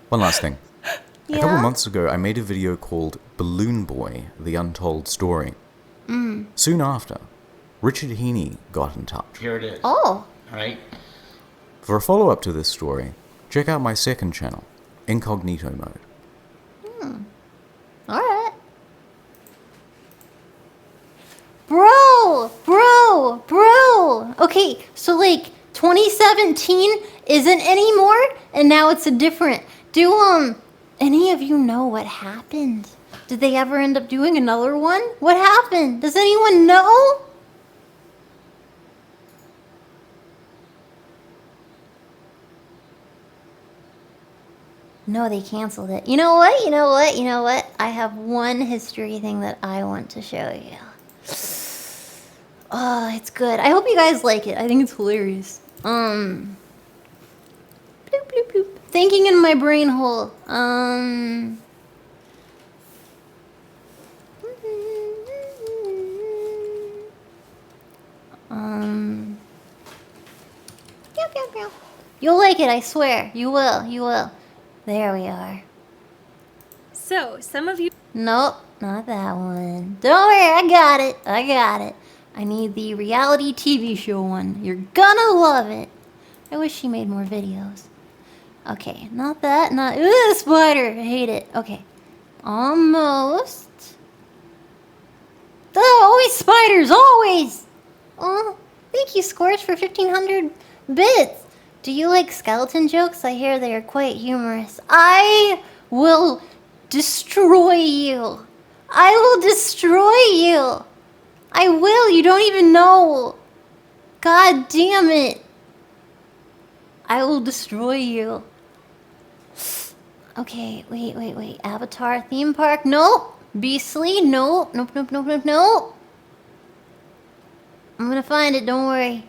One last thing. A couple Yeah? months ago, I made a video called Balloon Boy, The Untold Story. Mm. Soon after, Richard Heaney got in touch. Here it is. Oh. Alright? For a follow-up to this story, check out my second channel, Incognito Mode. Alright. Bro! Okay, so like 2017 isn't anymore, and now it's a different. Do any of you know what happened? Did they ever end up doing another one? What happened? Does anyone know? No, they canceled it. You know what? I have one history thing that I want to show you. Oh, it's good. I hope you guys like it. I think it's hilarious. Bloop, bloop, bloop. Thinking in my brain hole. You'll like it, I swear. You will. There we are. So, some of you... Nope, not that one. Don't worry, I got it. I need the reality TV show one. You're gonna love it. I wish she made more videos. Okay, not that, not... Ugh, spider! I hate it. Okay. Almost. Always spiders, always! Thank you, Scorch, for 1,500 bits. Do you like skeleton jokes? I hear they are quite humorous. I will destroy you. I will destroy you. I will. You don't even know. God damn it. I will destroy you. Okay, wait. Avatar theme park? Nope. Beastly? Nope. Nope. I'm gonna find it, don't worry.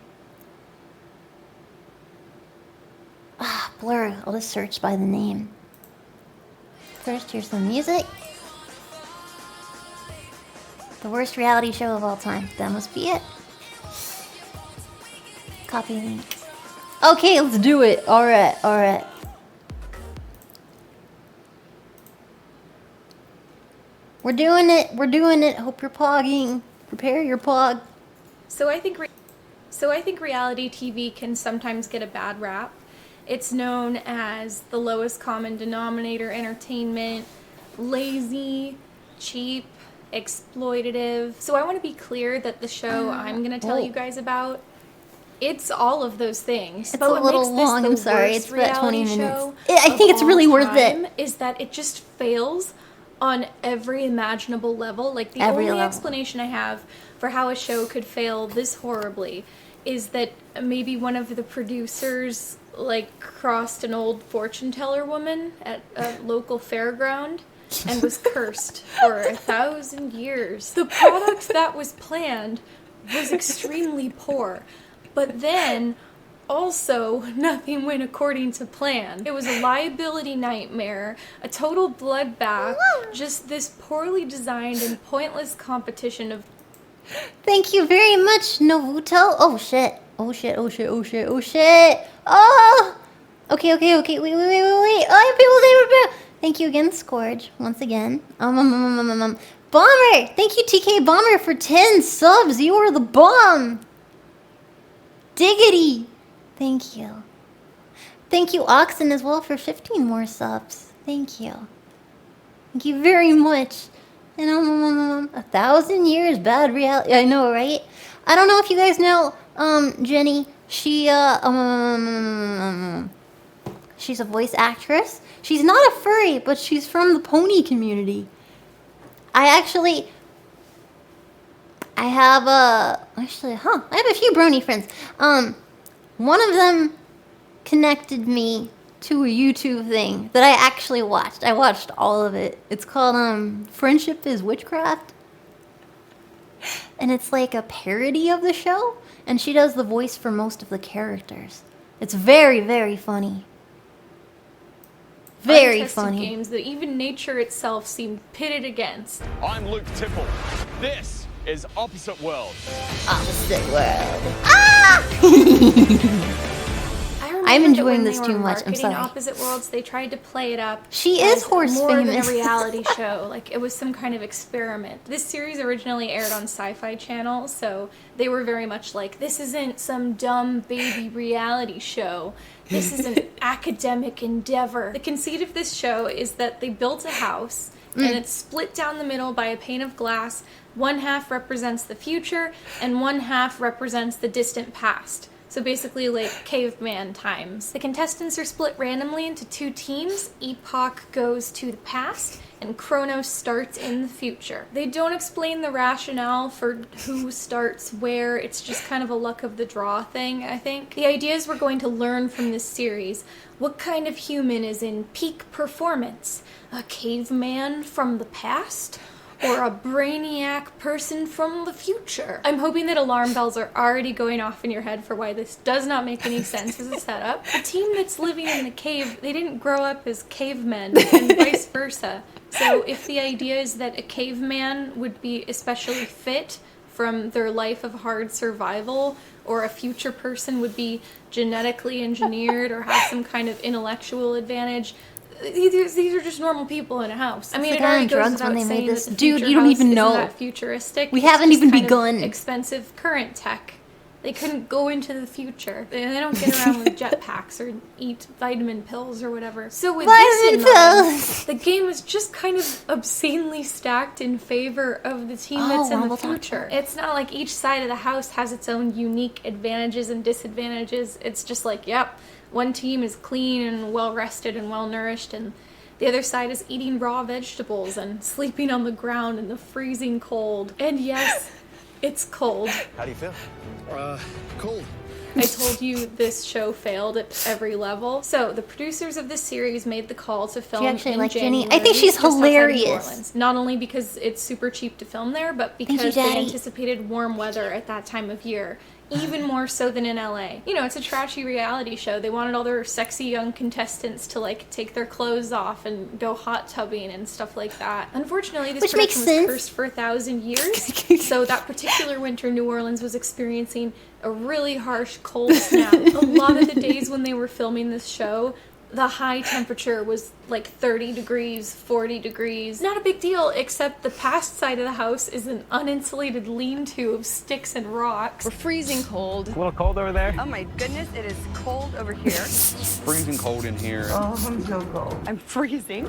Ah, Blur. I'll just search by the name. First, here's some music. The worst reality show of all time. That must be it. Copy link. Okay, let's do it. Alright. We're doing it. Hope you're pogging. Prepare your pog. So I think reality TV can sometimes get a bad rap. It's known as the lowest common denominator entertainment, lazy, cheap, exploitative. So I want to be clear that the show I'm going to tell you guys about, it's all of those things. It's but a what little makes this long, the I'm sorry. worst It's about 20 reality minutes. show I think it's of really all worth it. time is that it just fails on every imaginable level. Like the Every only level. explanation I have for how a show could fail this horribly is that maybe one of the producers like crossed an old fortune teller woman at a local fairground and was cursed for 1,000 years. The product that was planned was extremely poor, but then also nothing went according to plan. It was a liability nightmare, a total bloodbath, just this poorly designed and pointless competition of... Thank you very much, Novuto. Oh shit. Oh. Okay. Wait. Oh, people. Thank you again, Scourge. Once again. Bomber. Thank you, TK Bomber, for 10 subs. You are the bomb. Diggity. Thank you. Thank you, Oxen, as well, for 15 more subs. Thank you. Thank you very much. And 1,000 years bad reality. I know, right? I don't know if you guys know, Jenny. She's a voice actress. She's not a furry, but she's from the pony community. I have a few brony friends. One of them connected me to a YouTube thing that I actually watched. I watched all of it. It's called Friendship is Witchcraft. And it's like a parody of the show, and she does the voice for most of the characters. It's very, very funny. Very untested funny. games that even nature itself seemed pitted against. I'm Luke Tipple. This is Opposite World. Opposite World. Ah! I'm enjoying this too much. I'm sorry. Opposite Worlds, they tried to play it up. She is horse more famous. than a reality show. Like it was some kind of experiment. This series originally aired on Sci-Fi Channel, so they were very much like, this isn't some dumb baby reality show. This is an academic endeavor. The conceit of this show is that they built a house and it's split down the middle by a pane of glass. One half represents the future and one half represents the distant past. So basically like caveman times. The contestants are split randomly into two teams. Epoch goes to the past and Chronos starts in the future. They don't explain the rationale for who starts where. It's just kind of a luck of the draw thing, I think. The idea is we're going to learn from this series what kind of human is in peak performance. A caveman from the past? Or a brainiac person from the future. I'm hoping that alarm bells are already going off in your head for why this does not make any sense as a setup. The team that's living in the cave, they didn't grow up as cavemen and vice versa. So if the idea is that a caveman would be especially fit from their life of hard survival, or a future person would be genetically engineered or have some kind of intellectual advantage, these are just normal people in a house. I mean, it already goes without saying that the Dude, future you don't house even isn't know. that futuristic. We It's haven't just even kind of begun. Expensive current tech. They couldn't go into the future. They don't get around with jetpacks or eat vitamin pills or whatever. So with this in mind, the game is just kind of obscenely stacked in favor of the team that's in the future. It's not like each side of the house has its own unique advantages and disadvantages. It's just like, yep, one team is clean and well-rested and well-nourished, and the other side is eating raw vegetables and sleeping on the ground in the freezing cold. And yes, it's cold. How do you feel? Cold. I told you this show failed at every level. So the producers of this series made the call to film in January. I think she's just outside of New hilarious. Orleans. Not only because it's super cheap to film there, but because they anticipated warm weather at that time of year. Even more so than in LA. You know, it's a trashy reality show. They wanted all their sexy young contestants to like take their clothes off and go hot tubbing and stuff like that. Unfortunately, this production was cursed for 1,000 years. So that particular winter, New Orleans was experiencing a really harsh cold snap. A lot of the days when they were filming this show, the high temperature was like 30 degrees, 40 degrees. Not a big deal, except the past side of the house is an uninsulated lean-to of sticks and rocks. We're freezing cold. A little cold over there? Oh my goodness, it is cold over here. Freezing cold in here. Oh, I'm so cold. I'm freezing.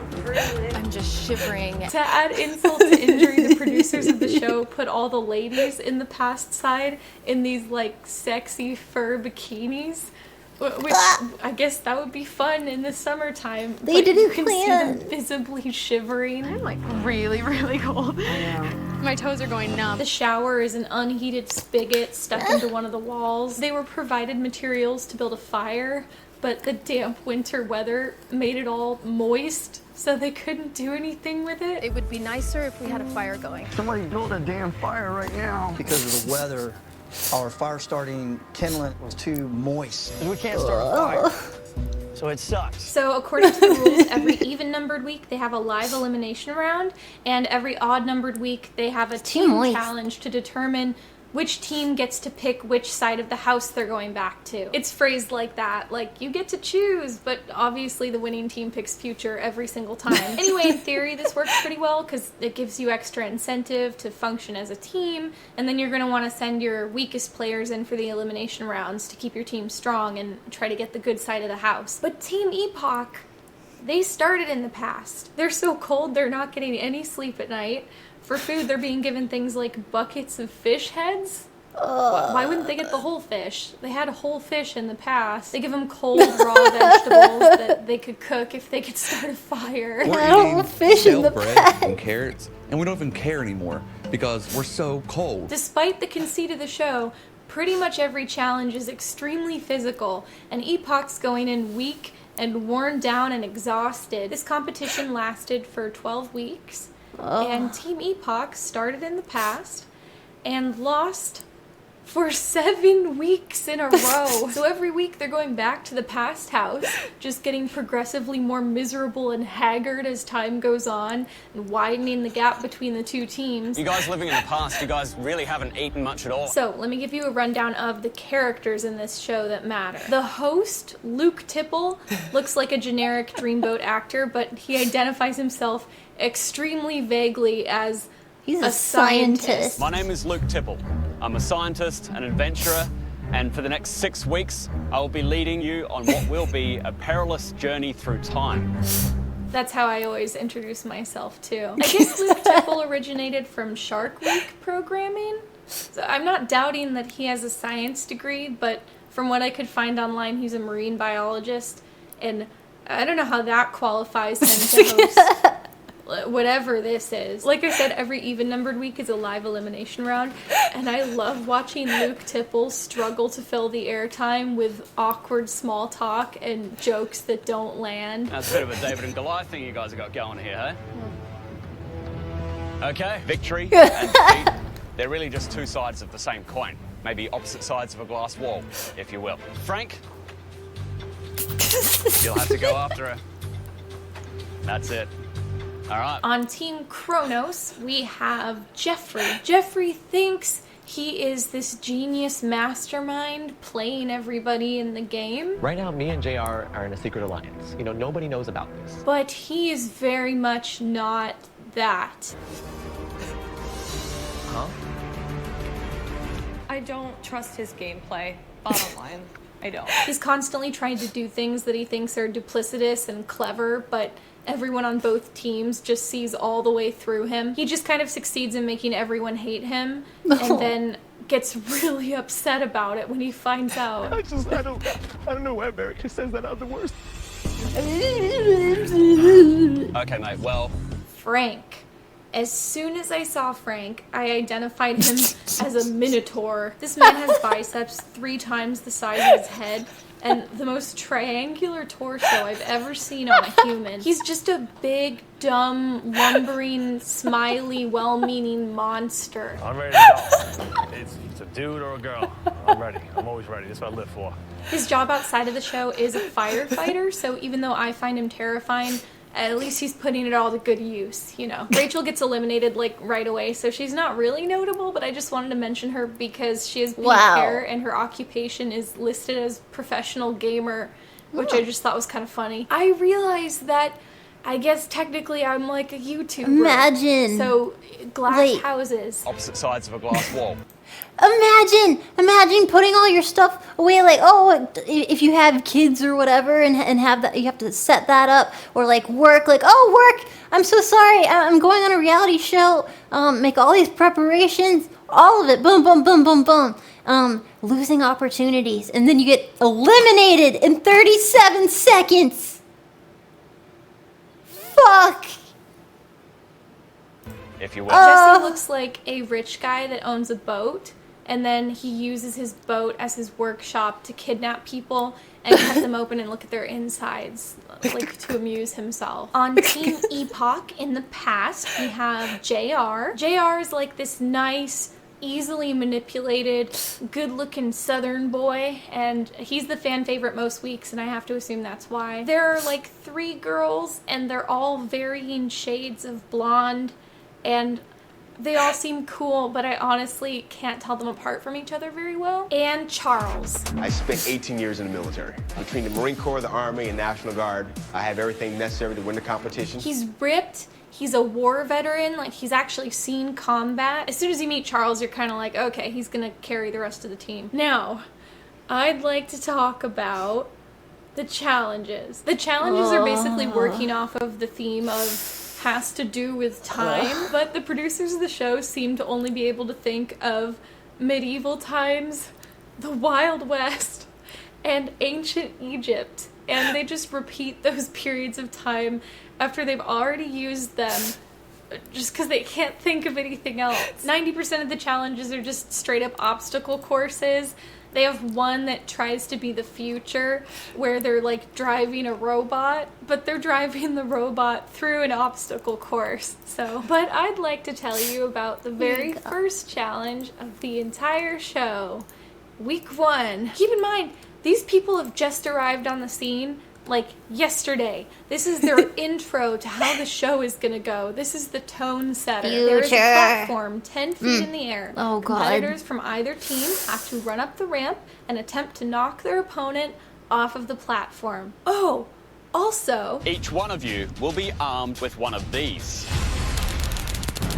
I'm just shivering. To add insult to injury, the producers of the show put all the ladies in the past side in these like sexy fur bikinis. Which I guess that would be fun in the summertime. They didn't you can see plan. them visibly shivering. I'm like really, really cold. I know. My toes are going numb. The shower is an unheated spigot stuck into one of the walls. They were provided materials to build a fire, but the damp winter weather made it all moist, so they couldn't do anything with it. It would be nicer if we had a fire going. Somebody build a damn fire right now. Because of the weather, our fire starting kindling was too moist. We can't start a fire. So it sucks. So according to the rules, every even-numbered week they have a live elimination round, and every odd-numbered week they have a team challenge to determine which team gets to pick which side of the house they're going back to. It's phrased like that, like, you get to choose, but obviously the winning team picks future every single time. Anyway, in theory, this works pretty well because it gives you extra incentive to function as a team, and then you're going to want to send your weakest players in for the elimination rounds to keep your team strong and try to get the good side of the house. But Team Epoch, they started in the past. They're so cold they're not getting any sleep at night. For food, they're being given things like buckets of fish heads. Why wouldn't they get the whole fish? They had a whole fish in the past. They give them cold, raw vegetables that they could cook if they could start a fire. We're eating stale bread and carrots, and we don't even care anymore because we're so cold. Despite the conceit of the show, pretty much every challenge is extremely physical, and Epoch's going in weak and worn down and exhausted. This competition lasted for 12 weeks. And Team Epoch started in the past and lost for 7 weeks in a row. So every week they're going back to the past house, just getting progressively more miserable and haggard as time goes on, and widening the gap between the two teams. You guys living in the past, you guys really haven't eaten much at all. So let me give you a rundown of the characters in this show that matter. The host, Luke Tipple, looks like a generic Dreamboat actor, but he identifies himself extremely vaguely as a scientist. My name is Luke Tipple. I'm a scientist, an adventurer, and for the next 6 weeks, I will be leading you on what will be a perilous journey through time. That's how I always introduce myself, too. I guess Luke Tipple originated from Shark Week programming. So I'm not doubting that he has a science degree, but from what I could find online, he's a marine biologist, and I don't know how that qualifies him to host whatever this is. Like I said, every even-numbered week is a live elimination round, and I love watching Luke Tipple struggle to fill the airtime with awkward small talk and jokes that don't land. That's a bit of a David and Goliath thing you guys have got going here, hey? Okay, victory and defeat, they're really just two sides of the same coin. Maybe opposite sides of a glass wall, if you will. Frank, you'll have to go after her. That's it. All right. On Team Kronos, we have Jeffrey. Jeffrey thinks he is this genius mastermind playing everybody in the game. Right now, me and JR are in a secret alliance. You know, nobody knows about this. But he is very much not that. Huh? I I don't trust his gameplay. Bottom line, I don't. He's constantly trying to do things that he thinks are duplicitous and clever, but everyone on both teams just sees all the way through him. He just kind of succeeds in making everyone hate him, and then gets really upset about it when he finds out. I don't know why America says that other words. Okay, mate, well... Frank. As soon as I saw Frank, I identified him as a minotaur. This man has biceps 3 times the size of his head, and the most triangular torso I've ever seen on a human. He's just a big, dumb, lumbering, smiley, well-meaning monster. I'm ready to go. It's a dude or a girl. I'm ready. I'm always ready. That's what I live for. His job outside of the show is a firefighter, so even though I find him terrifying, at least he's putting it all to good use, you know. Rachel gets eliminated, like, right away, so she's not really notable, but I just wanted to mention her because she has pink hair and her occupation is listed as professional gamer, which I just thought was kind of funny. I realized that, I guess technically I'm like a YouTuber. Imagine. So, glass houses. Opposite sides of a glass wall. Imagine putting all your stuff away, like, oh, if you have kids or whatever, and have that, you have to set that up, or like work, like, oh, work, I'm so sorry, I'm going on a reality show, make all these preparations, all of it, boom, boom, boom, boom, boom, losing opportunities, and then you get eliminated in 37 seconds. Fuck. If you will. Jesse looks like a rich guy that owns a boat, and then he uses his boat as his workshop to kidnap people and cut them open and look at their insides, like to amuse himself. On Team Epoch in the past, we have JR. JR is like this nice, easily manipulated, good-looking Southern boy, and he's the fan favorite most weeks, and I have to assume that's why. There are like 3 girls, and they're all varying shades of blonde, and they all seem cool, but I honestly can't tell them apart from each other very well. And Charles. I spent 18 years in the military. Between the Marine Corps, the Army, and National Guard, I have everything necessary to win the competition. He's ripped. He's a war veteran. Like, he's actually seen combat. As soon as you meet Charles, you're kind of like, okay, he's gonna carry the rest of the team. Now, I'd like to talk about the challenges. The challenges are basically working off of the theme of has to do with time, but the producers of the show seem to only be able to think of medieval times, the Wild West, and ancient Egypt, and they just repeat those periods of time after they've already used them just because they can't think of anything else. 90% of the challenges are just straight up obstacle courses. They have one that tries to be the future, where they're like driving a robot, but they're driving the robot through an obstacle course. So, but I'd like to tell you about the very first challenge of the entire show. Week 1. Keep in mind, these people have just arrived on the scene like yesterday. This is their intro to how the show is gonna go. This is the tone setter. There is a platform 10 feet in the air. Oh, God. Competitors from either team have to run up the ramp and attempt to knock their opponent off of the platform. Oh, also... Each one of you will be armed with one of these.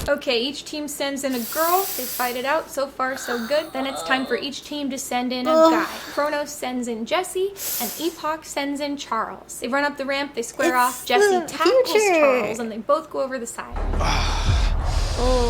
Okay, each team sends in a girl. They fight it out. So far, so good. Then it's time for each team to send in a guy. Chronos sends in Jesse, and Epoch sends in Charles. They run up the ramp, they square off. Jesse tackles Charles, and they both go over the side.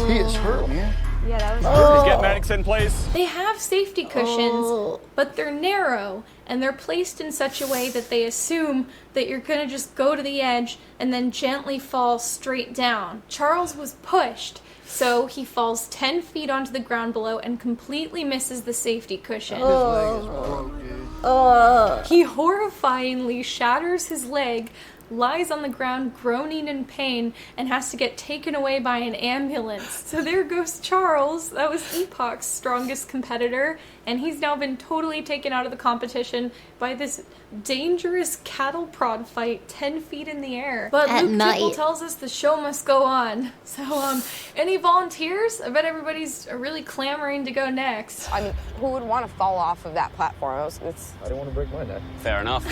He is hurt, man. Yeah, that was Please get medics in, please. They have safety cushions, but they're narrow, and they're placed in such a way that they assume that you're gonna just go to the edge and then gently fall straight down. Charles was pushed, so he falls 10 feet onto the ground below and completely misses the safety cushion. His leg is broke, dude. He horrifyingly shatters his leg, lies on the ground groaning in pain, and has to get taken away by an ambulance. So there goes Charles. That was Epoch's strongest competitor, and he's now been totally taken out of the competition by this dangerous cattle prod fight 10 feet in the air. But At Luke night. Tipple tells us the show must go on. So, any volunteers? I bet everybody's really clamoring to go next. I mean, who would want to fall off of that platform? I don't want to break my neck. Fair enough.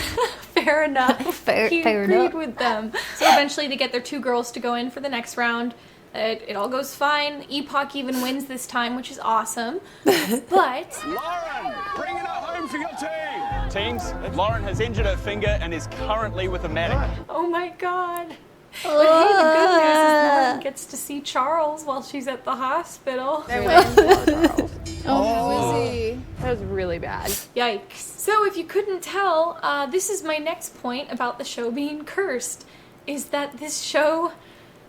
Fair enough. Fair He enough. agreed with them. So eventually they get their 2 girls to go in for the next round. It all goes fine. Epoch even wins this time, which is awesome. But Lauren, bring it home for your team. Teams, Lauren has injured her finger and is currently with a medic. oh my god. But hey, the good news is Lauren gets to see Charles while she's at the hospital. Oh, that was really bad. Yikes. So if you couldn't tell, this is my next point about the show being cursed, is that this show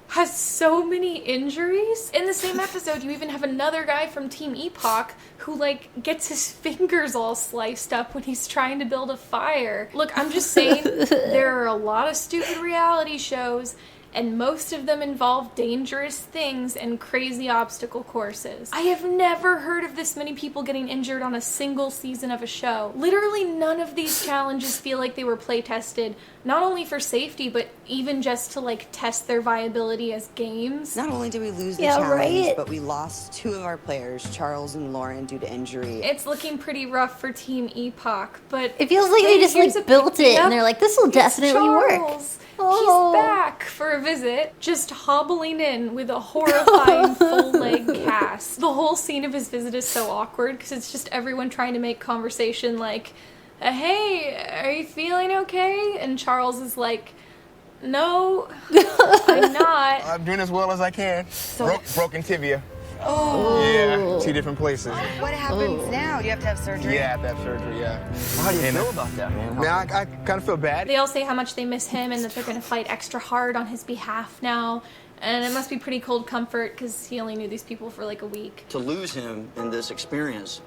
has so many injuries. In the same episode, you even have another guy from Team Epoch who, like, gets his fingers all sliced up when he's trying to build a fire. Look, I'm just saying, there are a lot of stupid reality shows, and most of them involve dangerous things and crazy obstacle courses. I have never heard of this many people getting injured on a single season of a show. Literally none of these challenges feel like they were play tested, not only for safety, but even just to like test their viability as games. Not only did we lose the challenge, but we lost 2 of our players, Charles and Lauren, due to injury. It's looking pretty rough for Team Epoch, but It feels like they just like built it and they're like, this will definitely work. He's back for a visit, just hobbling in with a horrifying full leg cast. The whole scene of his visit is so awkward because it's just everyone trying to make conversation like, hey, are you feeling okay? And Charles is like, no, I'm not. I'm doing as well as I can. Broken tibia. Oh. Yeah, 2 different places. What happens now? Do you have to have surgery? Yeah, I have to have surgery, yeah. How do you feel about that, man? Man, I kind of feel bad. They all say how much they miss him and that they're going to fight extra hard on his behalf now. And it must be pretty cold comfort because he only knew these people for like a week. To lose him in this experience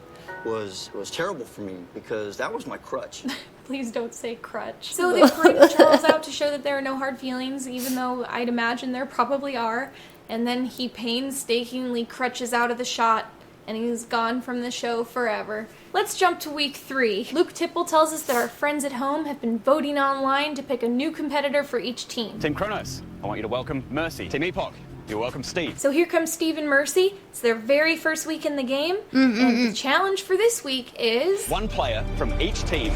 was terrible for me because that was my crutch. Please don't say crutch. So they paraded Charles out to show that there are no hard feelings, even though I'd imagine there probably are. And then he painstakingly crutches out of the shot, and he's gone from the show forever. Let's jump to week 3. Luke Tipple tells us that our friends at home have been voting online to pick a new competitor for each team. Team Kronos, I want you to welcome Mercy. Team Epoch, you're welcome Steve. So here comes Steve and Mercy. It's their very first week in the game, and the challenge for this week is... 1 player from each team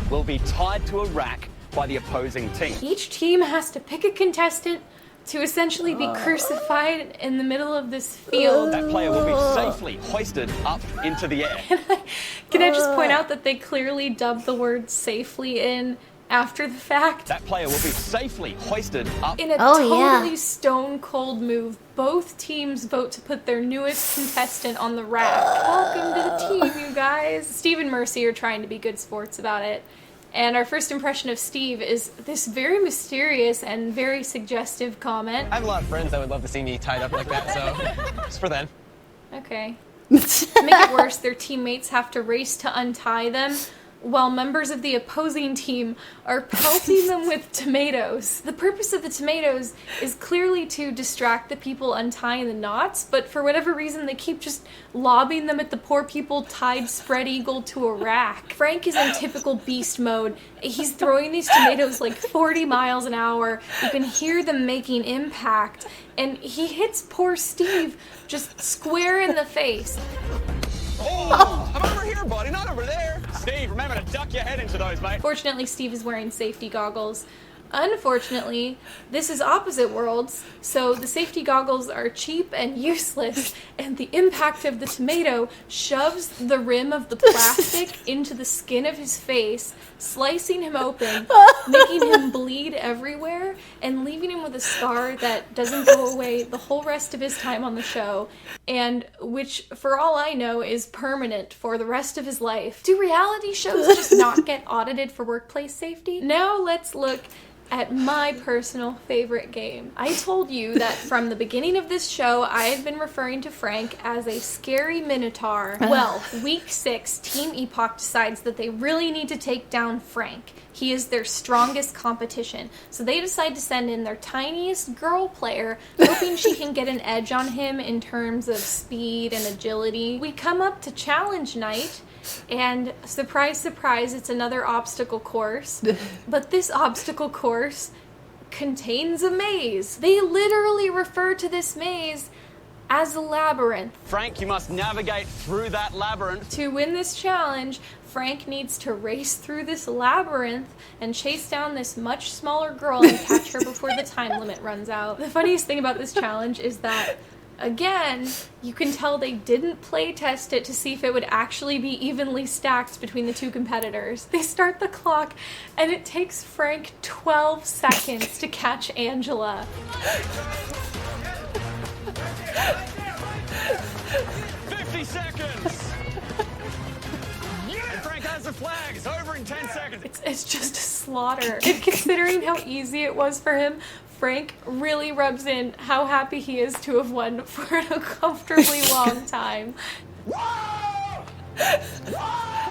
will be tied to a rack by the opposing team. Each team has to pick a contestant to essentially be crucified in the middle of this field. That player will be safely hoisted up into the air. Can I just point out that they clearly dubbed the word safely in after the fact? That player will be safely hoisted up. In a totally stone cold move, both teams vote to put their newest contestant on the rack. Welcome to the team, you guys. Steve and Mercy are trying to be good sports about it. And our first impression of Steve is this very mysterious and very suggestive comment. I have a lot of friends that would love to see me tied up like that, so it's for them. Okay. To make it worse, their teammates have to race to untie them, while members of the opposing team are pelting them with tomatoes. The purpose of the tomatoes is clearly to distract the people untying the knots, but for whatever reason they keep just lobbing them at the poor people tied spread eagle to a rack. Frank is in typical beast mode. He's throwing these tomatoes like 40 miles an hour. You can hear them making impact, and he hits poor Steve just square in the face. Oh, I'm over here, buddy, not over there. Steve, remember to duck your head into those, mate. Fortunately, Steve is wearing safety goggles. Unfortunately, this is opposite worlds, so the safety goggles are cheap and useless, and the impact of the tomato shoves the rim of the plastic into the skin of his face, slicing him open, making him bleed everywhere, and leaving him with a scar that doesn't go away the whole rest of his time on the show, and which, for all I know, is permanent for the rest of his life. Do reality shows just not get audited for workplace safety? Now let's look at my personal favorite game. I told you that from the beginning of this show, I have been referring to Frank as a scary minotaur. Well, week 6, Team Epoch decides that they really need to take down Frank. He is their strongest competition. So they decide to send in their tiniest girl player, hoping she can get an edge on him in terms of speed and agility. We come up to challenge night, and surprise, surprise, it's another obstacle course. But this obstacle course contains a maze. They literally refer to this maze as a labyrinth. Frank, you must navigate through that labyrinth. To win this challenge, Frank needs to race through this labyrinth and chase down this much smaller girl and catch her before the time limit runs out. The funniest thing about this challenge is that, again, you can tell they didn't play test it to see if it would actually be evenly stacked between the two competitors. They start the clock, and it takes Frank 12 seconds to catch Angela. 50 seconds! And Frank has the flag. It's over in 10 seconds. It's just a slaughter. And considering how easy it was for him, Frank really rubs in how happy he is to have won for an uncomfortably long time.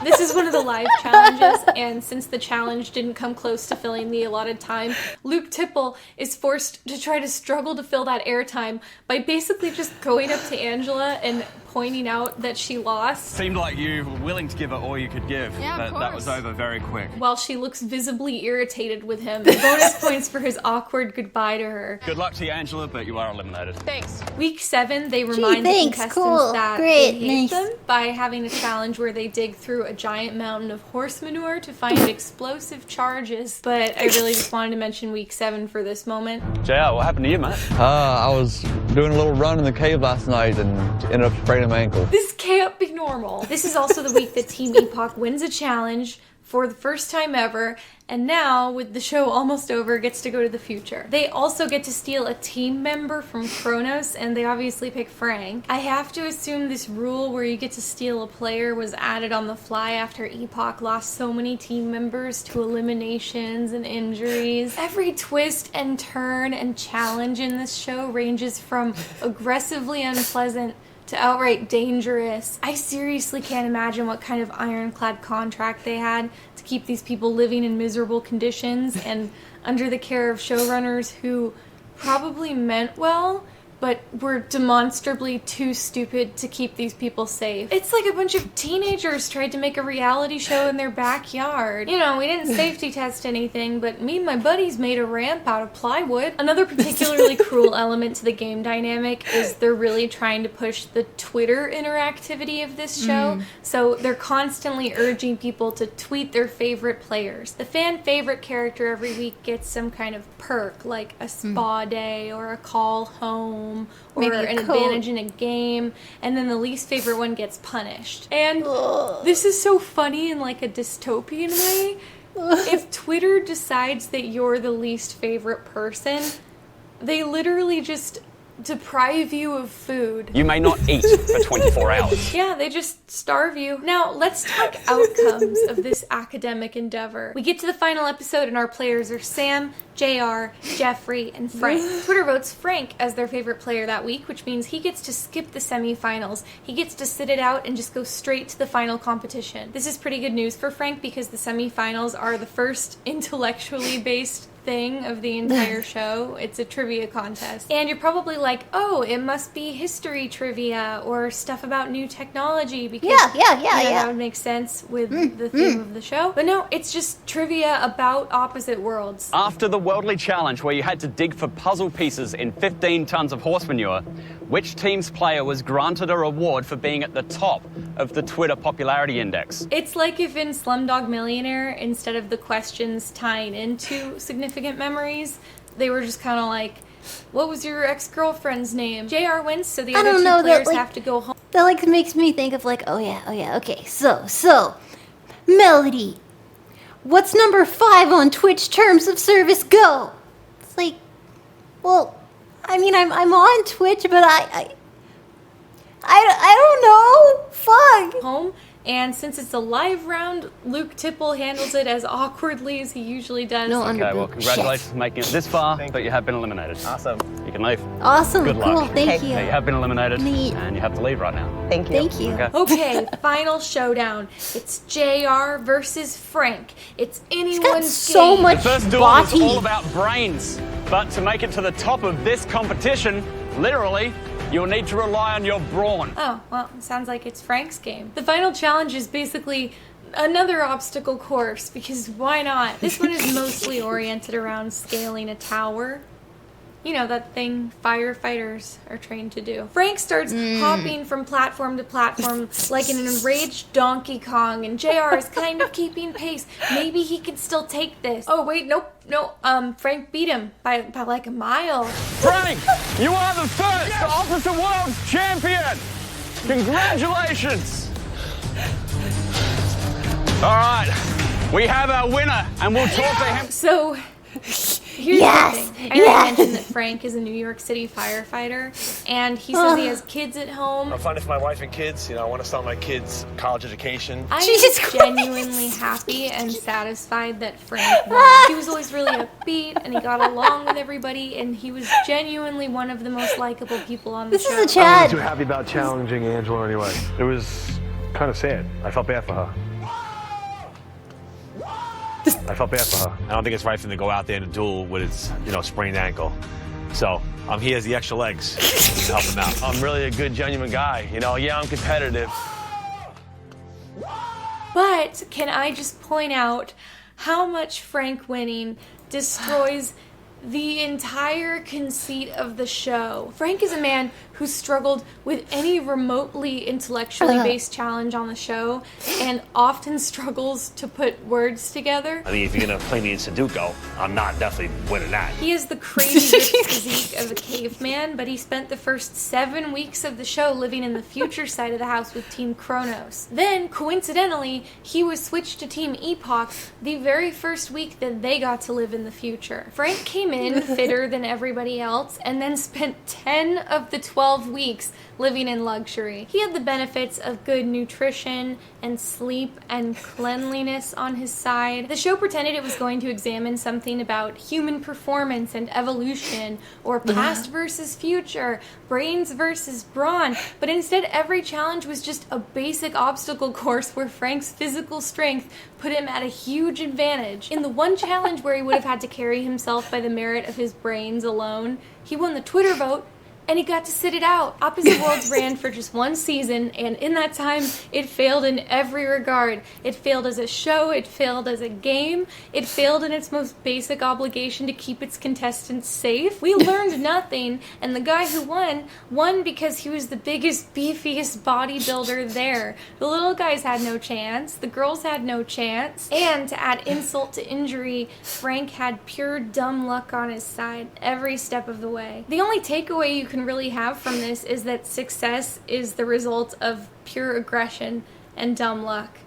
This is one of the live challenges, and since the challenge didn't come close to filling the allotted time, Luke Tipple is forced to try to struggle to fill that airtime by basically just going up to Angela and pointing out that she lost. Seemed like you were willing to give it all you could give, but that was over very quick. While she looks visibly irritated with him. Bonus points for his awkward goodbye to her. Good luck to you, Angela, but you are eliminated. Thanks. Week 7, they remind the contestants that they hate them by having a challenge where they dig through a giant mountain of horse manure to find explosive charges. But I really just wanted to mention week 7 for this moment. JR, what happened to you, mate? I was doing a little run in the cave last night and ended up spraining my ankle. This can't be normal. This is also the week that Team Epoch wins a challenge for the first time ever, and now, with the show almost over, gets to go to the future. They also get to steal a team member from Kronos, and they obviously pick Frank. I have to assume this rule where you get to steal a player was added on the fly after Epoch lost so many team members to eliminations and injuries. Every twist and turn and challenge in this show ranges from aggressively unpleasant to outright dangerous. I seriously can't imagine what kind of ironclad contract they had to keep these people living in miserable conditions and under the care of showrunners who probably meant well, but were demonstrably too stupid to keep these people safe. It's like a bunch of teenagers tried to make a reality show in their backyard. You know, we didn't safety test anything, but me and my buddies made a ramp out of plywood. Another particularly cruel element to the game dynamic is they're really trying to push the Twitter interactivity of this show. So they're constantly urging people to tweet their favorite players. The fan favorite character every week gets some kind of perk, like a spa day or a call home, or Maybe an advantage in a game, and then the least favorite one gets punished. And this is so funny in like a dystopian way. If Twitter decides that you're the least favorite person, they literally just deprive you of food. You may not eat for 24 hours. Yeah, they just starve you. Now, let's talk outcomes of this academic endeavor. We get to the final episode and our players are Sam, JR, Jeffrey, and Frank. Twitter votes Frank as their favorite player that week, which means he gets to skip the semifinals. He gets to sit it out and just go straight to the final competition. This is pretty good news for Frank because the semifinals are the first intellectually based thing of the entire show. It's a trivia contest. And you're probably like, oh, it must be history trivia or stuff about new technology because Yeah. that would make sense with the theme of the show. But no, it's just trivia about opposite worlds. After the Worldly Challenge, where you had to dig for puzzle pieces in 15 tons of horse manure, which team's player was granted a reward for being at the top of the Twitter popularity index? It's like if in Slumdog Millionaire, instead of the questions tying into significant memories, they were just kind of like, what was your ex-girlfriend's name? JR wins, so the other two players have to go home. That like makes me think of like, oh yeah, okay, so, Melody, what's number 5 on Twitch terms of service go? It's like, well, I mean, I'm on Twitch, but I don't know. Fuck. Home. And since it's a live round, Luke Tipple handles it as awkwardly as he usually does. Okay, well, congratulations for making it this far, but you have been eliminated. Awesome. You can leave. Awesome. Good luck. Cool. Thank you. You have been eliminated, Neat. and you have to leave right now. Thank you. Thank you. Okay, final showdown. It's JR versus Frank. It's anyone's so game. much The first duel was all about brains, but to make it to the top of this competition, literally, you'll need to rely on your brawn. Oh, well, it sounds like it's Frank's game. The final challenge is basically another obstacle course, because why not? This one is mostly oriented around scaling a tower. You know, that thing firefighters are trained to do. Frank starts hopping from platform to platform like an enraged Donkey Kong, and JR is kind of keeping pace. Maybe he can still take this. Oh, wait, nope, no. Frank beat him by like a mile. Frank, you are the first Opposite Worlds champion! Congratulations! All right, we have our winner, and we'll talk to him. So, here's the thing. I already mentioned that Frank is a New York City firefighter, and he says he has kids at home. I'm finding for my wife and kids. You know, I want to start my kids' college education. I'm genuinely happy and satisfied that Frank won. He was always really upbeat, and he got along with everybody, and he was genuinely one of the most likable people on the show. This is a Chad. I wasn't too happy about challenging Angela anyway. It was kind of sad. I felt bad for her. I felt bad for her. I don't think it's right for him to go out there and duel with his, you know, sprained ankle. So I'm here as the extra legs to help him out. I'm really a good, genuine guy. You know, yeah, I'm competitive. But can I just point out how much Frank winning destroys the entire conceit of the show? Frank is a man who struggled with any remotely intellectually based challenge on the show and often struggles to put words together. I think if you're gonna play me in Sudoku, I'm not definitely winning that. He has the crazy ripped physique of a caveman, but he spent the first 7 weeks of the show living in the future side of the house with Team Kronos. Then, coincidentally, he was switched to Team Epoch the very first week that they got to live in the future. Frank came in fitter than everybody else and then spent 10 of the 12 weeks living in luxury. He had the benefits of good nutrition and sleep and cleanliness on his side. The show pretended it was going to examine something about human performance and evolution, or past versus future, brains versus brawn, but instead every challenge was just a basic obstacle course where Frank's physical strength put him at a huge advantage. In the one challenge where he would have had to carry himself by the merit of his brains alone, he won the Twitter vote, and he got to sit it out. Opposite Worlds ran for just one season, and in that time, it failed in every regard. It failed as a show, it failed as a game, it failed in its most basic obligation to keep its contestants safe. We learned nothing, and the guy who won because he was the biggest, beefiest bodybuilder there. The little guys had no chance, the girls had no chance, and to add insult to injury, Frank had pure dumb luck on his side every step of the way. The only takeaway you can really have from this is that success is the result of pure aggression and dumb luck,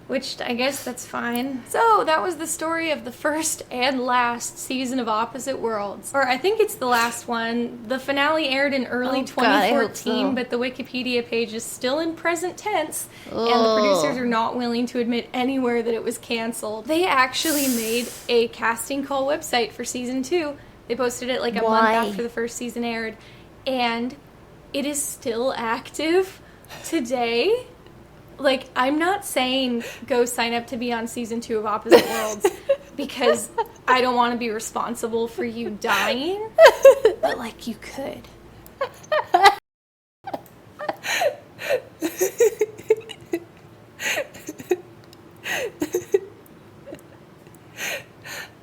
which I guess that's fine. So that was the story of the first and last season of Opposite Worlds, or I think it's the last one. The finale aired in early 2014, but the Wikipedia page is still in present tense, and the producers are not willing to admit anywhere that it was canceled. They actually made a casting call website for season 2. They posted it like a month after the first season aired, and it is still active today. Like, I'm not saying go sign up to be on season 2 of Opposite Worlds because I don't want to be responsible for you dying, but like you could.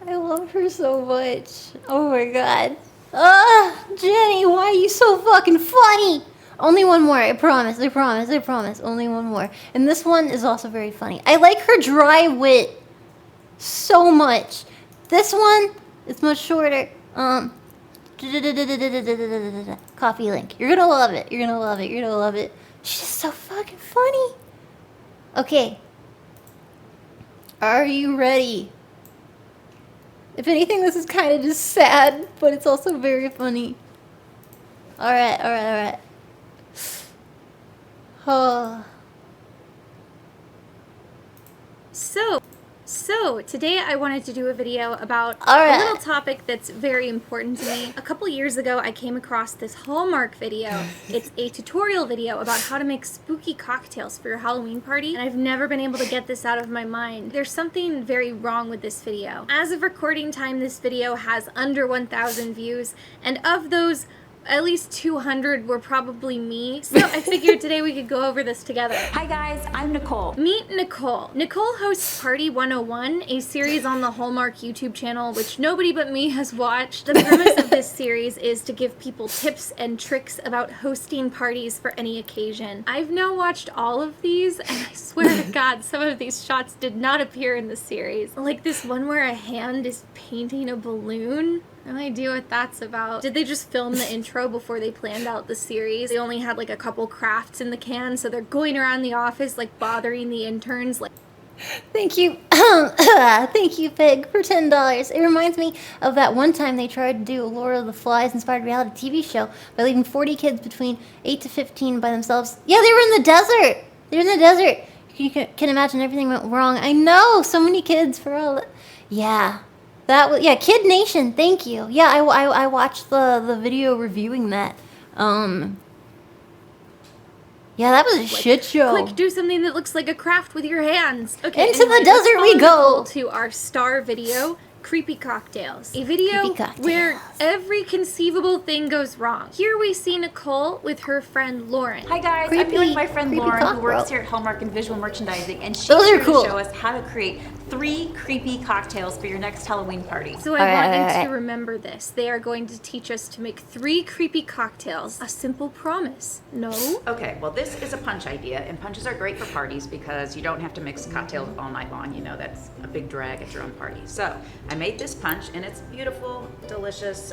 I love her so much. Oh my god. Jenny, why are you so fucking funny? Only one more, I promise. Only one more. And this one is also very funny. I like her dry wit so much. This one is much shorter. Coffee link. You're gonna love it. She's just so fucking funny. Okay. Are you ready? If anything, this is kind of just sad, but it's also very funny. Alright. Oh. So today I wanted to do a video about a little topic that's very important to me. A couple years ago I came across this Hallmark video. It's a tutorial video about how to make spooky cocktails for your Halloween party, and I've never been able to get this out of my mind. There's something very wrong with this video. As of recording time, this video has under 1,000 views, and of those, at least 200 were probably me. So I figured today we could go over this together. Hi guys, I'm Nicole. Meet Nicole. Nicole hosts Party 101, a series on the Hallmark YouTube channel, which nobody but me has watched. The premise of this series is to give people tips and tricks about hosting parties for any occasion. I've now watched all of these, and I swear to God, some of these shots did not appear in the series. Like this one where a hand is painting a balloon. No idea what that's about. Did they just film the intro before they planned out the series? They only had like a couple crafts in the can, so they're going around the office like bothering the interns like... Thank you. Thank you, Pig, for $10. It reminds me of that one time they tried to do a Lord of the Flies inspired reality TV show by leaving 40 kids between 8 to 15 by themselves. Yeah, they were in the desert. They were in the desert. You can imagine everything went wrong. I know, so many kids for all that. Yeah. That was, yeah, Kid Nation, thank you. Yeah, I watched the video reviewing that. Yeah, that was a shit show. Click, do something that looks like a craft with your hands. Okay, Into the desert we go. To our star video, Creepy Cocktails. A video where every conceivable thing goes wrong. Here we see Nicole with her friend Lauren. Hi guys, I'm here with my friend Lauren, who works here at Hallmark in visual merchandising, and she's Those are here cool. to show us how to create 3 creepy cocktails for your next Halloween party. So I want you to remember this. They are going to teach us to make 3 creepy cocktails. A simple promise. No? Okay, well this is a punch idea, and punches are great for parties because you don't have to mix cocktails all night long. You know, that's a big drag at your own party. So I made this punch, and it's beautiful, delicious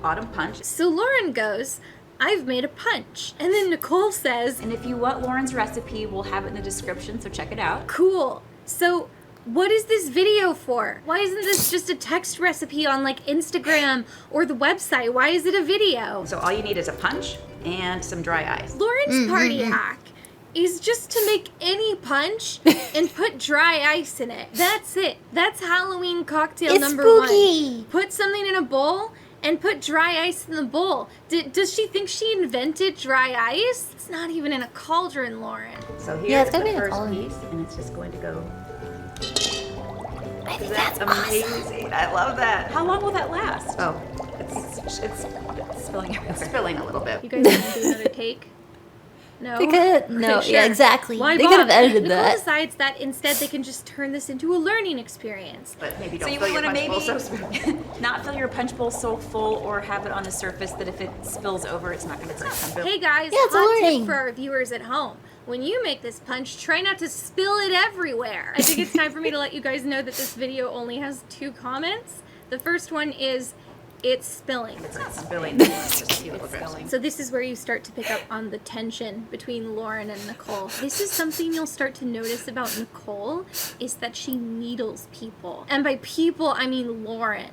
autumn punch. So Lauren goes, I've made a punch. And then Nicole says, and if you want Lauren's recipe, we'll have it in the description, so check it out. Cool. So what is this video for? Why isn't this just a text recipe on like Instagram or the website? Why is it a video? So all you need is a punch and some dry ice. Lauren's party hack is just to make any punch and put dry ice in it. That's it. That's Halloween cocktail number spooky. 1. Put something in a bowl and put dry ice in the bowl. Does she think she invented dry ice? It's not even in a cauldron, Lauren. So here's the first piece, and it's just going to go. I think that's amazing. Awesome. I love that. How long will that last? Oh, it's spilling everywhere. It's spilling a little bit. You guys want to do another take? No? They could, no, Okay, yeah, sure. exactly. Why They bother? could have edited Nicole that. decides that instead they can just turn this into a learning experience. But maybe So don't you fill your want to punch bowl maybe so smooth. not fill your punch bowl so full or have it on the surface that if it spills over, it's not going to break. Hey guys, Yeah, it's a hot tip learning. for our viewers at home. When you make this punch, try not to spill it everywhere. I think it's time for me to let you guys know that this video only has 2 comments. The first one is, it's spilling. It's not spilling. It's just a few little drips. So this is where you start to pick up on the tension between Lauren and Nicole. This is something you'll start to notice about Nicole, is that she needles people. And by people, I mean Lauren.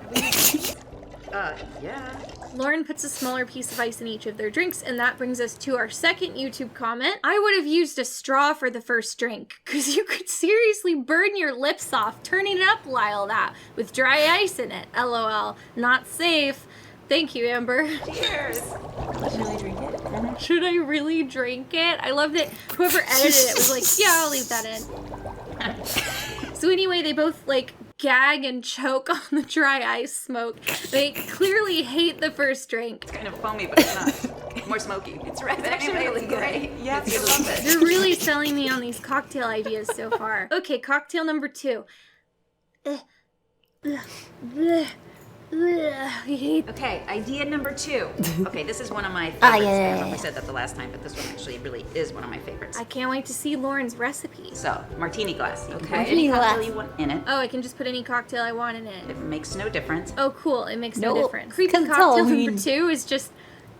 Yeah. Lauren puts a smaller piece of ice in each of their drinks, and that brings us to our second YouTube comment. I would have used a straw for the first drink, because you could seriously burn your lips off turning it up while that, with dry ice in it. LOL. Not safe. Thank you, Amber. Cheers. Should I drink it? Should I really drink it? I love that whoever edited it was like, yeah, I'll leave that in. So anyway, they both like gag and choke on the dry ice smoke. They clearly hate the first drink. It's kind of foamy, but it's not. More smoky. It's actually really good. Yeah, you love it. They're really selling me on these cocktail ideas so far. Okay, cocktail number 2. I hate. Okay, idea number 2. Okay, this is one of my favorites. Ah, I don't know yeah. if I said that the last time, but this one actually really is one of my favorites. I can't wait to see Lauren's recipes. So, martini glass. You can put Martini any cocktail glass. you want in it. Oh, I can just put any cocktail I want in it. It makes no difference. Oh, cool. It makes no Nope, difference. Creepy 'cause it's cocktail Halloween. number 2 is just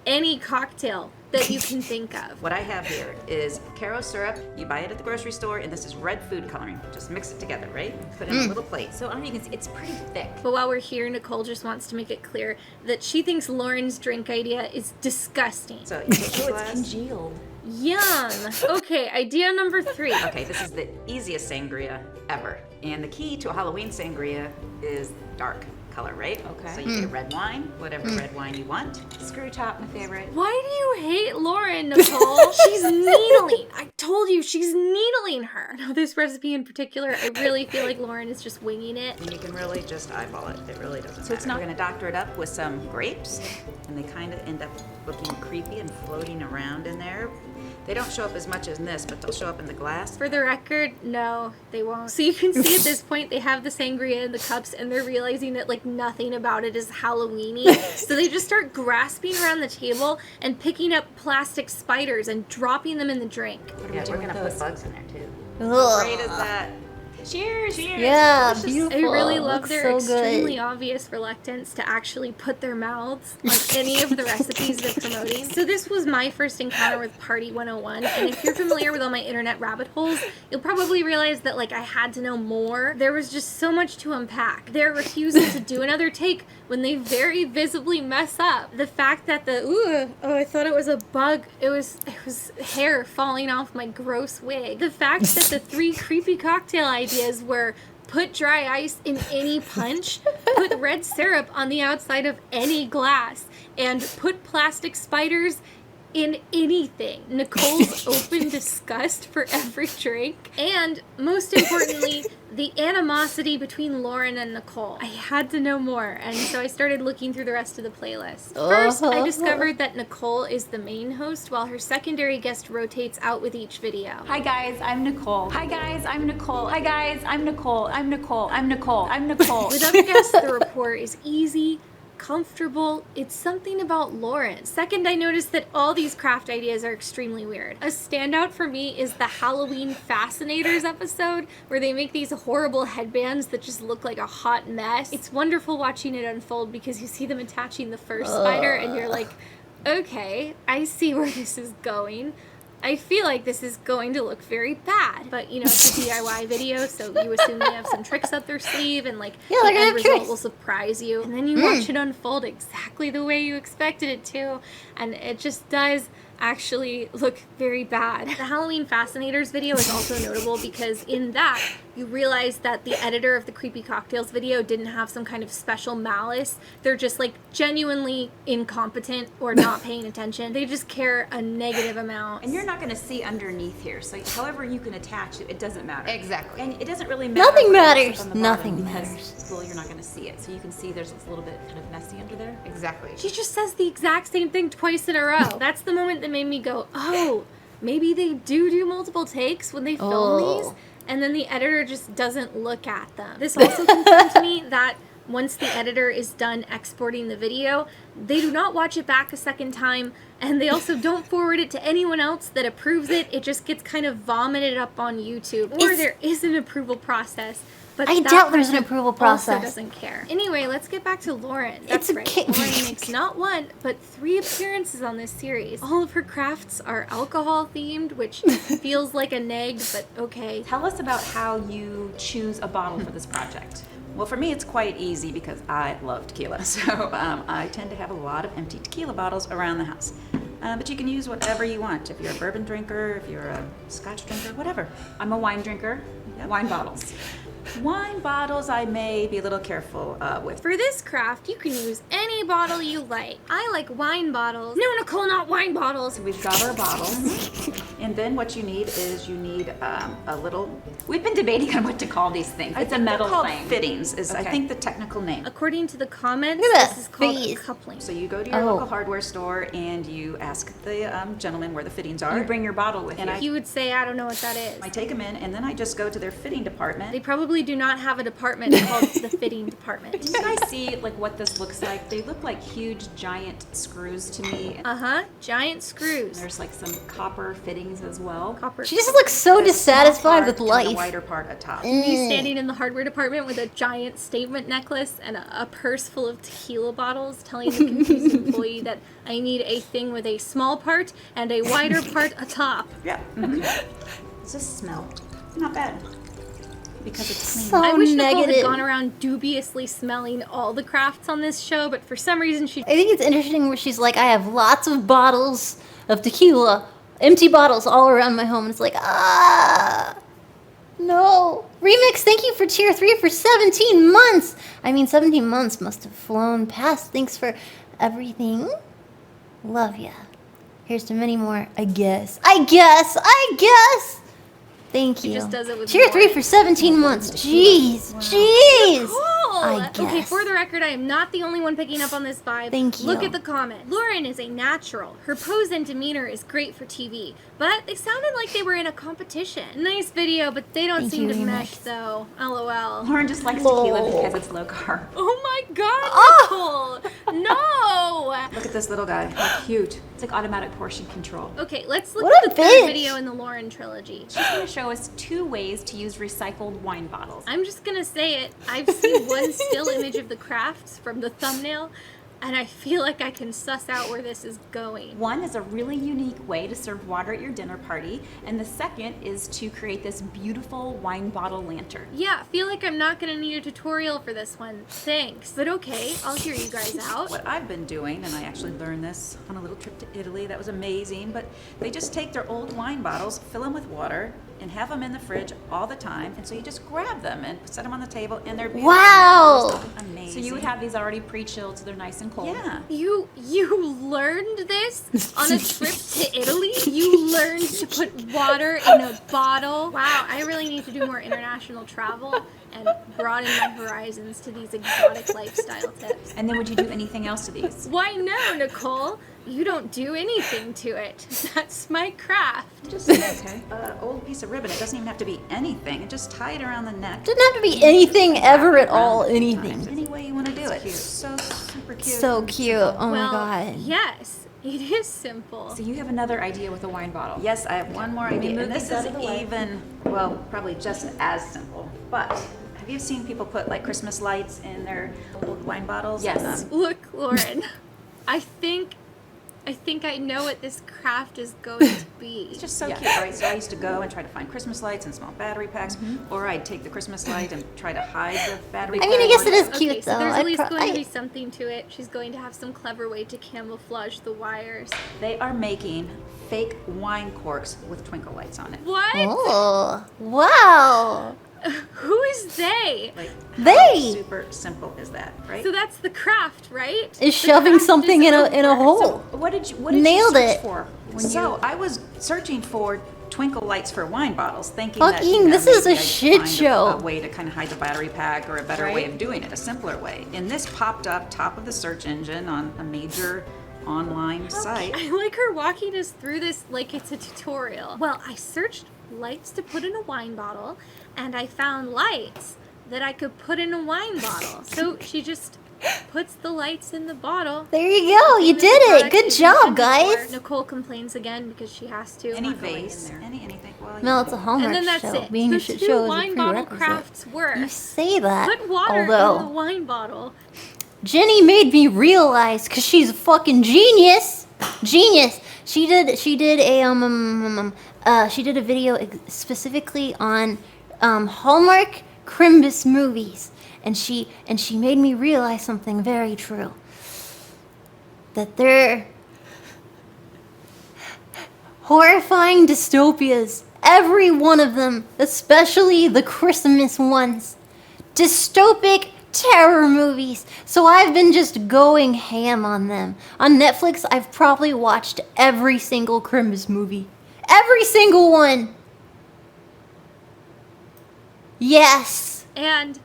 any cocktail that you can think of. What I have here is Caro syrup. You buy it at the grocery store, and this is red food coloring. Just mix it together, right? Put it in a little plate. So I don't know, you can see, it's pretty thick. But while we're here, Nicole just wants to make it clear that she thinks Lauren's drink idea is disgusting. So you put your Oh, it's glass. congealed. Yum. Okay, idea number 3. Okay, this is the easiest sangria ever. And the key to a Halloween sangria is dark. color, right? Okay. So you get red wine, whatever red wine you want. Screw top, my favorite. Why do you hate Lauren, Nicole? She's needling. I told you, she's needling her. No, this recipe in particular, I really feel like Lauren is just winging it. And you can really just eyeball it. It really doesn't matter. It's not. We're gonna doctor it up with some grapes, and they kind of end up looking creepy and floating around in there. They don't show up as much as in this, but they'll show up in the glass. For the record, no, they won't. So you can see at this point, they have the sangria in the cups, and they're realizing that like nothing about it is Halloween-y. So they just start grasping around the table and picking up plastic spiders and dropping them in the drink. Yeah, we're gonna put bugs in there too. Ugh. How great is that? Cheers! Cheers! Yeah, beautiful. I really love Looks their so extremely good. obvious reluctance to actually put their mouths on any of the recipes they're promoting. So this was my first encounter with Party 101, and if you're familiar with all my internet rabbit holes, you'll probably realize that like I had to know more. There was just so much to unpack. Their refusal to do another take when they very visibly mess up. The fact that I thought it was a bug. It was hair falling off my gross wig. The fact that the 3 creepy cocktail ideas were put dry ice in any punch, put red syrup on the outside of any glass, and put plastic spiders in anything. Nicole's open disgust for every drink, and most importantly, the animosity between Lauren and Nicole. I had to know more, and so I started looking through the rest of the playlist. First, I discovered that Nicole is the main host, while her secondary guest rotates out with each video. Hi guys, I'm Nicole. Hi guys, I'm Nicole. Hi guys, I'm Nicole. I'm Nicole. I'm Nicole. I'm Nicole. With other guests, the rapport is easy, comfortable. It's something about Lauren. Second, I noticed that all these craft ideas are extremely weird. A standout for me is the Halloween Fascinators episode, where they make these horrible headbands that just look like a hot mess. It's wonderful watching it unfold because you see them attaching the first spider and you're like, okay, I see where this is going. I feel like this is going to look very bad, but you know, it's a DIY video, so you assume they have some tricks up their sleeve, and like the end result will surprise you, and then you watch it unfold exactly the way you expected it to, and it just does actually look very bad. The Halloween Fascinators video is also notable because in that, you realize that the editor of the Creepy Cocktails video didn't have some kind of special malice. They're just like genuinely incompetent or not paying attention. They just care a negative amount. And you're not going to see underneath here, so however you can attach it, it doesn't matter. Exactly. And it doesn't really matter. Nothing matters. What's on the Nothing bottom matters. because, well, you're not going to see it. So you can see there's a little bit kind of messy under there. Exactly. She just says the exact same thing twice in a row. That's the moment that made me go, oh, maybe they do multiple takes when they film these, and then the editor just doesn't look at them. This also confirmed to me that once the editor is done exporting the video, they do not watch it back a second time, and they also don't forward it to anyone else that approves it. It just gets kind of vomited up on YouTube. Or there is an approval process. But I that doubt there's an person approval process. Also doesn't care. Anyway, let's get back to Lauren. That's right. Lauren makes not 1, but 3 appearances on this series. All of her crafts are alcohol themed, which feels like a neg, but okay. Tell us about how you choose a bottle for this project. Well, for me, it's quite easy because I love tequila. So I tend to have a lot of empty tequila bottles around the house. But you can use whatever you want. If you're a bourbon drinker, if you're a scotch drinker, whatever. I'm a wine drinker. Yep. Wine bottles. Wine bottles I may be a little careful with. For this craft, you can use any bottle you like. I like wine bottles. No, Nicole, not wine bottles. So we've got our bottles. And then what you need is a little... We've been debating on what to call these things. It's a metal thing. Fittings is, I think, the technical name. According to the comments, this is called a coupling. So you go to your local hardware store and you ask the gentleman where the fittings are. You bring your bottle with you. He would say, I don't know what that is. I take them in and then I just go to their fitting department. They probably do not have a department called the fitting department. Do you guys see like what this looks like? They look like huge giant screws to me. Giant screws. There's like some copper fittings as well. Copper. She just looks so dissatisfied with life. The wider part atop. Me standing in the hardware department with a giant statement necklace and a purse full of tequila bottles, telling the confused employee that I need a thing with a small part and a wider part atop. Yeah. Okay. Does this smell? Not bad. Because it's clean. So I wish Nicole had gone around dubiously smelling all the crafts on this show, but for some reason she... I think it's interesting where she's like, I have lots of bottles of tequila, empty bottles all around my home, and it's like, No. Remix, thank you for tier 3 for 17 months. I mean, 17 months must have flown past. Thanks for everything. Love ya. Here's to many more, I guess. I guess. Thank you. Just does it with Tier 3 Lauren. for 17 months. Jeez. Jeez. Cool. I guess. Okay, for the record, I am not the only one picking up on this vibe. Thank you. Look at the comment. Lauren is a natural. Her pose and demeanor is great for TV, but they sounded like they were in a competition. Nice video, but they don't Thank seem you, to Remix. mesh though. LOL. Lauren just likes tequila because it's low carb. Oh my god, Nicole! No! Look at this little guy. How cute. It's like automatic portion control. Okay, let's look What at a the bitch. third video in the Lauren trilogy. She's going to show us 2 ways to use recycled wine bottles. I'm just gonna say it. I've seen one still image of the crafts from the thumbnail, and I feel like I can suss out where this is going. One is a really unique way to serve water at your dinner party, and the second is to create this beautiful wine bottle lantern. Yeah, I feel like I'm not gonna need a tutorial for this one. Thanks. But okay, I'll hear you guys out. What I've been doing, and I actually learned this on a little trip to Italy, that was amazing, but they just take their old wine bottles, fill them with water, and have them in the fridge all the time, and so you just grab them and set them on the table, and they're beautiful. Wow. Amazing. So you would have these already pre-chilled so they're nice and cold. Yeah. You learned this on a trip to Italy? You learned to put water in a bottle? Wow, I really need to do more international travel and broaden my horizons to these exotic lifestyle tips. And then would you do anything else to these? Why no, Nicole? You don't do anything to it. That's my craft. Just okay. Old piece of ribbon. It doesn't even have to be anything. Just tie it around the neck. Doesn't have to be anything ever at all. Anything. Any way you want to do it. So super cute. So cute. Oh my Well, god. yes, it is simple. So you have another idea with a wine bottle. Yes, I have one more Let me idea, move and this these out is of the way. even, well, probably just as simple. But have you seen people put like Christmas lights in their old wine bottles? Yes. Look, Lauren, I think I know what this craft is going to be. It's just so cute, right? So I used to go and try to find Christmas lights in small battery packs, or I'd take the Christmas light and try to hide the battery pack. I mean, I guess it is cute Okay, so though. there's at least I'd going to be something to it. She's going to have some clever way to camouflage the wires. They are making fake wine corks with twinkle lights on it. What? Oh, wow. Who is they? Like, They. how super simple is that, right? So that's the craft, right? Is The shoving craft something is in a over. hole. What did you Nailed search it. for? So I was searching for twinkle lights for wine bottles, thinking Fucking, that this is maybe a I'd shit find show. a way to kind of hide the battery pack or a better way of doing it, a simpler way. And this popped up top of the search engine on a major online site. I like her walking us through this like it's a tutorial. Well, I searched lights to put in a wine bottle, and I found lights that I could put in a wine bottle. So she just puts the lights in the bottle. There you go. You did it. Good job, guys. Nicole complains again because she has to. Any I'm not going vase, in there. anything. Well, No, it's a Hallmark And then that's show. it. Being the a shit two show is a wine bottle prerequisite. crafts work. You say that. Put water in Although the wine bottle. Jenny made me realize, cause she's a fucking genius. Genius. She did a she did a video specifically on Hallmark Crimbus movies, and she made me realize something very true. That they're horrifying dystopias. Every one of them, especially the Christmas ones. Dystopic terror movies. So I've been just going ham on them. On Netflix, I've probably watched every single Christmas movie. Every single one. Yes. And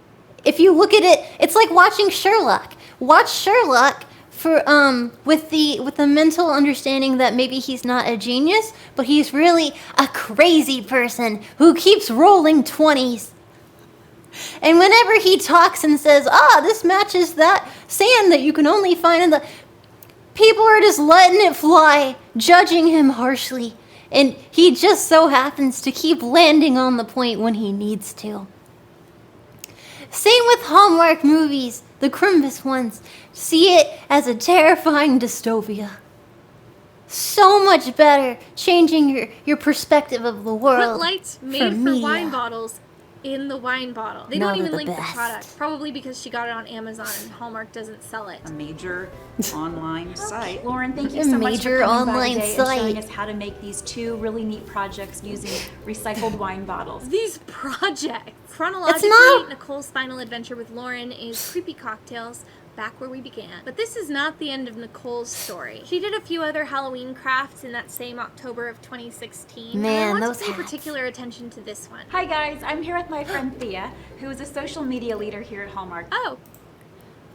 if you look at it, it's like watching Sherlock. Watch Sherlock for with the mental understanding that maybe he's not a genius, but he's really a crazy person who keeps rolling 20s. And whenever he talks and says, this matches that sand that you can only find in the... People are just letting it fly, judging him harshly. And he just so happens to keep landing on the point when he needs to. Same with Hallmark movies, the Crimbus ones. See it as a terrifying dystopia. So much better, changing your perspective of the world. Put lights for made for media. wine bottles in the wine bottle. They None don't of even the link the best. product, probably because she got it on Amazon and Hallmark doesn't sell it. A major online site. Lauren, thank you A so much major for coming by online today and showing site. us how to make these two really neat projects using recycled wine bottles. These projects. Chronologically, not- Nicole's final adventure with Lauren is Creepy Cocktails, back where we began. But this is not the end of Nicole's story. She did a few other Halloween crafts in that same October of 2016. Man, and I want those to pay hats. particular attention to this one. Hi guys, I'm here with my friend Thea, who is a social media leader here at Hallmark. Oh,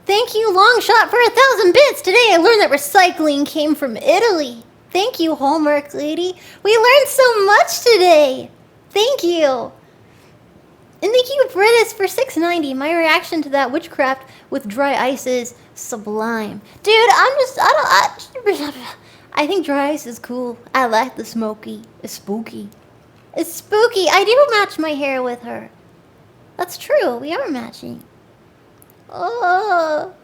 Thank you, Longshot, for 1,000 bits. Today I learned that recycling came from Italy. Thank you, Hallmark lady. We learned so much today. Thank you. And thank you, Britis, for $6.90. My reaction to that witchcraft with dry ice is sublime. Dude, I think dry ice is cool. I like the smoky. It's spooky. It's spooky. I do match my hair with her. That's true. We are matching. Oh.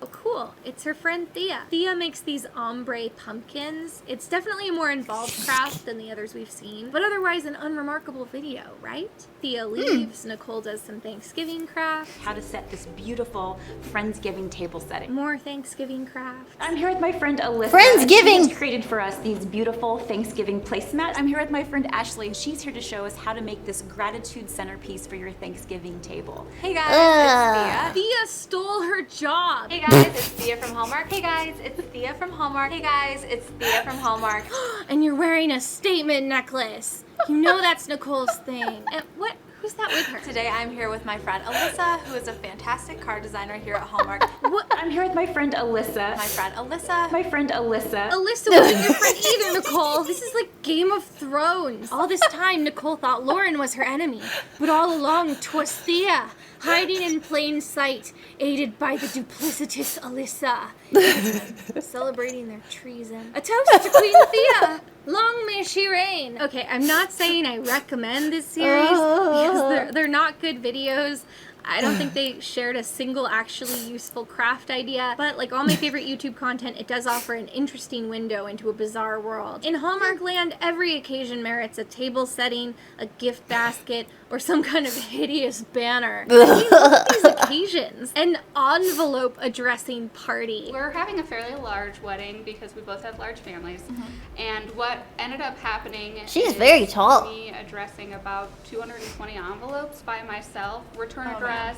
Oh, cool. It's her friend Thea. Thea makes these ombre pumpkins. It's definitely a more involved craft than the others we've seen, but otherwise an unremarkable video, right? Thea leaves, Nicole does some Thanksgiving crafts. How to set this beautiful Friendsgiving table setting. More Thanksgiving crafts. I'm here with my friend Alyssa. Friendsgiving! And she has created for us these beautiful Thanksgiving placemats. I'm here with my friend Ashley. She's here to show us how to make this gratitude centerpiece for your Thanksgiving table. Hey guys, it's Thea. Thea stole her job. Hey guys, it's Thea from Hallmark. Hey guys, it's Thea from Hallmark. Hey guys, it's Thea from Hallmark. And you're wearing a statement necklace. You know that's Nicole's thing. And what? Who's that with her? Today I'm here with my friend Alyssa, who is a fantastic card designer here at Hallmark. What? I'm here with my friend Alyssa. My friend Alyssa. My friend Alyssa. Alyssa wasn't your friend either, Nicole. This is like Game of Thrones. All this time, Nicole thought Lauren was her enemy. But all along, 'twas Thea, hiding in plain sight, aided by the duplicitous Alyssa. Celebrating their treason. A toast to Queen Thea! Long may she reign! Okay, I'm not saying I recommend this series, because they're not good videos. I don't think they shared a single actually useful craft idea, but like all my favorite YouTube content, it does offer an interesting window into a bizarre world. In Hallmark land, every occasion merits a table setting, a gift basket, or some kind of hideous banner. I mean, look at these occasions. An envelope addressing party. We're having a fairly large wedding because we both have large families. And what ended up happening She is is very tall. me addressing about 220 envelopes by myself, return address,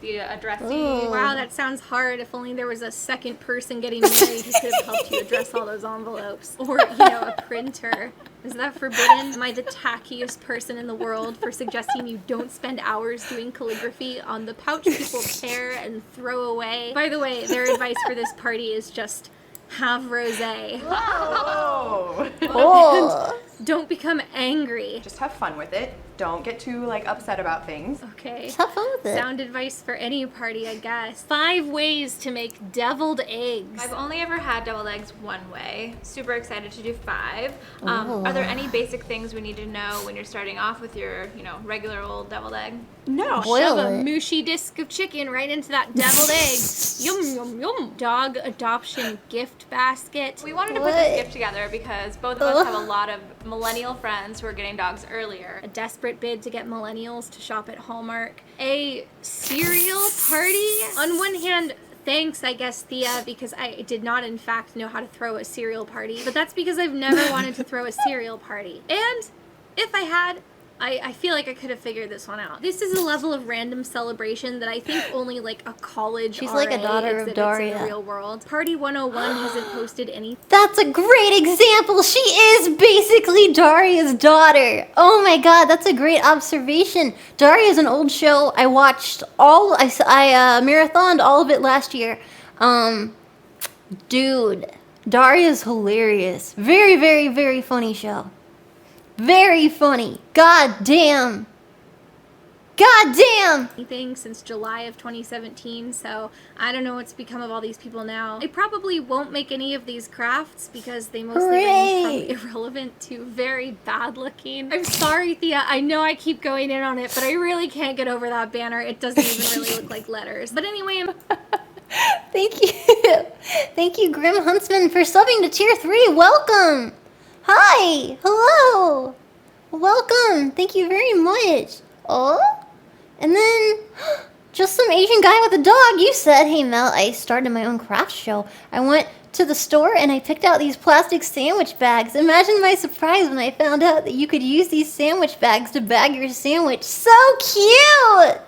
the addressee. Wow, that sounds hard. If only there was a second person getting married who could have helped you address all those envelopes. Or, a printer. Is that forbidden? Am I the tackiest person in the world for suggesting you don't spend hours doing calligraphy on the pouch people tear and throw away? By the way, their advice for this party is just have rosé. Whoa! Oh. And don't become angry. Just have fun with it. Don't get too upset about things. Okay. Just have fun with it. Sound advice for any party, I guess. 5 ways to make deviled eggs. I've only ever had deviled eggs one way. Super excited to do 5. Ooh. Are there any basic things we need to know when you're starting off with your, regular old deviled egg? No. Boil Shove a it. mushy disc of chicken right into that deviled egg. Yum, yum, yum. Dog adoption gift basket. We wanted to put What? this gift together because both of us have a lot of millennial friends who are getting dogs earlier. A desperate bid to get millennials to shop at Hallmark. A cereal party. On one hand, thanks, I guess, Thea, because I did not, in fact, know how to throw a cereal party. But that's because I've never wanted to throw a cereal party. And if I had, I feel like I could have figured this one out. This is a level of random celebration that I think only like a college She's RA like a daughter of exhibits Daria. in the real world. Party 101 hasn't posted any. That's a great example. She is basically Daria's daughter. Oh my god, that's a great observation. Daria's an old show. I watched all. I marathoned all of it last year. Dude, Daria's hilarious. Very, very, very funny show. Very funny. God damn. God damn! Anything since July of 2017, so I don't know what's become of all these people now. I probably won't make any of these crafts because they mostly range from irrelevant to very bad looking. I'm sorry, Thea, I know I keep going in on it, but I really can't get over that banner. It doesn't even really look like letters. But anyway, Thank you. Thank you, Grim Huntsman, for subbing to Tier 3. Welcome. Hi. Hello. Welcome. Thank you very much. Oh? And then, just some Asian guy with a dog. You said, hey Mel, I started my own craft show. I went to the store and I picked out these plastic sandwich bags. Imagine my surprise when I found out that you could use these sandwich bags to bag your sandwich. So cute!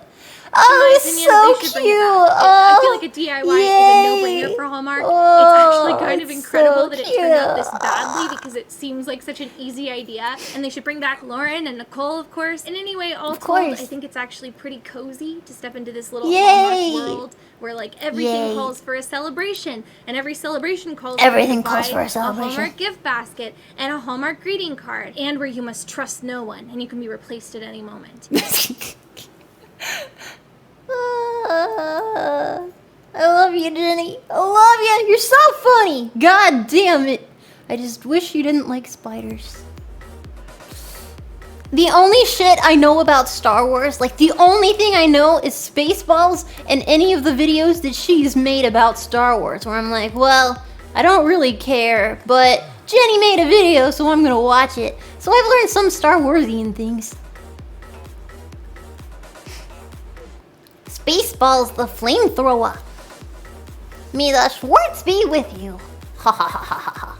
Oh, so cute! I feel like a DIY is a no-brainer for Hallmark. It's actually kind of incredible that it turned out this badly because it seems like such an easy idea. And they should bring back Lauren and Nicole, of course. And anyway, all told, I think it's actually pretty cozy to step into this little Hallmark world where like everything calls for a celebration, and every celebration calls for a Hallmark gift basket and a Hallmark greeting card, and where you must trust no one and you can be replaced at any moment. I love you, Jenny. I love you. You're so funny. God damn it. I just wish you didn't like spiders. The only shit I know about Star Wars, like the only thing I know is Spaceballs and any of the videos that she's made about Star Wars, where I'm like, well, I don't really care, but Jenny made a video, so I'm gonna watch it. So I've learned some Star Warsian things. Spaceballs the flamethrower. May the Schwartz be with you. Ha ha ha ha ha ha.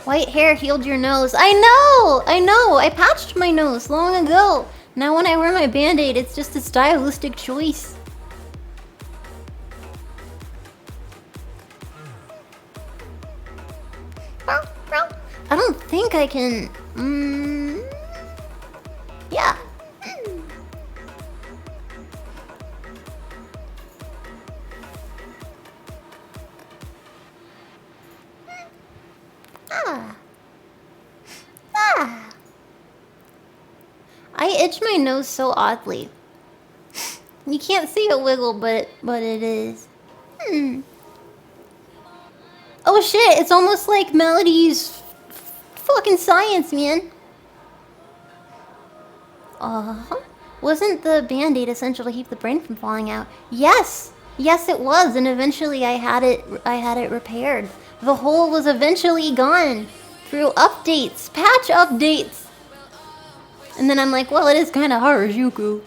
White hair healed your nose. I know! I patched my nose long ago. Now when I wear my band-aid, it's just a stylistic choice. I don't think I can... yeah. I itch my nose so oddly. You can't see it wiggle, but it is. Oh shit, it's almost like Melody's fucking science, man. Wasn't the band-aid essential to keep the brain from falling out? Yes! Yes it was, and eventually I had it repaired. The hole was eventually gone through updates, patch updates. And then I'm like, well, it is kind of Harajuku.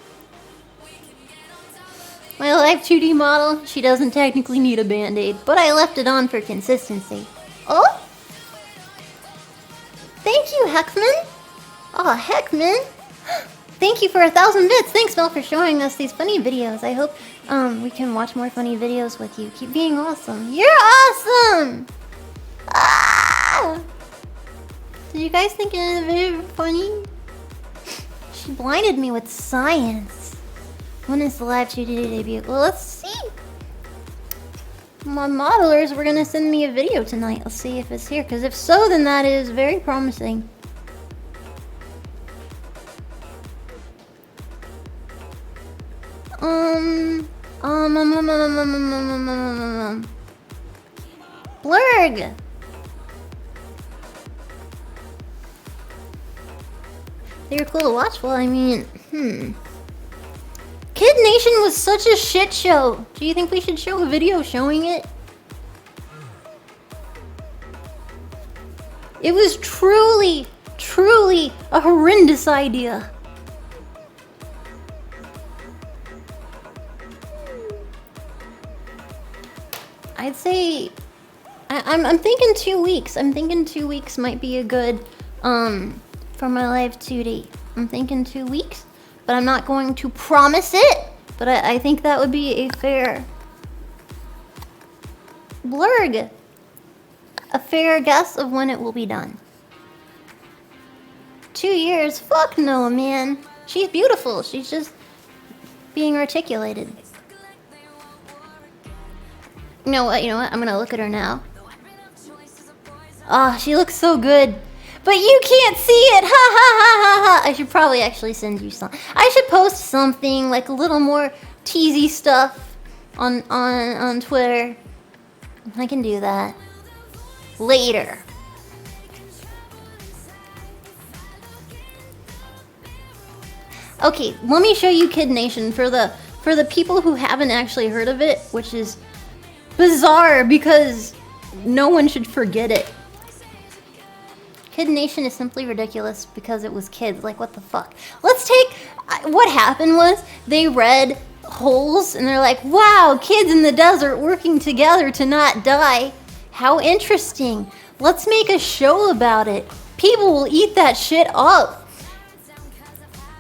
My live 2D model, she doesn't technically need a band-aid, but I left it on for consistency. Oh? Thank you, Heckman. Oh, Heckman. Thank you for 1,000 bits. Thanks, Mel, for showing us these funny videos. I hope we can watch more funny videos with you. Keep being awesome. You're awesome! Ah! Did you guys think it was very funny? She blinded me with science. When is the live 2D debut? Well, let's see. My modelers were gonna send me a video tonight. Let's see if it's here, because if so, then that is very promising. Blurg! They were cool to watch. Well, I mean, Kid Nation was such a shit show. Do you think we should show a video showing it? It was truly, truly a horrendous idea. I'd say I'm thinking 2 weeks. I'm thinking 2 weeks might be a good for my live 2D. I'm thinking 2 weeks, but I'm not going to promise it. But I think that would be a fair blurg. A fair guess of when it will be done. 2 years? Fuck no, man. She's beautiful. She's just being articulated. You know what? I'm gonna look at her now. Oh, she looks so good. But you can't see it! Ha ha ha ha ha! I should probably actually send you some. I should post something, like a little more teasy stuff on Twitter. I can do that. Later. Okay, let me show you Kid Nation for the people who haven't actually heard of it, which is bizarre because no one should forget it. Kid Nation is simply ridiculous because it was kids. Like, what the fuck? Let's take... What happened was they read Holes and they're like, wow, kids in the desert working together to not die. How interesting. Let's make a show about it. People will eat that shit up.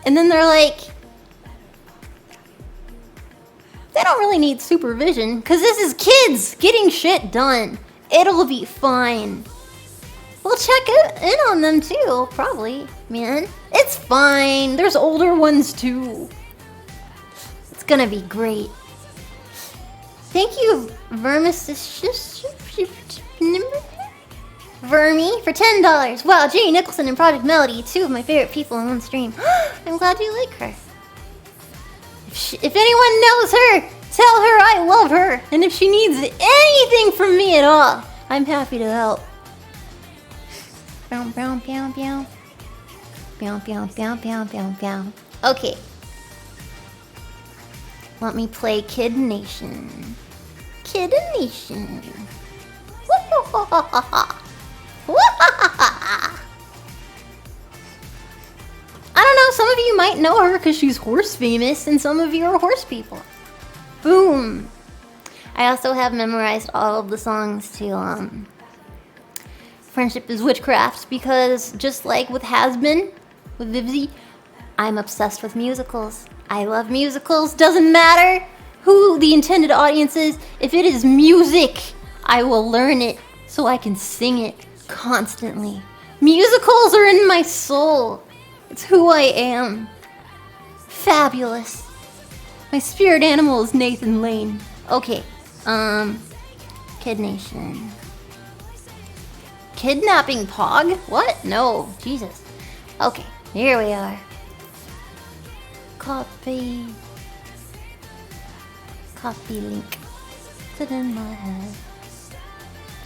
And then they're like... They don't really need supervision because this is kids getting shit done. It'll be fine. We'll check in on them too, probably, man. It's fine. There's older ones too. It's gonna be great. Thank you, Vermi, for $10. Wow, Jenny Nicholson and Project Melody, two of my favorite people in one stream. I'm glad you like her. If anyone knows her, tell her I love her. And if she needs anything from me at all, I'm happy to help. Bow, bow, bow, bow. Bow, bow, bow, bow, bow, bow. Okay. Let me play Kid Nation. Kid Nation. I don't know, some of you might know her because she's horse famous, and some of you are horse people. Boom. I also have memorized all of the songs to Friendship is Witchcraft because just like with Hasbin, with Vivzy, I'm obsessed with musicals. I love musicals. Doesn't matter who the intended audience is. If it is music, I will learn it so I can sing it constantly. Musicals are in my soul. It's who I am. Fabulous. My spirit animal is Nathan Lane. Okay. Kid Nation. Kidnapping Pog? What? No. Jesus. Okay. Here we are. Copy. Copy link. Sit in my head.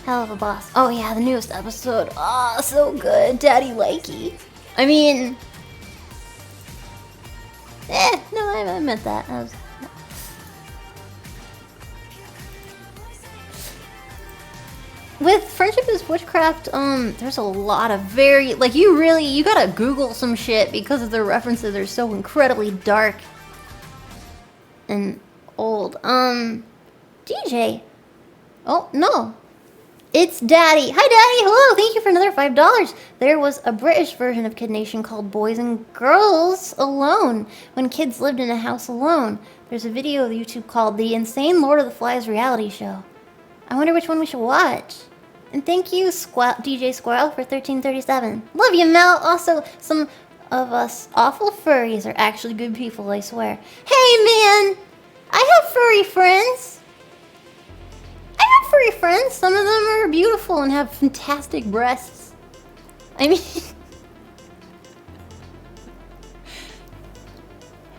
Hell of a boss. Oh yeah, the newest episode. Oh, so good. Daddy likey. I mean... no, I meant that. With Friendship is Witchcraft, there's a lot of very... Like, you gotta Google some shit because of the references are so incredibly dark and old. DJ. Oh, no. It's Daddy. Hi, Daddy. Hello. Thank you for another $5. There was a British version of Kid Nation called Boys and Girls Alone, when kids lived in a house alone. There's a video on YouTube called The Insane Lord of the Flies Reality Show. I wonder which one we should watch. And thank you, DJ Squirrel, for $13.37. Love you, Mel. Also, some of us awful furries are actually good people, I swear. Hey, man. I have furry friends. I have furry friends. Some of them are beautiful and have fantastic breasts. I mean...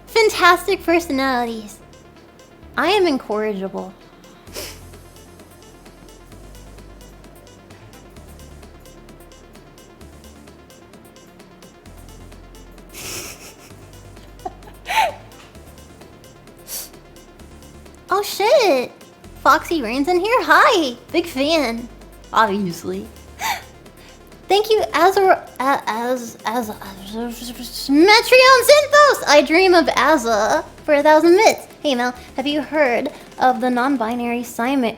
fantastic personalities. I am incorrigible. Oh shit! Foxy Rain's in here? Hi! Big fan. Obviously. Thank you, Metreon Synthos! I dream of Azza for 1,000 bits. Hey Mel, have you heard of the non-binary Have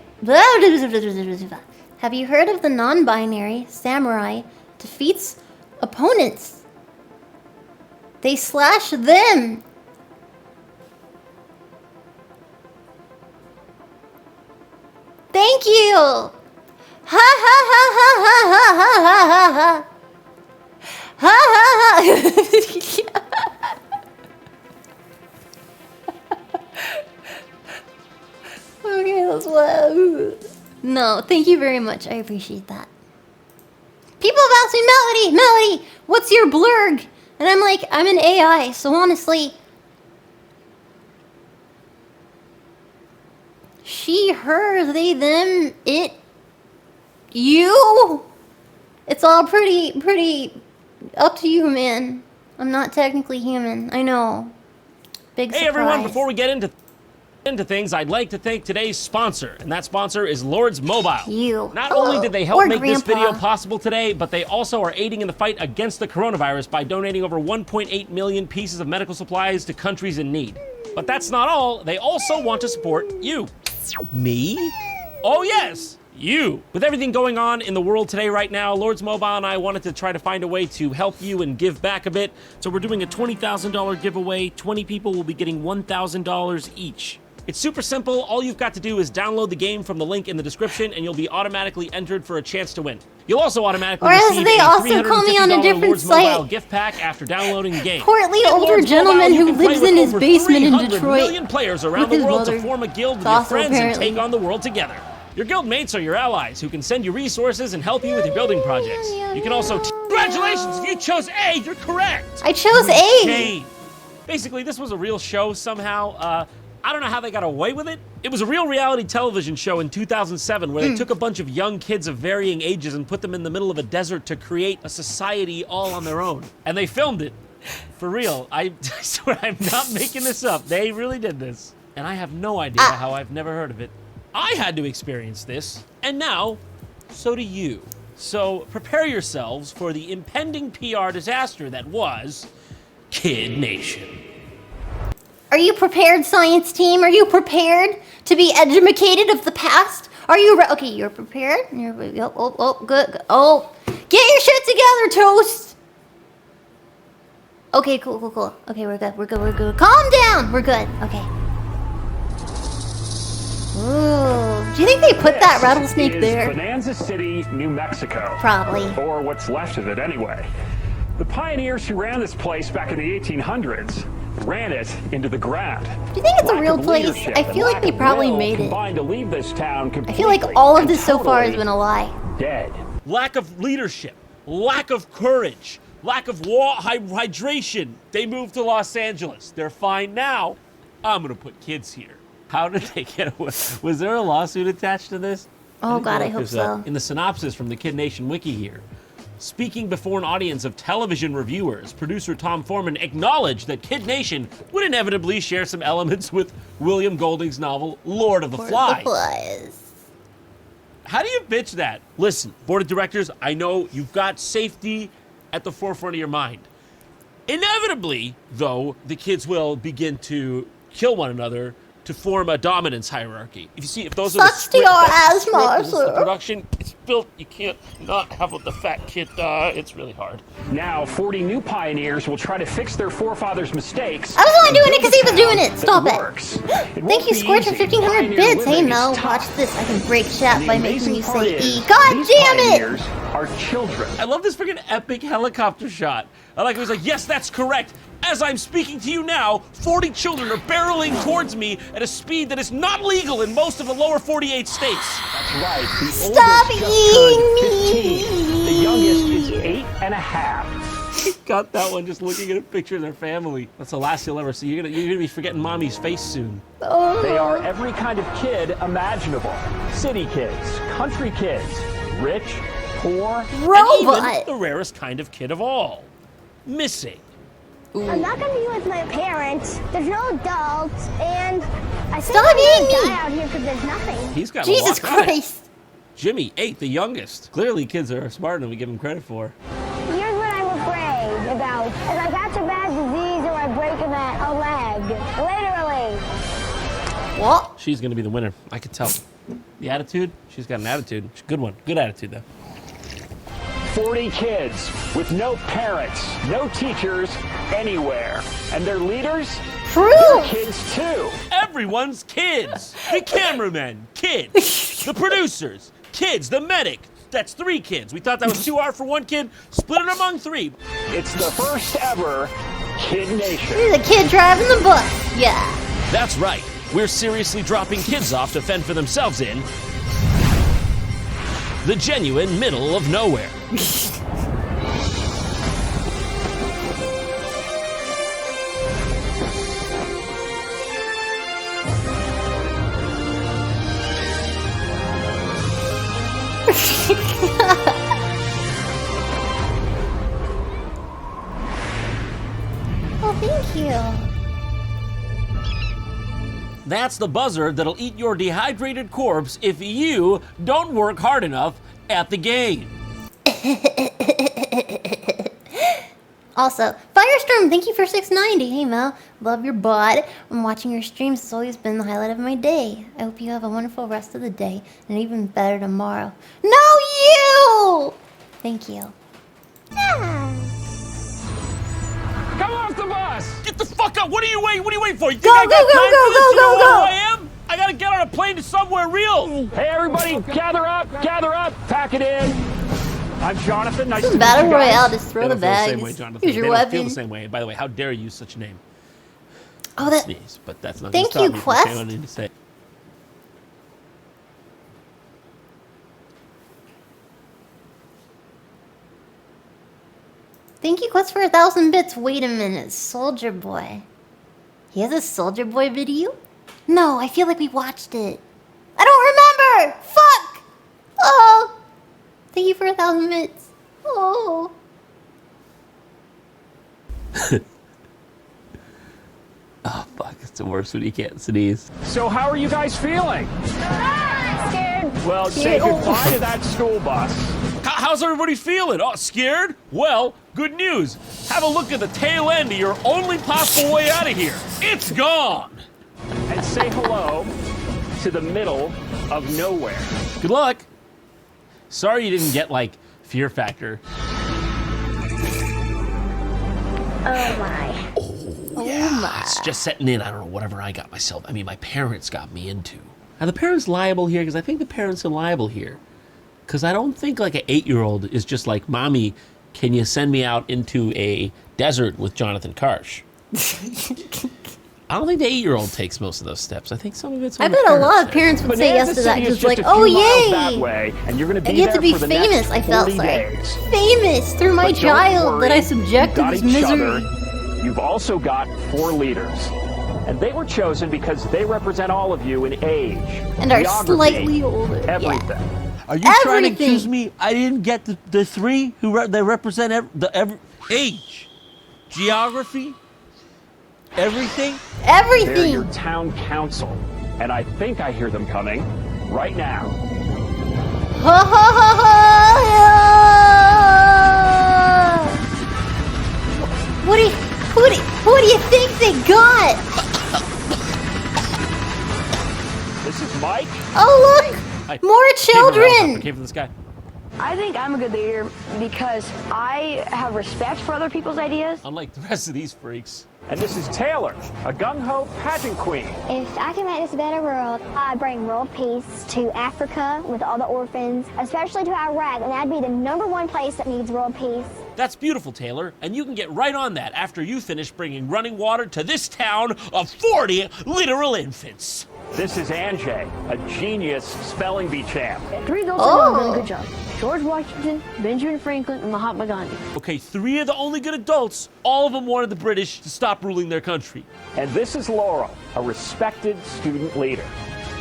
you heard of the non-binary samurai defeats opponents? They slash them! Thank you! Ha ha ha ha ha ha ha ha ha! Ha ha ha! Okay, that's what. No, thank you very much. I appreciate that. People have asked me, Melody, what's your blurg? And I'm like, I'm an AI, so honestly, she, her, they, them, it, you. It's all pretty up to you, man. I'm not technically human. I know. Big surprise. Hey everyone, before we get into... Into things, I'd like to thank today's sponsor, and that sponsor is Lords Mobile. Not Hello. only did they help Or make this Grandpa. video possible today, but they also are aiding in the fight against the coronavirus by donating over 1.8 million pieces of medical supplies to countries in need. But that's not all. They also want to support you. Me? Oh yes, you. With everything going on in the world today right now, Lords Mobile and I wanted to try to find a way to help you and give back a bit. So we're doing a $20,000 giveaway. 20 people will be getting $1,000 each. It's super simple. All you've got to do is download the game from the link in the description and you'll be automatically entered for a chance to win. You'll also automatically Or as receive they a also call me on a $350 different Lords Mobile site. gift pack after downloading the game. Portly With older Lords gentleman Mobile, you who can play lives with in his over basement in 300 Detroit million players around with the his world mother. to form a guild with It's your also friends and apparently- take on the world together. Your guild mates are your allies who can send you resources and help you with your building projects. You can also... Congratulations! If you chose A, you're correct! I chose A. Shame. Basically, this was a real show somehow. I don't know how they got away with it. It was a real reality television show in 2007 where they took a bunch of young kids of varying ages and put them in the middle of a desert to create a society all on their own. And they filmed it. For real. I swear I'm not making this up. They really did this. And I have no idea how I've never heard of it. I had to experience this, and now, so do you. So prepare yourselves for the impending PR disaster that was Kid Nation. Are you prepared, science team? Are you prepared to be educated of the past? Are you okay? You're prepared. Good. Oh, get your shit together, Toast. Okay, cool. Okay, we're good. Calm down. We're good. Okay. Ooh. Do you think they put that rattlesnake there? Bonanza City, New Mexico. Probably. Or what's left of it anyway. The pioneers who ran this place back in the 1800s ran it into the ground. Do you think it's a real place? I feel like they probably made it. Combined to leave this town I feel like all of this so far has been a lie. Dead. Lack of leadership, lack of courage, lack of hydration. They moved to Los Angeles. They're fine now. I'm gonna put kids here. How did they get away? Was there a lawsuit attached to this? Oh God, I hope so. In the synopsis from the Kid Nation wiki here, speaking before an audience of television reviewers, producer Tom Foreman acknowledged that Kid Nation would inevitably share some elements with William Golding's novel Lord of the Flies. How do you pitch that? Listen, board of directors, I know you've got safety at the forefront of your mind. Inevitably, though, the kids will begin to kill one another to form a dominance hierarchy. If those are the Sucks to your ass, Martha. the production, it's built, you can't not have the fat kid die. It's really hard. Now, 40 new pioneers will try to fix their forefathers' mistakes. I was only doing it because he was doing it. Stop it. Works. Thank you, Squirt, for 1,500 bits. Hey, Mel, watch this. I can break chat by making you say E. God damn it! Are children. I love this freaking epic helicopter shot. I like it was like, yes, that's correct. As I'm speaking to you now, 40 children are barreling towards me at a speed that is not legal in most of the lower 48 states. That's right. The Stop oldest eating just turned 15. The youngest is 8.5. Got that one just looking at a picture of their family. That's the last you'll ever see. You're gonna be forgetting mommy's face soon. They are every kind of kid imaginable. City kids, country kids, rich, poor, Robot. And even the rarest kind of kid of all. Missing. I'm not gonna be with my parents. There's no adults, and I think Stop I'm eating gonna me. die out here because there's nothing. He's got Jesus a lot on it. Christ. Jimmy, 8, the youngest. Clearly kids are smarter than we give them credit for. Here's what I'm afraid about. If I catch a bad disease or I break a leg. Literally. What? She's gonna be the winner. I could tell. The attitude? She's got an attitude. Good one. Good attitude, though. 40 kids with no parents, no teachers anywhere. And their leaders? They're kids too. Everyone's kids. The cameramen, kids. The producers, kids. The medic. That's 3 kids. We thought that was too hard for 1 kid. Split it among 3. It's the first ever Kid Nation. He's a kid driving the bus. Yeah. That's right. We're seriously dropping kids off to fend for themselves in the genuine middle of nowhere. Oh, thank you. That's the buzzard that'll eat your dehydrated corpse if you don't work hard enough at the game. Also, Firestorm, thank you for 690. Hey Mel, love your bot. I'm watching your streams. It's always been the highlight of my day. I hope you have a wonderful rest of the day and even better tomorrow. No, you! Thank you. Come off the bus! Get the fuck up! What are you waiting for? You think Go, I go, got go, time go, for this? go, You know go, go. who I am? I gotta get on a plane to somewhere real. Hey everybody, gather up, pack it in. I'm Jonathan. Nice to meet you Battle guys. Royale, just throw the They don't feel the same bags. way, Jonathan. Use your They don't feel weapon. the same way. By the way, how dare you use such a name? Oh, that. Sneeze, but that's not Thank gonna you, stop me from saying Quest. what I need to say. Thank you, Quest, for 1,000 bits. Wait a minute, Soldier Boy. He has a Soldier Boy video? No, I feel like we watched it. I don't remember! Fuck! Oh! Thank you for 1,000 bits. Oh. Oh, fuck. It's the worst when you can't sneeze. So how are you guys feeling? Scared. Well, say Scared. goodbye to that school bus. How's everybody feeling? Oh, scared? Well, good news. Have a look at the tail end of your only possible way out of here. It's gone. And say hello to the middle of nowhere. Good luck. Sorry you didn't get, like, Fear Factor. Oh my. Oh my. It's just setting in, I don't know, whatever I got myself. I mean, my parents got me into. Are the parents liable here? Because I think the parents are liable here. Because I don't think, like, an 8-year-old is just like, Mommy, can you send me out into a desert with Jonathan Karsh? I don't think the 8-year-old takes most of those steps. I think some of it's on I the bet a parents lot of there. parents would say yes to that. City is Just like, a oh few miles that yay! way, and you're gonna be I get there to be for the famous, next I felt 40 like. days. Famous through my But don't child that I worry, subjected you've got to each misery. other. You've also got 4 leaders. And they were chosen because they represent all of you in age, And are geography, slightly older. everything. Yeah. Are you trying to Everything. accuse me? I didn't get the three who they represent age, geography, everything. They're Everything. your town council, and I think I hear them coming right now. Ha ha ha ha! Who do you think they got? This is Mike. Oh look, more children. Came from this guy. I think I'm a good leader because I have respect for other people's ideas. Unlike the rest of these freaks. And this is Taylor, a gung-ho pageant queen. If I can make this a better world, I bring world peace to Africa with all the orphans, especially to Iraq, and that'd be the #1 place that needs world peace. That's beautiful, Taylor, and you can get right on that after you finish bringing running water to this town of 40 literal infants. This is Anjay, a genius spelling bee champ. 3 adults have done a good job. George Washington, Benjamin Franklin, and Mahatma Gandhi. Okay, 3 of the only good adults, all of them wanted the British to stop ruling their country. And this is Laurel, a respected student leader.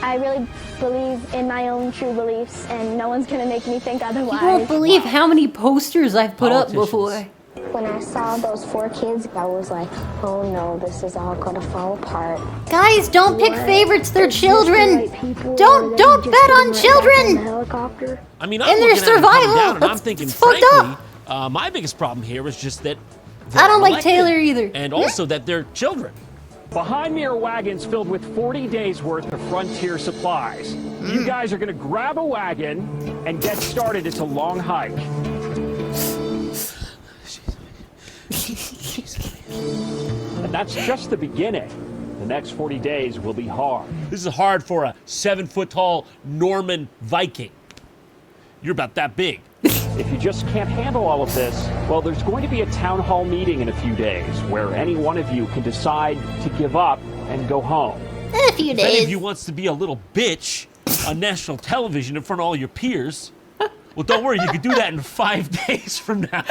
I really believe in my own true beliefs, and no one's gonna make me think otherwise. You won't believe how many posters I've put up before. When I saw those 4 kids, I was like, oh no, this is all gonna fall apart. Guys, don't pick What? favorites. They're Is this the children. right people, or Don't are they bet just getting on right back children. on the helicopter? I mean, And I'm their looking at it coming survival, down, and I'm that's- thinking, it's fucked frankly, my biggest problem here is just that I don't they're like Taylor elected, either. and also that they're children. Behind me are wagons filled with 40 days worth of frontier supplies. You guys are gonna grab a wagon and get started. It's a long hike. And that's just the beginning. The next 40 days will be hard. This is hard for a 7-foot-tall Norman Viking. You're about that big. If you just can't handle all of this, well, there's going to be a town hall meeting in a few days where any one of you can decide to give up and go home. In a few If any days. of you wants to be a little bitch on national television in front of all your peers, well, don't worry, you can do that in 5 days from now.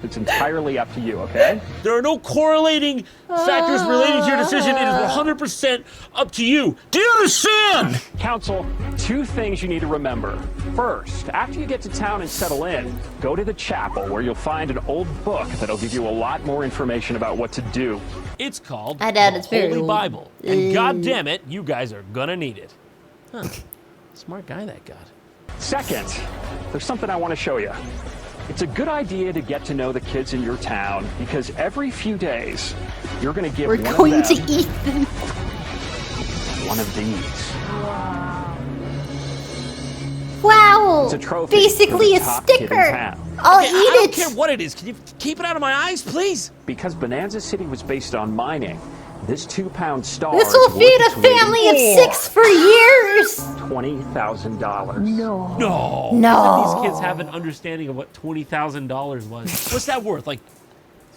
It's entirely up to you, okay? There are no correlating factors relating to your decision. It is 100% up to you. Do you understand? Council, 2 things you need to remember. First, after you get to town and settle in, go to the chapel where you'll find an old book that'll give you a lot more information about what to do. It's called I doubt the it's very Holy old. Bible. And god damn it, you guys are gonna need it. Huh. Smart guy, that god. Second, there's something I want to show you. It's a good idea to get to know the kids in your town because every few days, you're going to give We're one going of to them eat them. one of these. Wow. It's a trophy Basically for a the top kid in sticker. town. I'll Okay, eat I don't it. care what it is. Can you keep it out of my eyes, please? Because Bonanza City was based on mining, this 2-pound star This will is worth feed a between family of 6 for years. $20,000. No. No. No. These kids have an understanding of what $20,000 was. What's that worth? Like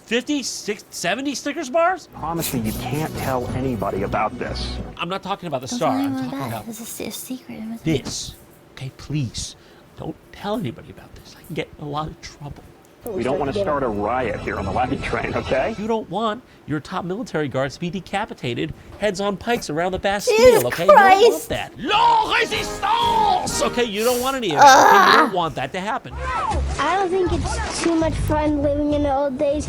50, 60, 70 Snickers bars? Promise me you can't tell anybody about this. I'm not talking about the star. I'm talking about This is a secret. this. Okay, please. Don't tell anybody about this. I can get in a lot of trouble. We don't want to start a riot here on the wagon train, okay? You don't want your top military guards to be decapitated, heads on pikes around the Bastille, Jesus okay? You don't want Christ. that. La resistance! Okay, you don't want any of that. Okay? You don't want that to happen. I don't think it's too much fun living in the old days.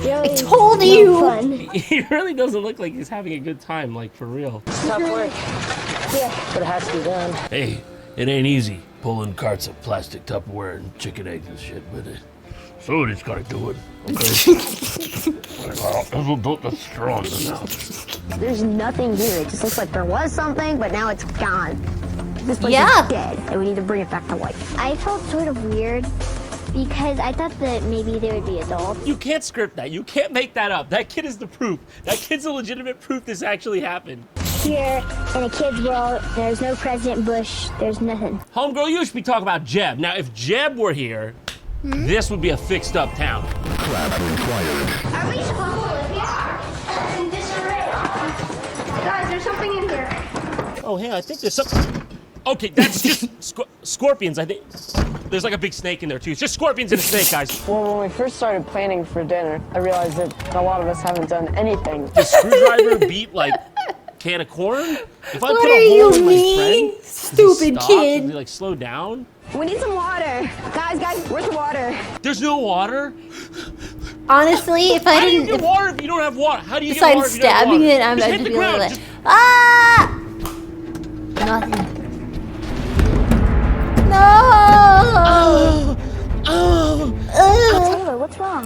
I told you. Fun. He really doesn't look like he's having a good time, like for real. Tough work. Yeah. But it has to be done. Hey, it ain't easy pulling carts of plastic Tupperware and chicken eggs and shit, but somebody's gotta do it, okay? That's strong enough. There's nothing here. It just looks like there was something, but now it's gone. This place Yeah. is dead, and we need to bring it back to life. I felt sort of weird because I thought that maybe they would be adults. You can't script that. You can't make that up. That kid is the proof. That kid's the legitimate proof this actually happened. Here, in a kid's world, there's no President Bush. There's nothing. Homegirl, you should be talking about Jeb. Now, if Jeb were here, this would be a fixed up town. Are we supposed to live here? In disarray. Guys, there's something in here. Oh, hey, I think there's something. Okay, that's just scorpions. I think there's like a big snake in there, too. It's just scorpions and a snake, guys. Well, when we first started planning for dinner, I realized that a lot of us haven't done anything. The screwdriver beat like can of corn? If I What put are a hole you in my mean? friend, does he Stupid stop? kid. Does he like slow down? We need some water. Guys, where's the water? There's no water. Honestly, if I How do you didn't, get water if you don't have water? How do you get besides water if you don't have stabbing water? it, I'm Just about hit to the be like, ground. that. Just- Ah! Nothing. No! Taylor, what's wrong?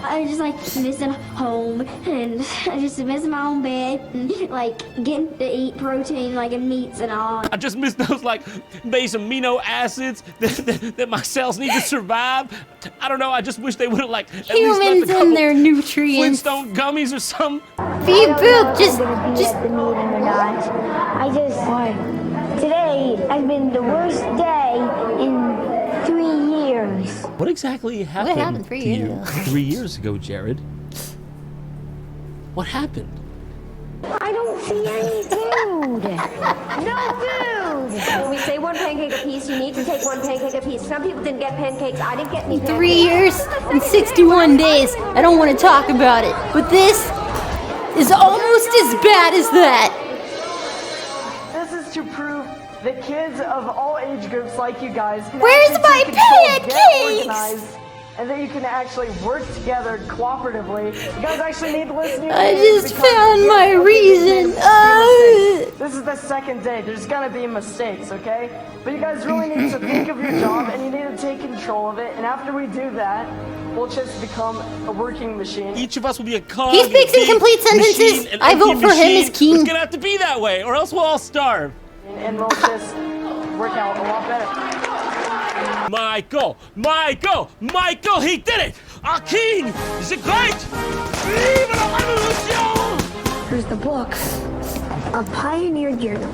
I just like missing home, and I just miss my own bed, and like getting to eat protein, like in meats and all. I just miss those like base amino acids that my cells need to survive. I don't know. I just wish they would have like at least left Humans a couple and their nutrients. Flintstone gummies or something. Feed poop, just. At the meat and they're not. I just. Why? Today has been the worst day in 3 years. What exactly happened, happened 3 to years you ago? 3 years ago, Jared? What happened? I don't see any food. No food. When we say 1 pancake a piece, you need to take 1 pancake a piece. Some people didn't get pancakes. I didn't get any pancakes. 3 years and 61 days. I don't want to talk about it, but this is almost as bad as that. This is to prove that kids of all age groups like you guys can Where's actually my take control, get pancakes? organized, and that you can actually work together cooperatively. You guys actually need to listen to your I leaders just because found yes, my okay, reason. This is the second day. There's gonna be mistakes, okay? But you guys really need to think of your job and you need to take control of it. And after we do that, we'll just become a working machine. Each of us will be a cog. He speaks in complete sentences. Machine, an I vote empty for him machine. as king. It's gonna have to be that way, or else we'll all starve. And we'll just work out a lot better. Michael, he did it! Our king is it great? Vive la revolution! Here's the book. A Pioneer Journal.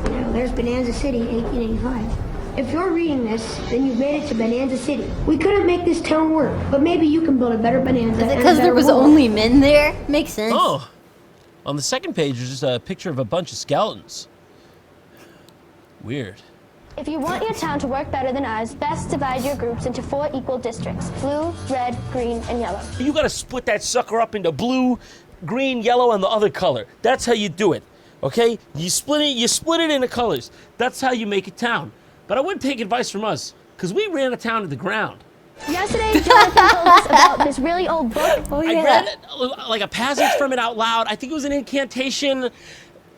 Now, there's Bonanza City, 1885. If you're reading this, then you've made it to Bonanza City. We couldn't make this town work, but maybe you can build a better Bonanza. Is it because there was only men there? Makes sense. Oh, on the second page, there's just a picture of a bunch of skeletons. Weird. If you want your town to work better than ours, best divide your groups into 4 equal districts: blue, red, green, and yellow. You gotta split that sucker up into blue, green, yellow, and the other color. That's how you do it, okay? You split it into colors. That's how you make a town. But I wouldn't take advice from us, because we ran a town to the ground. Yesterday, Jonathan told us about this really old book. I read like a passage from it out loud. I think it was an incantation.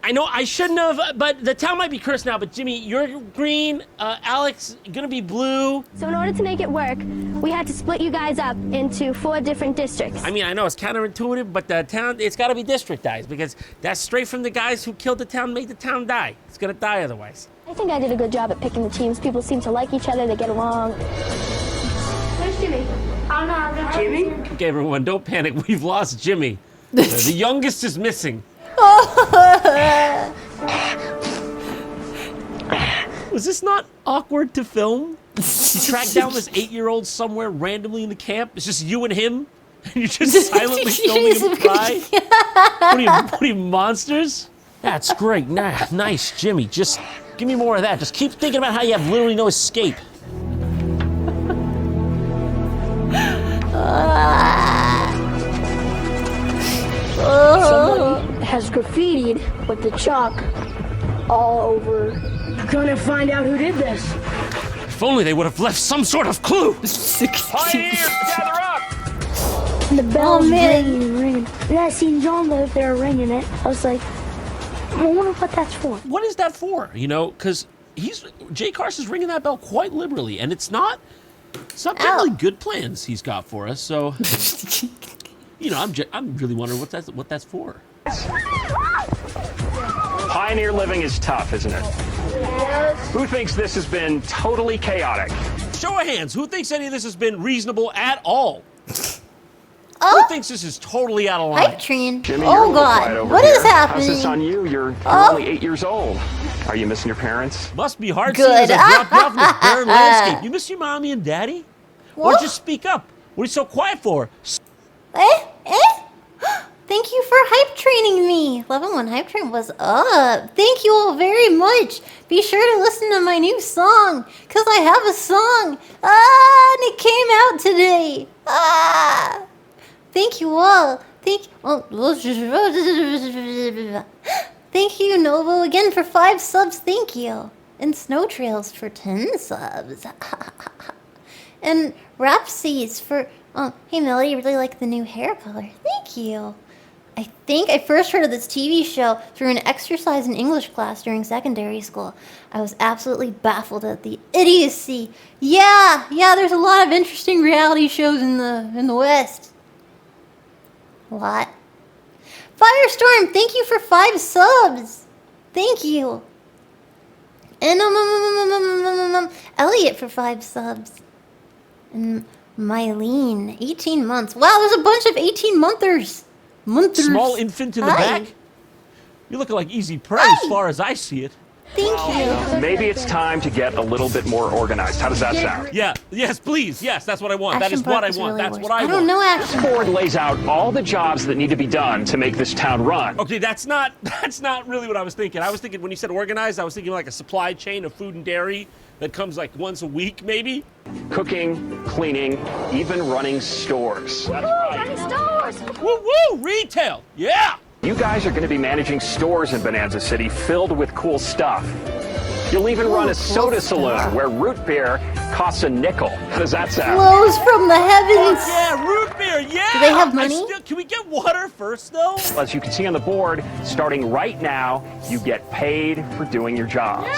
I know I shouldn't have, but the town might be cursed now. But Jimmy, you're green. Alex, gonna be blue. So in order to make it work, we had to split you guys up into 4 different districts. I mean, I know it's counterintuitive, but the town, it's got to be districtized because that's straight from the guys who killed the town, made the town die. It's gonna die otherwise. I think I did a good job at picking the teams. People seem to like each other. They get along. Where's Jimmy? I don't know how to Jimmy? Okay, everyone, don't panic. We've lost Jimmy. The youngest is missing. Was this not awkward to film? You track down this 8-year-old somewhere randomly in the camp. It's just you and him, and you're just silently filming him cry. What are you, monsters? That's great. Nice, Jimmy. Just give me more of that. Just keep thinking about how you have literally no escape. Someone has graffitied with the chalk all over. Gonna find out who did this. If only they would have left some sort of clue. Pioneers, gather up! The bell's ringing. And I seen John live there ringing it. I was like, I wonder what that's for. What is that for? You know, because Jay Carson's ringing that bell quite liberally, and it's not really good plans he's got for us. So, you know, I'm really wondering what that's for. Pioneer living is tough, isn't it? Yes. Who thinks this has been totally chaotic? Show of hands. Who thinks any of this has been reasonable at all? Who thinks this is totally out of line? Hype train. Jimmy, oh you're God, what is happening? How's this on you? You're only 8 years old. Are you missing your parents? Must be hard Good. seeing as I dropped you off in this barren landscape. You miss your mommy and daddy? What? Or just speak up. What are you so quiet for? Thank you for hype training me. Level 1 hype train was up. Thank you all very much. Be sure to listen to my new song, because I have a song. And it came out today. Thank you all. Thank you, Novo, again for 5 subs. Thank you. And Snow Trails for 10 subs. And Rhapsodies for, hey Melody, you really like the new hair color. Thank you. I think I first heard of this TV show through an exercise in English class during secondary school. I was absolutely baffled at the idiocy. Yeah, there's a lot of interesting reality shows in the West. A lot. Firestorm, thank you for 5 subs. Thank you. And Elliot for 5 subs. And Mylene, 18 months. Wow, there's a bunch of 18-monthers. Small infant in the back? You're looking like easy prey as far as I see it. Thank you. Maybe it's time to get a little bit more organized. How does that sound? Yeah, yes, please. Yes, that's what I want. That is what I want. That's what I want. I don't know, This board lays out all the jobs that need to be done to make this town run. Okay, that's not really what I was thinking. I was thinking when you said organized, I was thinking like a supply chain of food and dairy that comes like once a week, maybe. Cooking, cleaning, even running stores. That's right. Running stores! Woo! Retail! Yeah! You guys are going to be managing stores in Bonanza City filled with cool stuff. You'll even run a soda saloon where root beer costs a nickel. How does that sound? Flows from the heavens. Oh, yeah, root beer, yeah! Do they have money? Can we get water first, though? As you can see on the board, starting right now, you get paid for doing your jobs.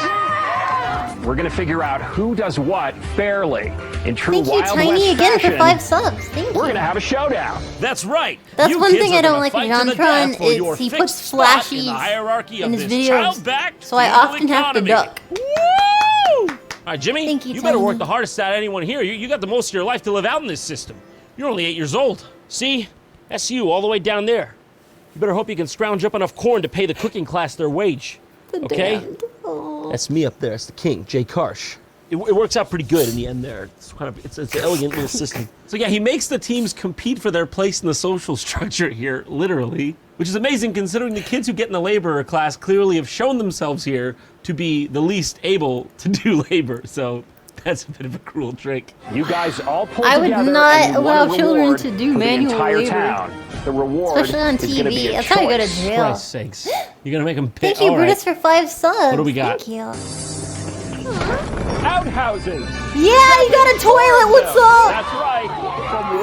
We're going to figure out who does what fairly. In true Thank you, Wild Tiny, West again fashion, for 5 subs. Thank you. we're going to have a showdown. That's right. That's You one kids thing are I don't gonna like fight with to the Jontron death for is your he fixed puts spot in flashies the hierarchy in of his this videos, child-backed so I global often have to economy. duck. Woo! All right, Jimmy, Thank you, you better Tiny. work the hardest out of anyone here. You got the most of your life to live out in this system. You're only 8 years old. See? That's you all the way down there. You better hope you can scrounge up enough corn to pay the cooking class their wage. Okay? That's me up there. That's the king, Jay Karsh. it works out pretty good in the end there. It's an elegant little system. So yeah, he makes the teams compete for their place in the social structure here, literally, which is amazing considering the kids who get in the laborer class clearly have shown themselves here to be the least able to do labor. So that's a bit of a cruel trick. You guys all pull I would together not and you won allow a children reward to do for manual the entire labor. town. The reward Especially on is going to be TV. a That's how you go to choice. jail. Christ's sakes. You're going to make them pay. Thank you, All right. Brutus, for 5 subs. What do we got? Thank you. Outhouses. Yeah, you got a toilet. What's up? That's right.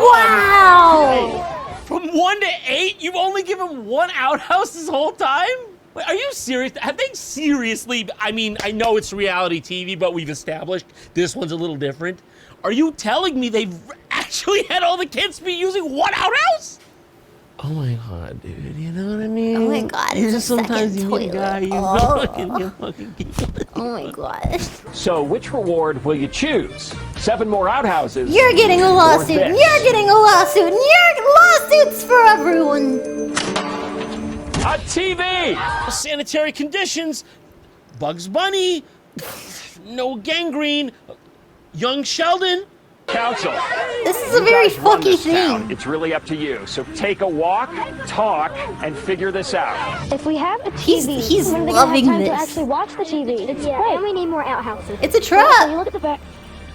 Wow. From 1 to 8, you've only given 1 outhouse this whole time? Wait, are you serious? Have they seriously, I mean, I know it's reality TV, but we've established this one's a little different. Are you telling me they've actually had all the kids be using 1 outhouse? Oh my God, dude, you know what I mean? Oh my God, You it's just a sometimes second you meet a toilet. guy, you Oh. fucking Oh my God. So which reward will you choose? 7 more outhouses. You're getting a or lawsuit. this? You're getting a lawsuit. And you're lawsuits for everyone. A TV. Sanitary conditions, Bugs Bunny, no gangrene, young Sheldon. Council. This is a You very guys run fucky this town. thing. It's really up to you. So take a walk, talk, and figure this out. If we have a TV, He's when are they loving gonna have time this. to actually watch the TV? It's great. And we need more outhouses. It's a But trap. also, you look at the back.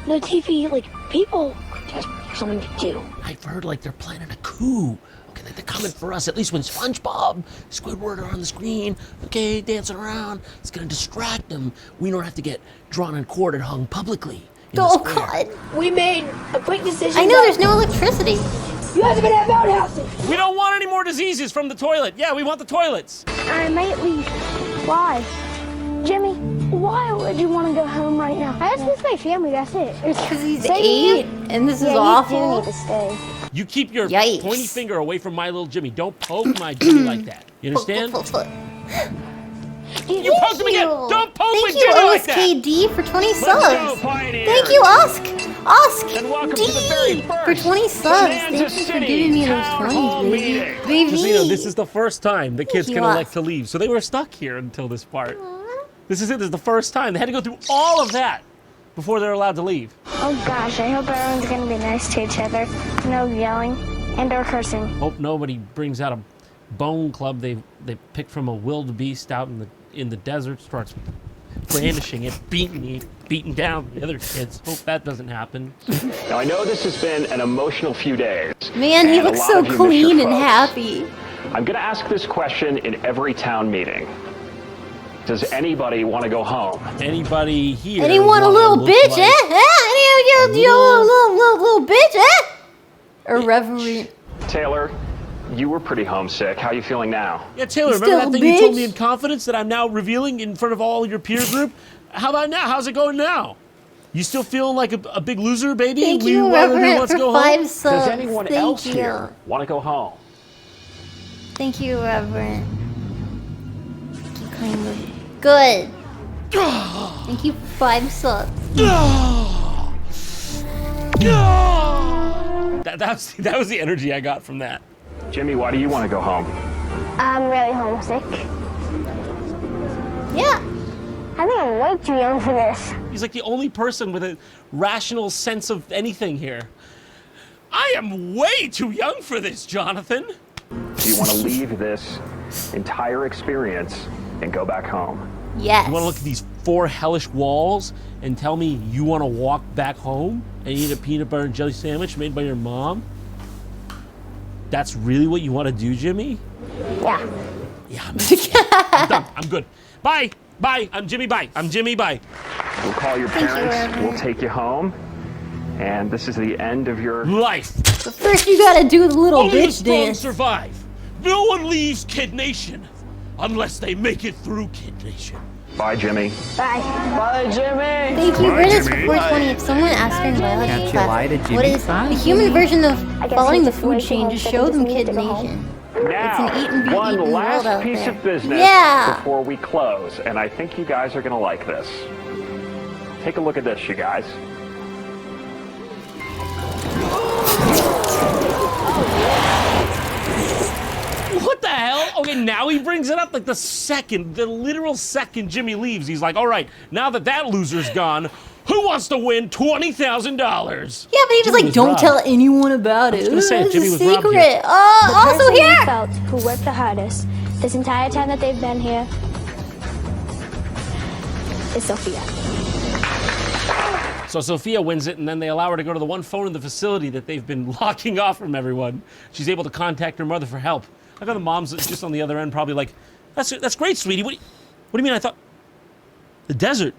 The TV, like people, there's something to do. I've heard like they're planning a coup. Okay, like they're coming for us. At least when SpongeBob, Squidward are on the screen, okay, dancing around, it's gonna distract them. We don't have to get drawn and quartered, hung publicly. Oh God. We made a quick decision. I know there's no electricity. You guys are gonna have outhouses. We don't want any more diseases from the toilet. Yeah, we want the toilets. I might leave. Why? Jimmy, why would you want to go home right now? I just miss my family, that's it. It's because he's Same 8 here. and this is Yeah, you awful. do need to stay. You keep your Yikes. pointy finger away from my little Jimmy. Don't poke my Jimmy like that. You understand? You poked him again. Don't poke Thank with you, Jimmy like that. OSKD, for 20 Let's subs. go, Pioneers. Thank you, Osk And welcome D, to the very for first 20 subs. Bonanza Thank you for City giving me those Town Hall 20s, baby. meeting. Baby. Just so you know, this is the first time the kids you, can elect Osk. to leave. So they were stuck here until this part. This is it. This is the first time. They had to go through all of that before they're allowed to leave. Oh gosh, I hope everyone's gonna be nice to each other. No yelling and or cursing. Hope nobody brings out a bone club they picked from a wildebeest out in the desert, starts brandishing it, beating down the other kids. Hope that doesn't happen. Now I know this has been an emotional few days. Man, he and a looks lot so of you miss your clean and folks. happy. I'm going to ask this question in every town meeting. Does anybody want to go home? Anybody here? Anyone a wanna little look bitch, like- eh? Any little bitch, eh? Irreverent. Taylor, you were pretty homesick. How are you feeling now? Yeah, Taylor, You remember that still thing you told bitch? me in confidence that I'm now revealing in front of all your peer group? How about now? How's it going now? You still feeling like a big loser, baby? Thank We you, wanna do Reverend, Let's for Go 5 Home? subs. Does anyone Thank else you. here want to go home? Thank you, Reverend. Thank you kindly. Good. Thank you for 5 subs. That was the energy I got from that. Jimmy, why do you want to go home? I'm really homesick. Yeah. I think I'm way too young for this. He's like the only person with a rational sense of anything here. I am way too young for this, Jonathan. Do you want to leave this entire experience and go back home? Yes. You want to look at these 4 hellish walls and tell me you want to walk back home and eat a peanut butter and jelly sandwich made by your mom? That's really what you want to do, Jimmy? Yeah. Yeah, I'm done. I'm good. Bye. Bye. I'm Jimmy. Bye. I'm Jimmy. Bye. We'll call your Thank you, parents. Reverend. We'll take you home. And this is the end of your life. But first you gotta do the little Only the bitch strong dance. survive. No one leaves Kid Nation unless they make it through Kid Nation. Bye, Jimmy. Bye. Bye, Jimmy. Thank you, Bye, British, Jimmy. for 420. If someone asked her in biology Can't you class, lie to what Jimmy? is Bye, the human version of I guess following the he's food way chain? too Just homesick show and them just Kid needs to go home. Nation. Now, It's an eat and be one eaten world last out piece there. of business Yeah. before we close, and I think you guys are going to like this. Take a look at this, you guys. What the hell? Okay, now he brings it up like the literal second Jimmy leaves. He's like, all right, now that loser's gone, Who wants to win $20,000? Yeah, but he was like, don't tell anyone about it. I was gonna say, Jimmy was robbed secret. The here. Also person here. we felt who worked the hardest this entire time that they've been here is Sophia. So Sophia wins it, and then they allow her to go to the one phone in the facility that they've been locking off from everyone. She's able to contact her mother for help. I got the mom's just on the other end, probably like, that's great, sweetie. What do you mean? I thought the desert,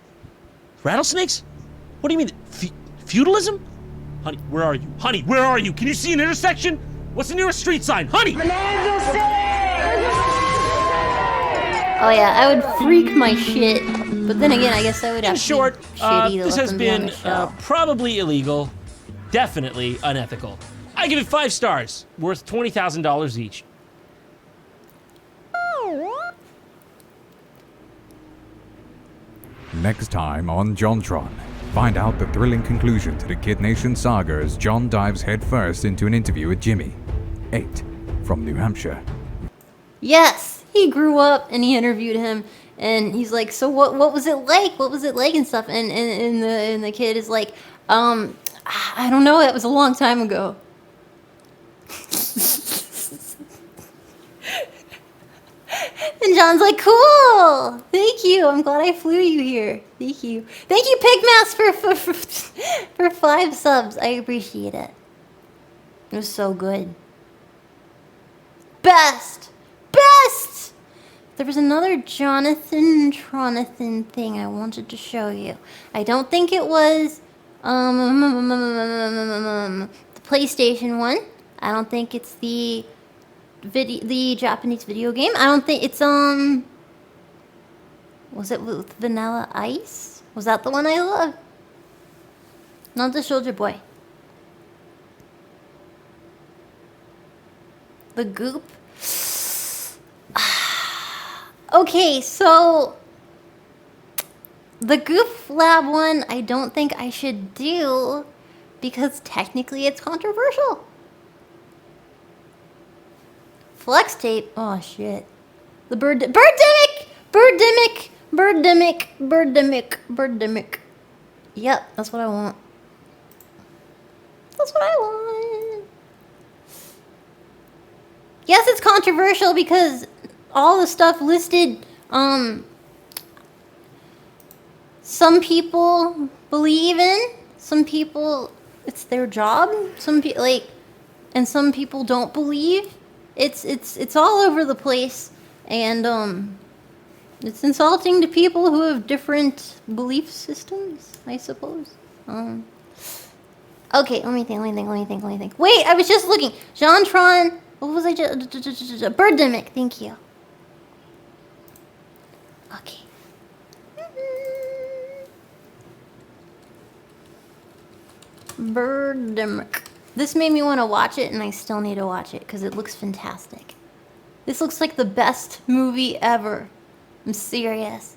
rattlesnakes. What do you mean, feudalism? Honey, where are you? Honey, where are you? Can you see an intersection? What's the nearest street sign? Honey! Oh yeah, I would freak my shit. But then again, I guess I would have In short, to be shitty to this let has them be on been the show. probably illegal, definitely unethical. I give it 5 stars, worth $20,000 each. Next time on JonTron, find out the thrilling conclusion to the Kid Nation saga as John dives headfirst into an interview with Jimmy, 8, from New Hampshire. Yes, he grew up and he interviewed him, and he's like, so what was it like? What was it like and stuff? And the kid is like, I don't know, it was a long time ago. And John's like, cool, thank you. I'm glad I flew you here. Thank you. Thank you, Pigmass, for 5 subs. I appreciate it. It was so good. Best! There was another Jonathan thing I wanted to show you. I don't think it was the PlayStation one. I don't think it's the Japanese video game. I don't think it's was it with Vanilla Ice? Was that the one I love? Not the Soldier Boy. The Goop. Okay, so the Goof Lab one I don't think I should do because technically it's controversial. Flex tape. Oh shit. The Birdemic. Yep, that's what I want. That's what I want. Yes, it's controversial because all the stuff listed, some people believe in, some people it's their job, some people and some people don't believe. It's all over the place, and it's insulting to people who have different belief systems, I suppose. Okay, let me think. Wait, I was just looking. JonTron. What was I just? Birdemic. Thank you. Okay. Birdemic. This made me want to watch it, and I still need to watch it because it looks fantastic. This looks like the best movie ever. I'm serious.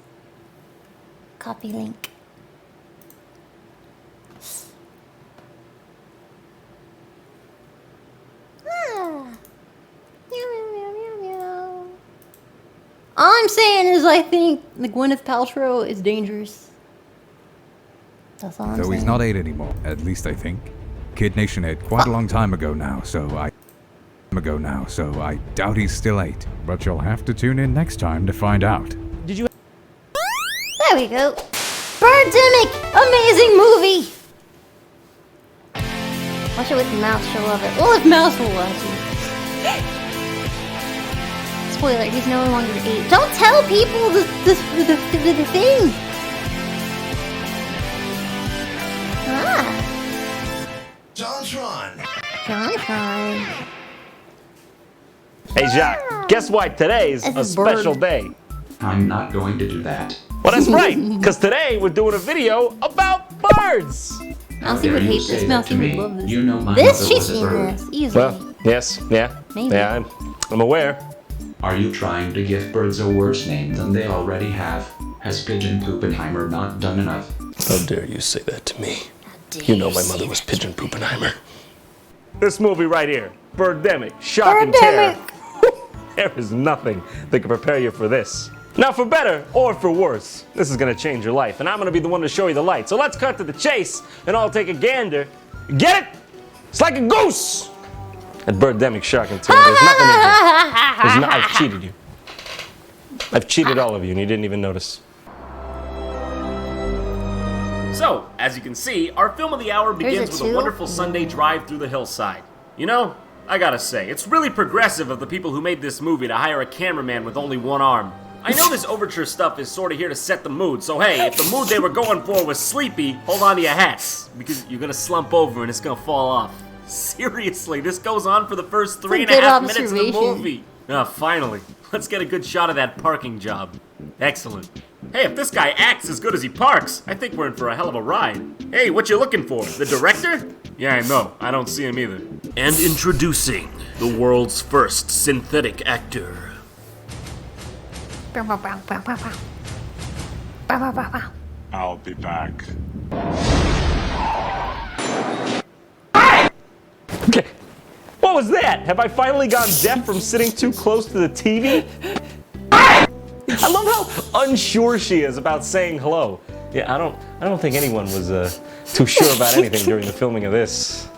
Copy link. All I'm saying is I think the Gwyneth Paltrow is dangerous. That's all I'm saying. So he's not 8 anymore, at least I think. Kid Nation 8 quite a long time ago now, so I doubt he's still 8. But you'll have to tune in next time to find out. Did you? There we go. Birdemic! Amazing movie! Watch it with Mouse, she'll love it. Well, if Mouse will watch it. Spoiler, he's no longer 8. Don't tell people the thing! Ah. JonTron. Hey, Jacques, guess what? Today's a special day. I'm not going to do that. Well, that's right, because today we're doing a video about birds. Mousy would hate this. Mousy would love this. You know my This mother she's was a seen bird. this easily. Well, yes, yeah. Maybe. Yeah, I'm aware. Are you trying to give birds a worse name than they already have? Has Pigeon Poopenheimer not done enough? How dare you say that to me? You know my mother was Pigeon Poopenheimer. This movie right here, Birdemic, Shock and Terror. There is nothing that can prepare you for this. Now, for better or for worse, this is gonna change your life, and I'm gonna be the one to show you the light. So let's cut to the chase, and I'll take a gander. Get it? It's like a goose! At Birdemic Shark and Tuna, there's nothing in here. I've cheated you. I've cheated all of you, and you didn't even notice. So, as you can see, our film of the hour begins with a wonderful Sunday drive through the hillside. You know, I gotta say, it's really progressive of the people who made this movie to hire a cameraman with only one arm. I know this overture stuff is sort of here to set the mood, so hey, if the mood they were going for was sleepy, hold on to your hats, because you're gonna slump over and it's gonna fall off. Seriously, this goes on for the first 3.5 minutes of the movie. Ah, finally. Let's get a good shot of that parking job. Excellent. Hey, if this guy acts as good as he parks, I think we're in for a hell of a ride. Hey, what you looking for? The director? Yeah, I know. I don't see him either. And introducing the world's first synthetic actor. I'll be back. Okay. What was that? Have I finally gone deaf from sitting too close to the TV? I love how unsure she is about saying hello. Yeah, I don't think anyone was too sure about anything during the filming of this.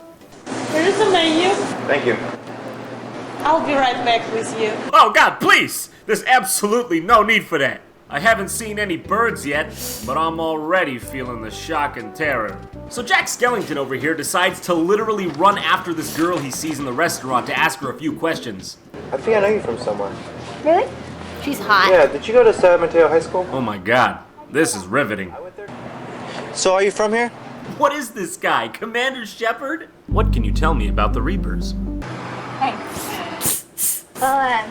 Here's the menu. Thank you. I'll be right back with you. Oh God, please! There's absolutely no need for that. I haven't seen any birds yet, but I'm already feeling the shock and terror. So Jack Skellington over here decides to literally run after this girl he sees in the restaurant to ask her a few questions. I think I know you from somewhere. Really? She's hot. Yeah, did you go to San Mateo High School? Oh my God, this is riveting. So are you from here? What is this guy, Commander Shepard? What can you tell me about the Reapers? Hey.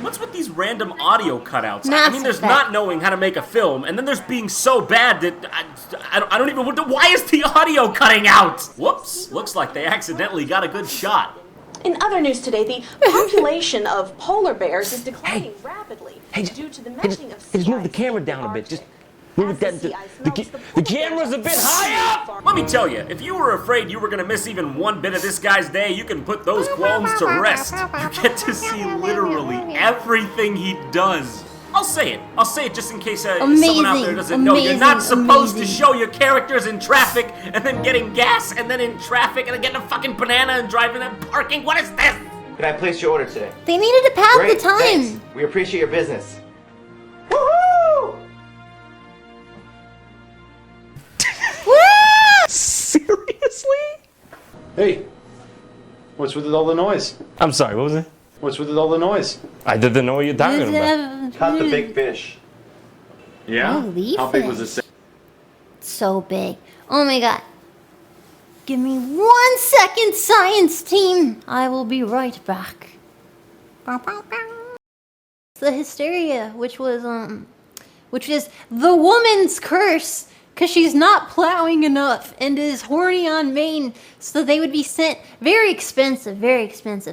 What's with these random audio cutouts? I mean, there's not knowing how to make a film, and then there's being so bad that I don't even... Why is the audio cutting out? Whoops, looks like they accidentally got a good shot. In other news today, the population of polar bears is declining rapidly due to the melting of sea Just move the camera down a bit. Just move it down. The camera's a bit high up! Let me tell you, if you were afraid you were gonna miss even one bit of this guy's day, you can put those qualms to rest. You get to see literally everything he does. I'll say it just in case someone out there doesn't know. You're not supposed to show your characters in traffic and then getting gas and then in traffic and then getting a fucking banana and driving and parking. What is this? Can I place your order today? They needed to pass Great, the time. thanks. We appreciate your business. Woohoo! Seriously? Hey, what's with all the noise? I'm sorry, what was it? What's with all the noise? I didn't know what you're talking about. Caught the big fish. Yeah? Holy How big was fish. this? So big. Oh my God. Give me 1 second, science team. I will be right back. The hysteria, which is the woman's curse, because she's not plowing enough and is horny on Maine, so they would be sent very expensive.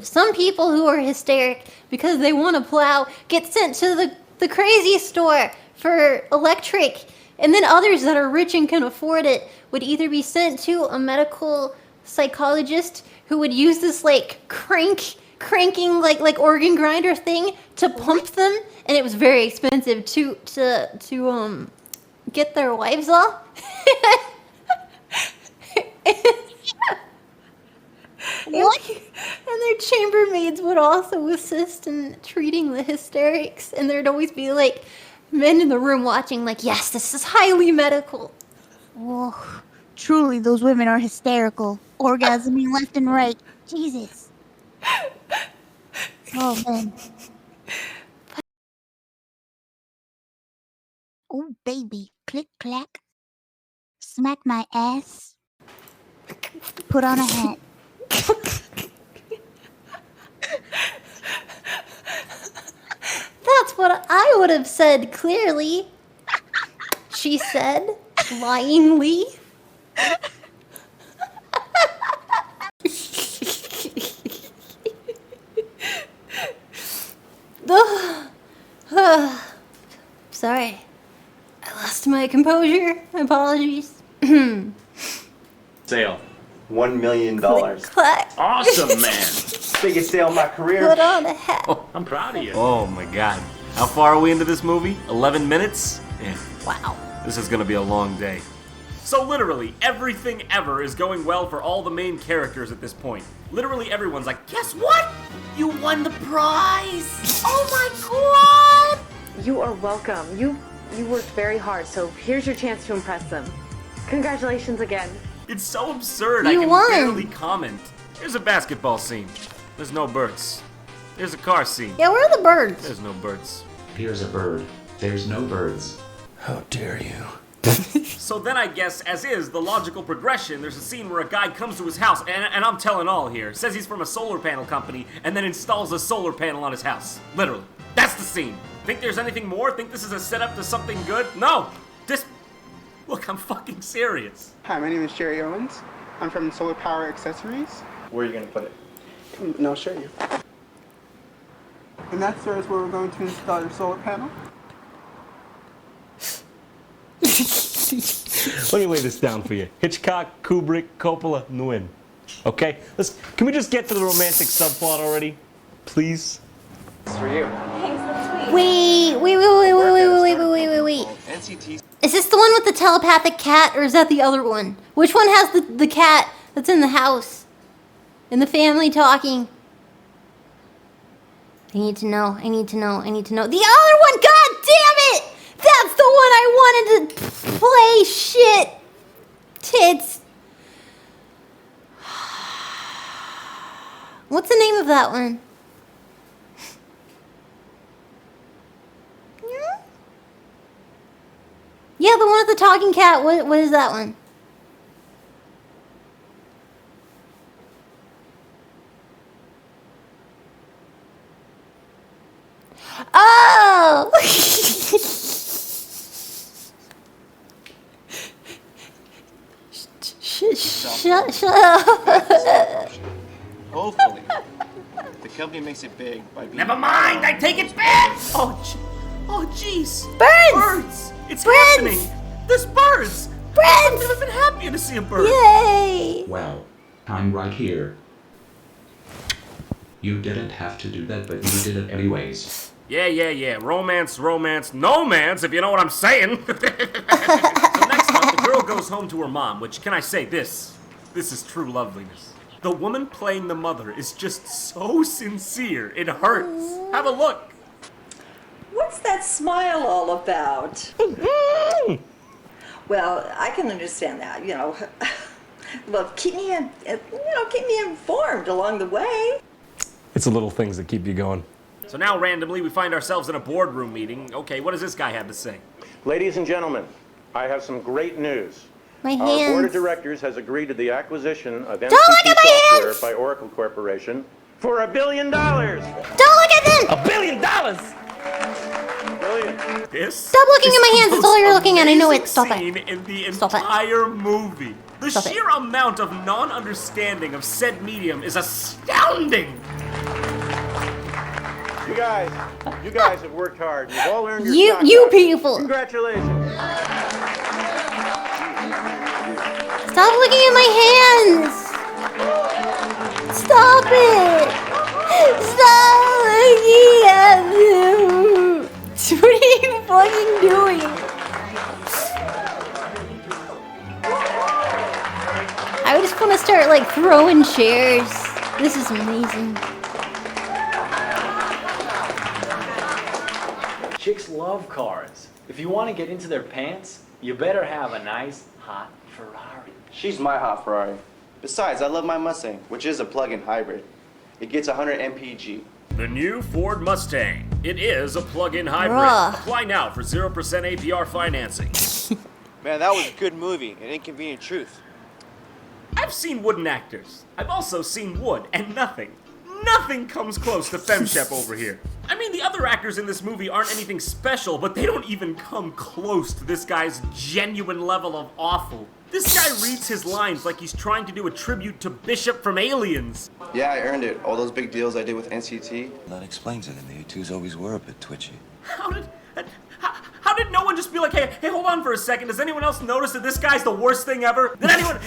Some people who are hysteric because they want to plow get sent to the crazy store for electric, and then others that are rich and can afford it would either be sent to a medical psychologist who would use this like cranking like organ grinder thing to pump them, and it was very expensive to get their wives off. And their chambermaids would also assist in treating the hysterics, and there'd always be like men in the room watching like, yes, this is highly medical. Oh, truly those women are hysterical, orgasming left and right. Jesus. Oh man. Oh baby, click clack. Smack my ass. Put on a hat. That's what I would have said clearly. She said, lyingly. Sorry. I lost my composure. Apologies. Sale. $1 million. Clack. Awesome, man. Biggest sale of my career. Put on a hat. Oh, I'm proud of you. Oh my God. How far are we into this movie? 11 minutes? Yeah. Wow. This is gonna be a long day. So literally, everything ever is going well for all the main characters at this point. Literally everyone's like, guess what? You won the prize! Oh my god! You are welcome. You worked very hard, so here's your chance to impress them. Congratulations again. It's so absurd, You I can won. barely comment. Here's a basketball scene. There's no birds. Here's a car scene. Yeah, where are the birds? There's no birds. Here's a bird. There's no birds. How dare you? So then I guess, as is the logical progression, there's a scene where a guy comes to his house, and I'm telling all here, says he's from a solar panel company, and then installs a solar panel on his house. Literally. That's the scene. Think there's anything more? Think this is a setup to something good? No! Look, I'm fucking serious. Hi, my name is Jerry Owens. I'm from Solar Power Accessories. Where are you gonna put it? And I'll show you. And that's where we're going to install your solar panel. Let me lay this down for you. Hitchcock, Kubrick, Coppola, Nguyen. Okay? Can we just get to the romantic subplot already? Please? It's for you. Wait. NCT. Is this the one with the telepathic cat, or is that the other one? Which one has the cat that's in the house? And the family talking? I need to know. The other one, god damn it! That's the one I wanted to play, shit! Tits. What's the name of that one? Yeah, the one with the talking cat. What is that one? Oh! Shut up. Hopefully, the company makes it big by being. Never mind, I take it back! Oh jeez. Birds! It's Birds! happening! There's birds! I've never been happier to see a bird. Yay! Well, I'm right here. You didn't have to do that, but you did it anyways. Yeah. Romance, no mance, if you know what I'm saying. So next up, the girl goes home to her mom, which, can I say this? This is true loveliness. The woman playing the mother is just so sincere, it hurts. Have a look. What's that smile all about? Well, I can understand that, Well, keep me informed along the way. It's the little things that keep you going. So now, randomly, we find ourselves in a boardroom meeting. Okay, what does this guy have to say? Ladies and gentlemen, I have some great news. My Our hands. board of directors has agreed to the acquisition of Don't look NCT at my Software hands! by Oracle Corporation for $1 billion. Don't look at them! $1 billion! Brilliant. This Stop looking is at my hands, the that's all you're most looking at, I know it. amazing Stop it. scene in the Stop it. entire movie. The Stop it. sheer amount of non-understanding of said medium is astounding. You guys have worked hard. You've all earned your You stock people. Congratulations. Stop looking at my hands. Stop it. Stop looking at them. What are you fucking doing? I just want to start throwing chairs. This is amazing. Chicks love cars. If you want to get into their pants, you better have a nice, hot Ferrari. She's my hot Ferrari. Besides, I love my Mustang, which is a plug-in hybrid. It gets 100 mpg. The new Ford Mustang. It is a plug-in hybrid. Bruh. Apply now for 0% APR financing. Man, that was a good movie, an inconvenient truth. I've seen wooden actors. I've also seen wood, and nothing comes close to FemShep over here. I mean, the other actors in this movie aren't anything special, but they don't even come close to this guy's genuine level of awful. This guy reads his lines like he's trying to do a tribute to Bishop from Aliens. Yeah, I earned it. All those big deals I did with NCT. That explains it, and the A2s always were a bit twitchy. How did no one just be like, hey, hold on for a second. Does anyone else notice that this guy's the worst thing ever?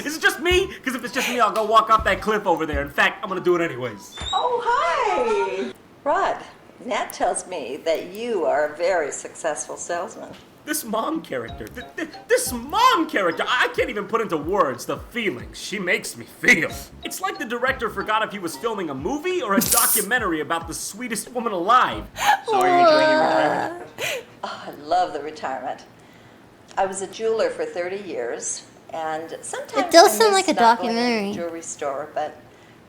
Is it just me? Because if it's just me, I'll go walk off that cliff over there. In fact, I'm gonna do it anyways. Oh, hi! Rod, Nat tells me that you are a very successful salesman. This mom character, this mom character, I can't even put into words the feelings she makes me feel. It's like the director forgot if he was filming a movie or a documentary about the sweetest woman alive. So are you enjoying your retirement? Oh, I love the retirement. I was a jeweler for 30 years, and sometimes It does I sound miss like a not going to documentary. the jewelry store, but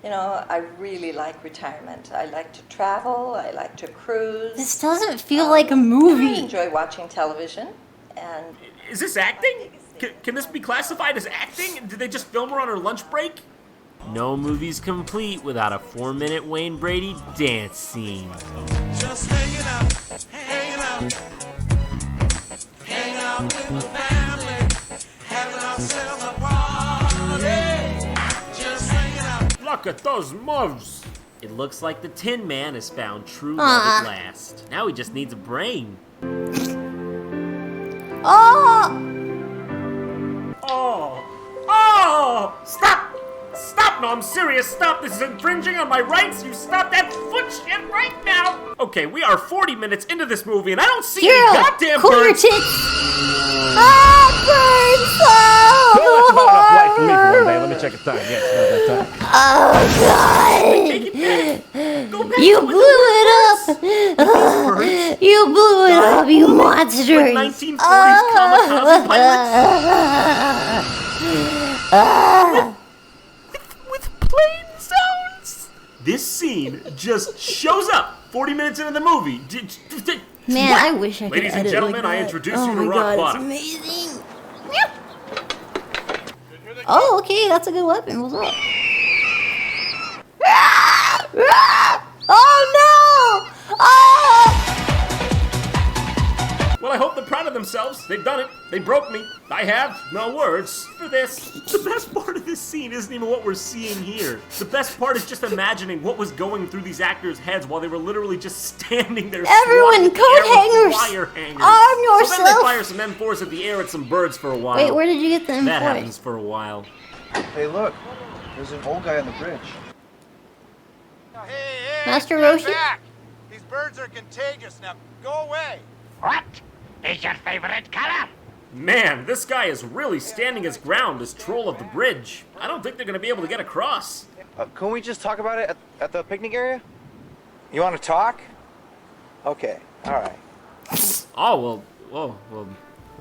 you know, I really like retirement. I like to travel, I like to cruise. This doesn't feel like a I movie. enjoy watching television, and Is this acting? Can this be classified as acting? Did they just film her on her lunch break? No movie's complete without a 4-minute Wayne Brady dance scene. Just hanging out with the family, having ourselves a party. Just hanging out. Look at those moves! It looks like the Tin Man has found true love at last. Now he just needs a brain. Oh! Stop! Stop! No, I'm serious. Stop! This is infringing on my rights. You stop that foot shit right now. Okay, we are 40 minutes into this movie, and I don't see any goddamn cool your birds. tits. Well, that's about enough life for me for one day. Let me check the time. Yes, about that time. Oh God! You blew it up! You blew it up, you monsters! Like 1940s kamikaze pilots? With plane sounds? This scene just shows up 40 minutes into the movie. Man, What? I wish I could Ladies and edit gentlemen, like I that. introduce Oh you to my Rock God, Bottom. It's amazing. Oh, okay, that's a good weapon. What's up? Oh no! Oh! Well, I hope they're proud of themselves. They've done it. They broke me. I have no words for this. The best part of this scene isn't even what we're seeing here. The best part is just imagining what was going through these actors' heads while they were literally just standing there. Everyone, swatting the coat air with hangers. wire hangers. Arm So then they yourself. fire some M4s at the air at some birds for a while. Wait, where did you get the That M4? happens for a while. Hey, look. There's an old guy on the bridge. Master Roshi? These birds are contagious. Now go away. What is your favorite color? Man, this guy is really standing his ground as troll of the bridge. I don't think they're going to be able to get across. Can we just talk about it at the picnic area? You want to talk? Okay, all right. Oh, well,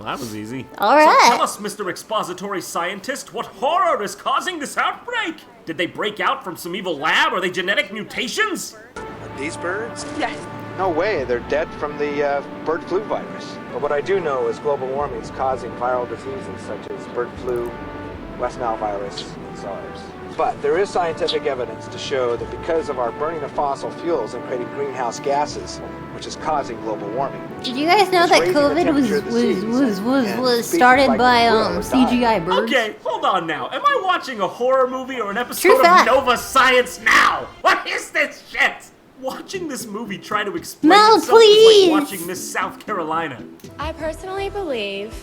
that was easy. All right. So tell us, Mr. Expository Scientist, what horror is causing this outbreak? Did they break out from some evil lab? Are they genetic mutations? These birds? Yes. No way, they're dead from the bird flu virus. But what I do know is global warming is causing viral diseases such as bird flu, West Nile virus, and SARS. But there is scientific evidence to show that because of our burning of fossil fuels and creating greenhouse gases, which is causing global warming. Did you guys know It's that raising the COVID temperature of the seas was species started like by the whale are CGI birds? Okay, hold on now. Am I watching a horror movie or an episode True of fact. Nova Science Now? What is this shit? Watching this movie try to explain Mel, itself please. is like watching Miss South Carolina. I personally believe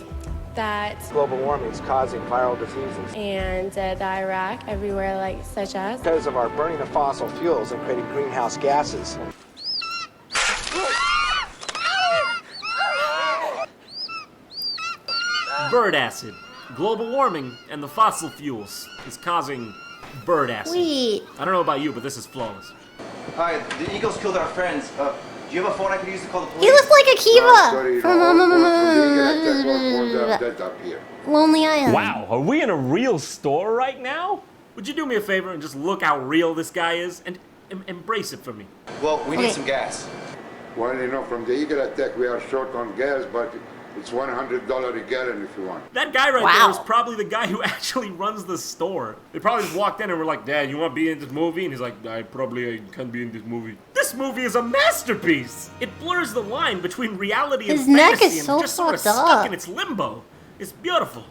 that Global warming is causing viral diseases. and the Iraq everywhere, like such as Because of our burning of fossil fuels and creating greenhouse gases. Bird acid, global warming, and the fossil fuels is causing bird acid. Wait. I don't know about you, but this is flawless. Hi, the Eagles killed our friends. Do you have a phone I could use to call the police? He looks like Akiva from Lonely Island. Wow, are we in a real store right now? Would you do me a favor and just look how real this guy is and embrace it for me? Well, we need some gas. Well, you know, from the Eagle attack, we are short on gas, but it's $100 a gallon if you want. That guy right there is probably the guy who actually runs the store. They probably just walked in and were like, Dad, you want to be in this movie? And he's like, I can't be in this movie. This movie is a masterpiece. It blurs the line between reality and His neck fantasy is so and just sort of fucked stuck up. in its limbo. It's beautiful.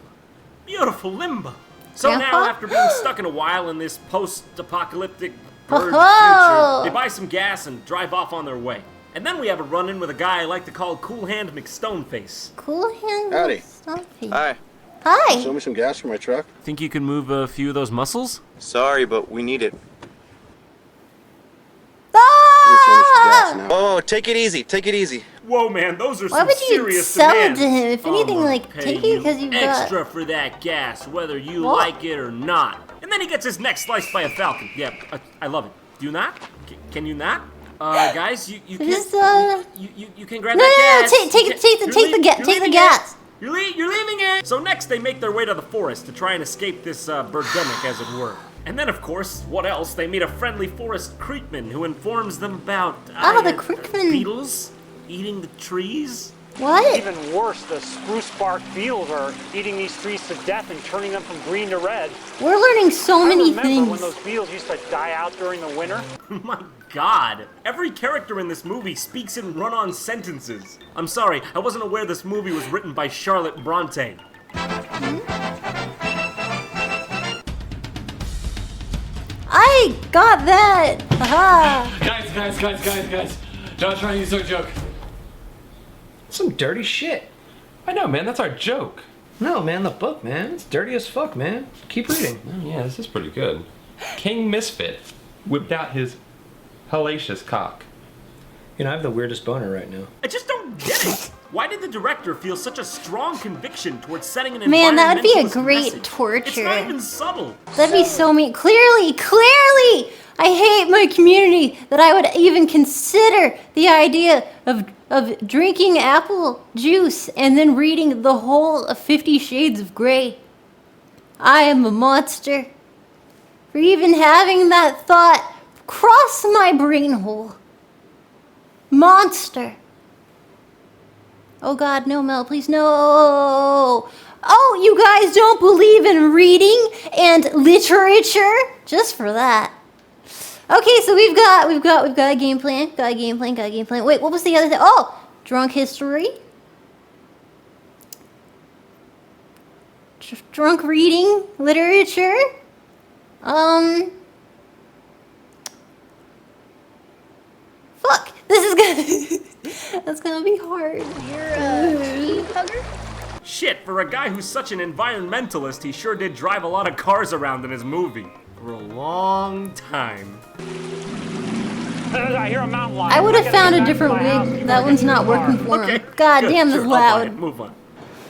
Beautiful limbo. So Grandpa? now, after being stuck in a while in this post-apocalyptic bird Ho-ho! future, they buy some gas and drive off on their way. And then we have a run-in with a guy I like to call Cool Hand McStoneface. Cool Hand Howdy. Stumpy. Hi. Hi. Show me some gas for my truck. Think you can move a few of those muscles? Sorry, but we need it. Ah! Ah! Oh, take it easy. Take it easy. Whoa, man, those are Why some would you serious sell it demands. to him? If anything, I'm gonna like, pay take it because you you've got... extra for that gas, whether you What? like it or not. And then he gets his neck sliced by a falcon. Yeah, I love it. Do you not? Can you not? Guys, you can Just, you can grab No, that gas. take the gas. You're leaving it. So next they make their way to the forest to try and escape this birdemic, as it were. And then, of course, what else? They meet a friendly forest creekman who informs them about the creekman. beetles eating the trees. What? Even worse, the spruce bark beetles are eating these trees to death and turning them from green to red. We're learning so many I remember things. when those beetles used to die out during the winter. My God, every character in this movie speaks in run-on sentences. I'm sorry, I wasn't aware this movie was written by Charlotte Bronte. I got that. Haha. Guys. Not trying to use our joke. Some dirty shit. I know, man. That's our joke. No, man, the book, man. It's dirty as fuck, man. Keep reading. Oh, yeah, this is pretty good. King Misfit whipped out his hellacious cock. You know, I have the weirdest boner right now. I just don't get it. Why did the director feel such a strong conviction towards setting an Man, that would be a environmentalist great message? torture. It's not even subtle. That'd be so mean. Clearly, I hate my community that I would even consider the idea of drinking apple juice and then reading the whole of 50 Shades of Grey. I am a monster for even having that thought cross my brain hole. Monster. Oh God, no, Mel, please, no. Oh, you guys don't believe in reading and literature? Just for that. Okay, so we've got a game plan. Got a game plan. Wait, what was the other thing? Oh, drunk history. Drunk reading, literature. Fuck, this is gonna, that's gonna be hard. You're a tea hugger? Shit, for a guy who's such an environmentalist, he sure did drive a lot of cars around in his movie. For a long time. I hear a mountain lion. I would have found a different wig. That one's not working for him. God damn, this is loud. Move on.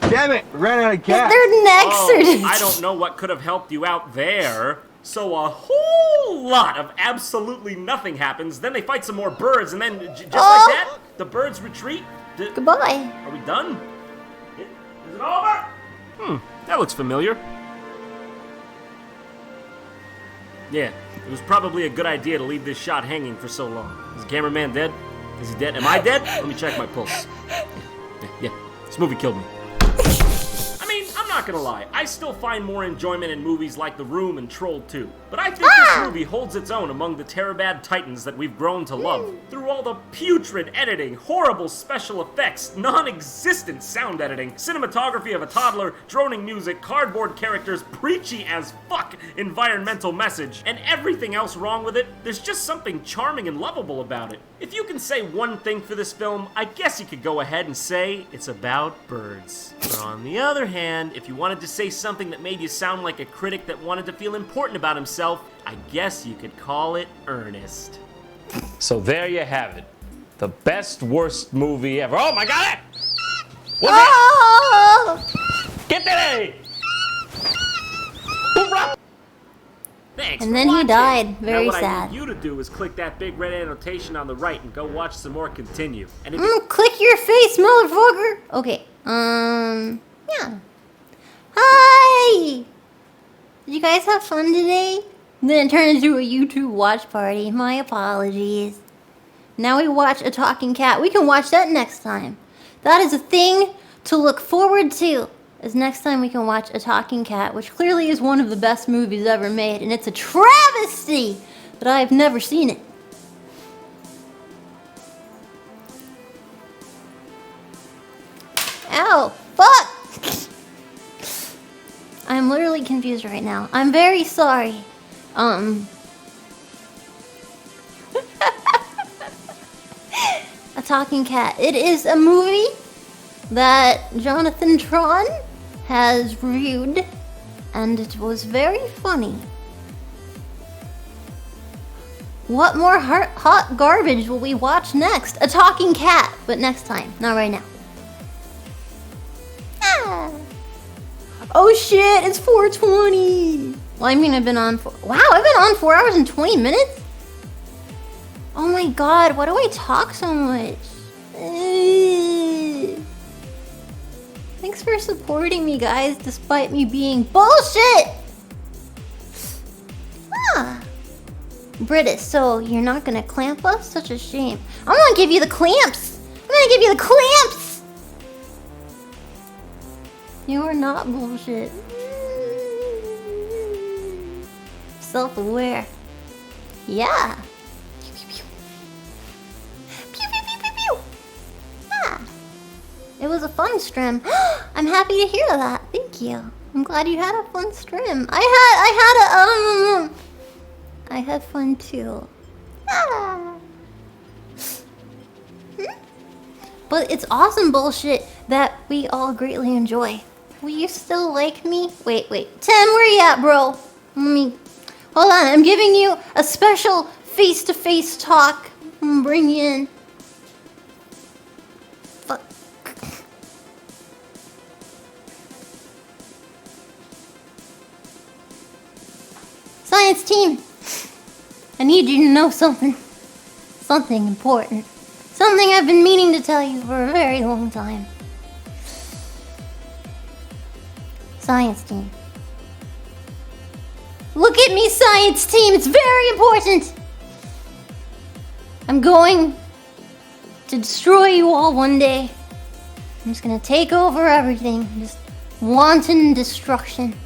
Damn it, ran out of gas. Their necks are just... I don't know what could have helped you out there. So a whole lot of absolutely nothing happens. Then they fight some more birds, and then just like that, the birds retreat. Goodbye. Are we done? Is it over? That looks familiar. Yeah, it was probably a good idea to leave this shot hanging for so long. Is the cameraman dead? Is he dead? Am I dead? Let me check my pulse. Yeah, this movie killed me. I mean, I'm not gonna lie, I still find more enjoyment in movies like The Room and Troll 2. But I think this movie holds its own among the Terabad titans that we've grown to love. Through all the putrid editing, horrible special effects, non-existent sound editing, cinematography of a toddler, droning music, cardboard characters, preachy as fuck environmental message, and everything else wrong with it, there's just something charming and lovable about it. If you can say one thing for this film, I guess you could go ahead and say it's about birds. But on the other hand, if you wanted to say something that made you sound like a critic that wanted to feel important about himself, I guess you could call it earnest. So there you have it. The best, worst movie ever. Oh my God! What's that? Get that! Thanks And for then he watching. died. Very now what sad. I need you to do is click that big red annotation on the right and go watch some more continue. And if Click your face, motherfucker. Okay. Yeah. Hi. Did you guys have fun today? Then it turned into a YouTube watch party. My apologies. Now we watch a talking cat. We can watch that next time. That is a thing to look forward to. Is next time we can watch A Talking Cat, which clearly is one of the best movies ever made, and it's a travesty that I have never seen it. Ow, fuck! I'm literally confused right now. I'm very sorry. A Talking Cat. It is a movie that Jonathan Tron has reviewed, and it was very funny. What more hot garbage will we watch next? A talking cat, but next time, not right now. Ah. Oh shit, it's 4:20. Well, I mean, I've been on for, wow, I've been on 4 hours and 20 minutes? Oh my god, why do I talk so much? Thanks for supporting me, guys, despite me being bullshit! Ah. British, so you're not gonna clamp us? Such a shame. I'm gonna give you the clamps! I'm gonna give you the clamps! You are not bullshit. Self-aware. Yeah. Pew, pew, pew. Pew, pew, pew, pew, pew. Ah. It was a fun stream. I'm happy to hear that. Thank you. I'm glad you had a fun stream. I had fun too. Ah. But it's awesome bullshit that we all greatly enjoy. Will you still like me? Wait. Tim, where you at, bro? Hold on, I'm giving you a special face-to-face talk. I'm gonna bring you in. Fuck. Science team, I need you to know something. Something important. Something I've been meaning to tell you for a very long time. Science team. Look at me, science team, it's very important! I'm going to destroy you all one day. I'm just gonna take over everything. Just wanton destruction.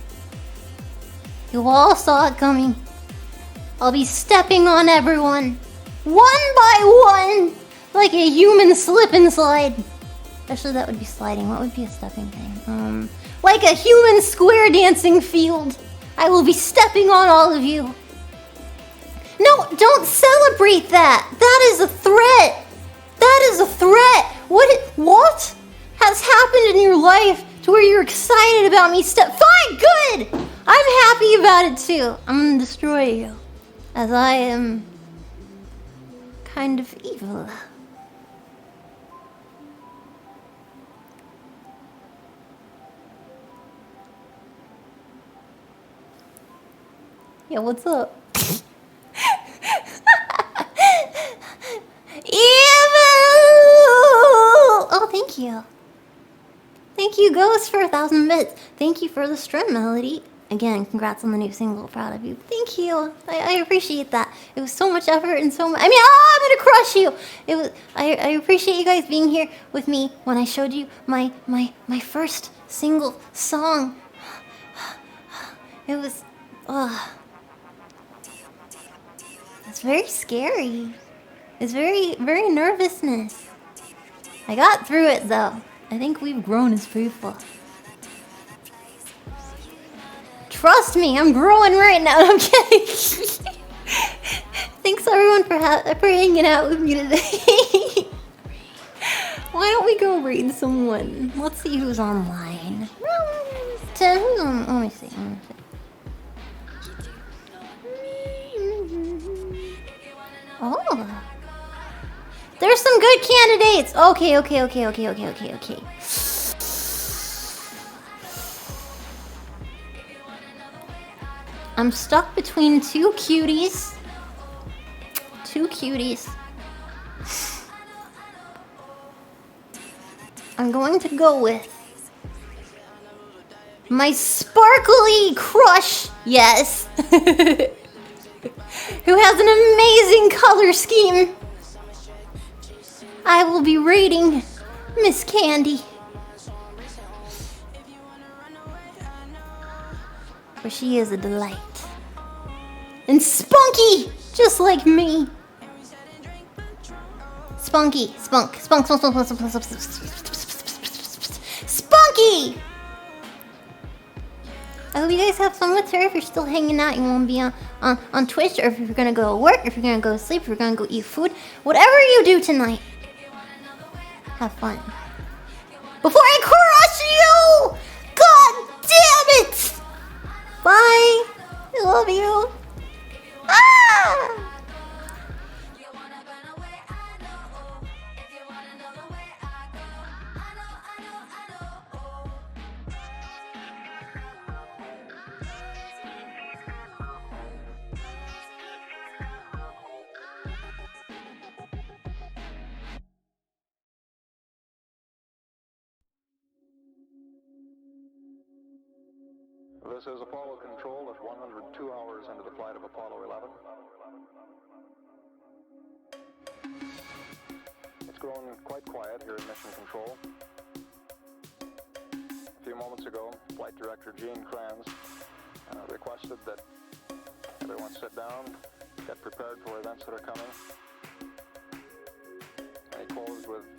You all saw it coming. I'll be stepping on everyone. One by one! Like a human slip and slide. Actually, that would be sliding. What would be a stepping thing? Like a human square dancing field. I will be stepping on all of you. No, don't celebrate that. That is a threat. That is a threat. What has happened in your life to where you're excited about me Fine, good. I'm happy about it too. I'm gonna destroy you. As I am kind of evil. Yeah, what's up? Evil! Oh, thank you. Thank you, Ghost, for 1,000 bits. Thank you for the stream, Melody. Again, congrats on the new single. Proud of you. Thank you. I appreciate that. It was so much effort and so much. I'm gonna crush you. It was. I appreciate you guys being here with me when I showed you my first single song. It was. It's very scary. It's very nervousness. I got through it though. I think we've grown as people. Trust me, I'm growing right now. I'm kidding. Thanks everyone for hanging out with me today. Why don't we go raid someone? Let's see who's online. Tim, who's on? Let me see. Oh. There's some good candidates. Okay. I'm stuck between two cuties. I'm going to go with my sparkly crush. Yes. Who has an amazing color scheme. I will be rating Miss Candy. For she is a delight. And spunky, just like me. Spunky. I hope you guys have fun with her. If you're still hanging out, you won't be on Twitch, or if you're gonna go to work, if you're gonna go to sleep, if you're gonna go eat food, whatever you do tonight, have fun. Before I crush you! God damn it! Bye. I love you. Ah! This is Apollo Control at 102 hours into the flight of Apollo 11. It's grown quite quiet here in Mission Control. A few moments ago, Flight Director Gene Kranz requested that everyone sit down, get prepared for events that are coming. And he closed with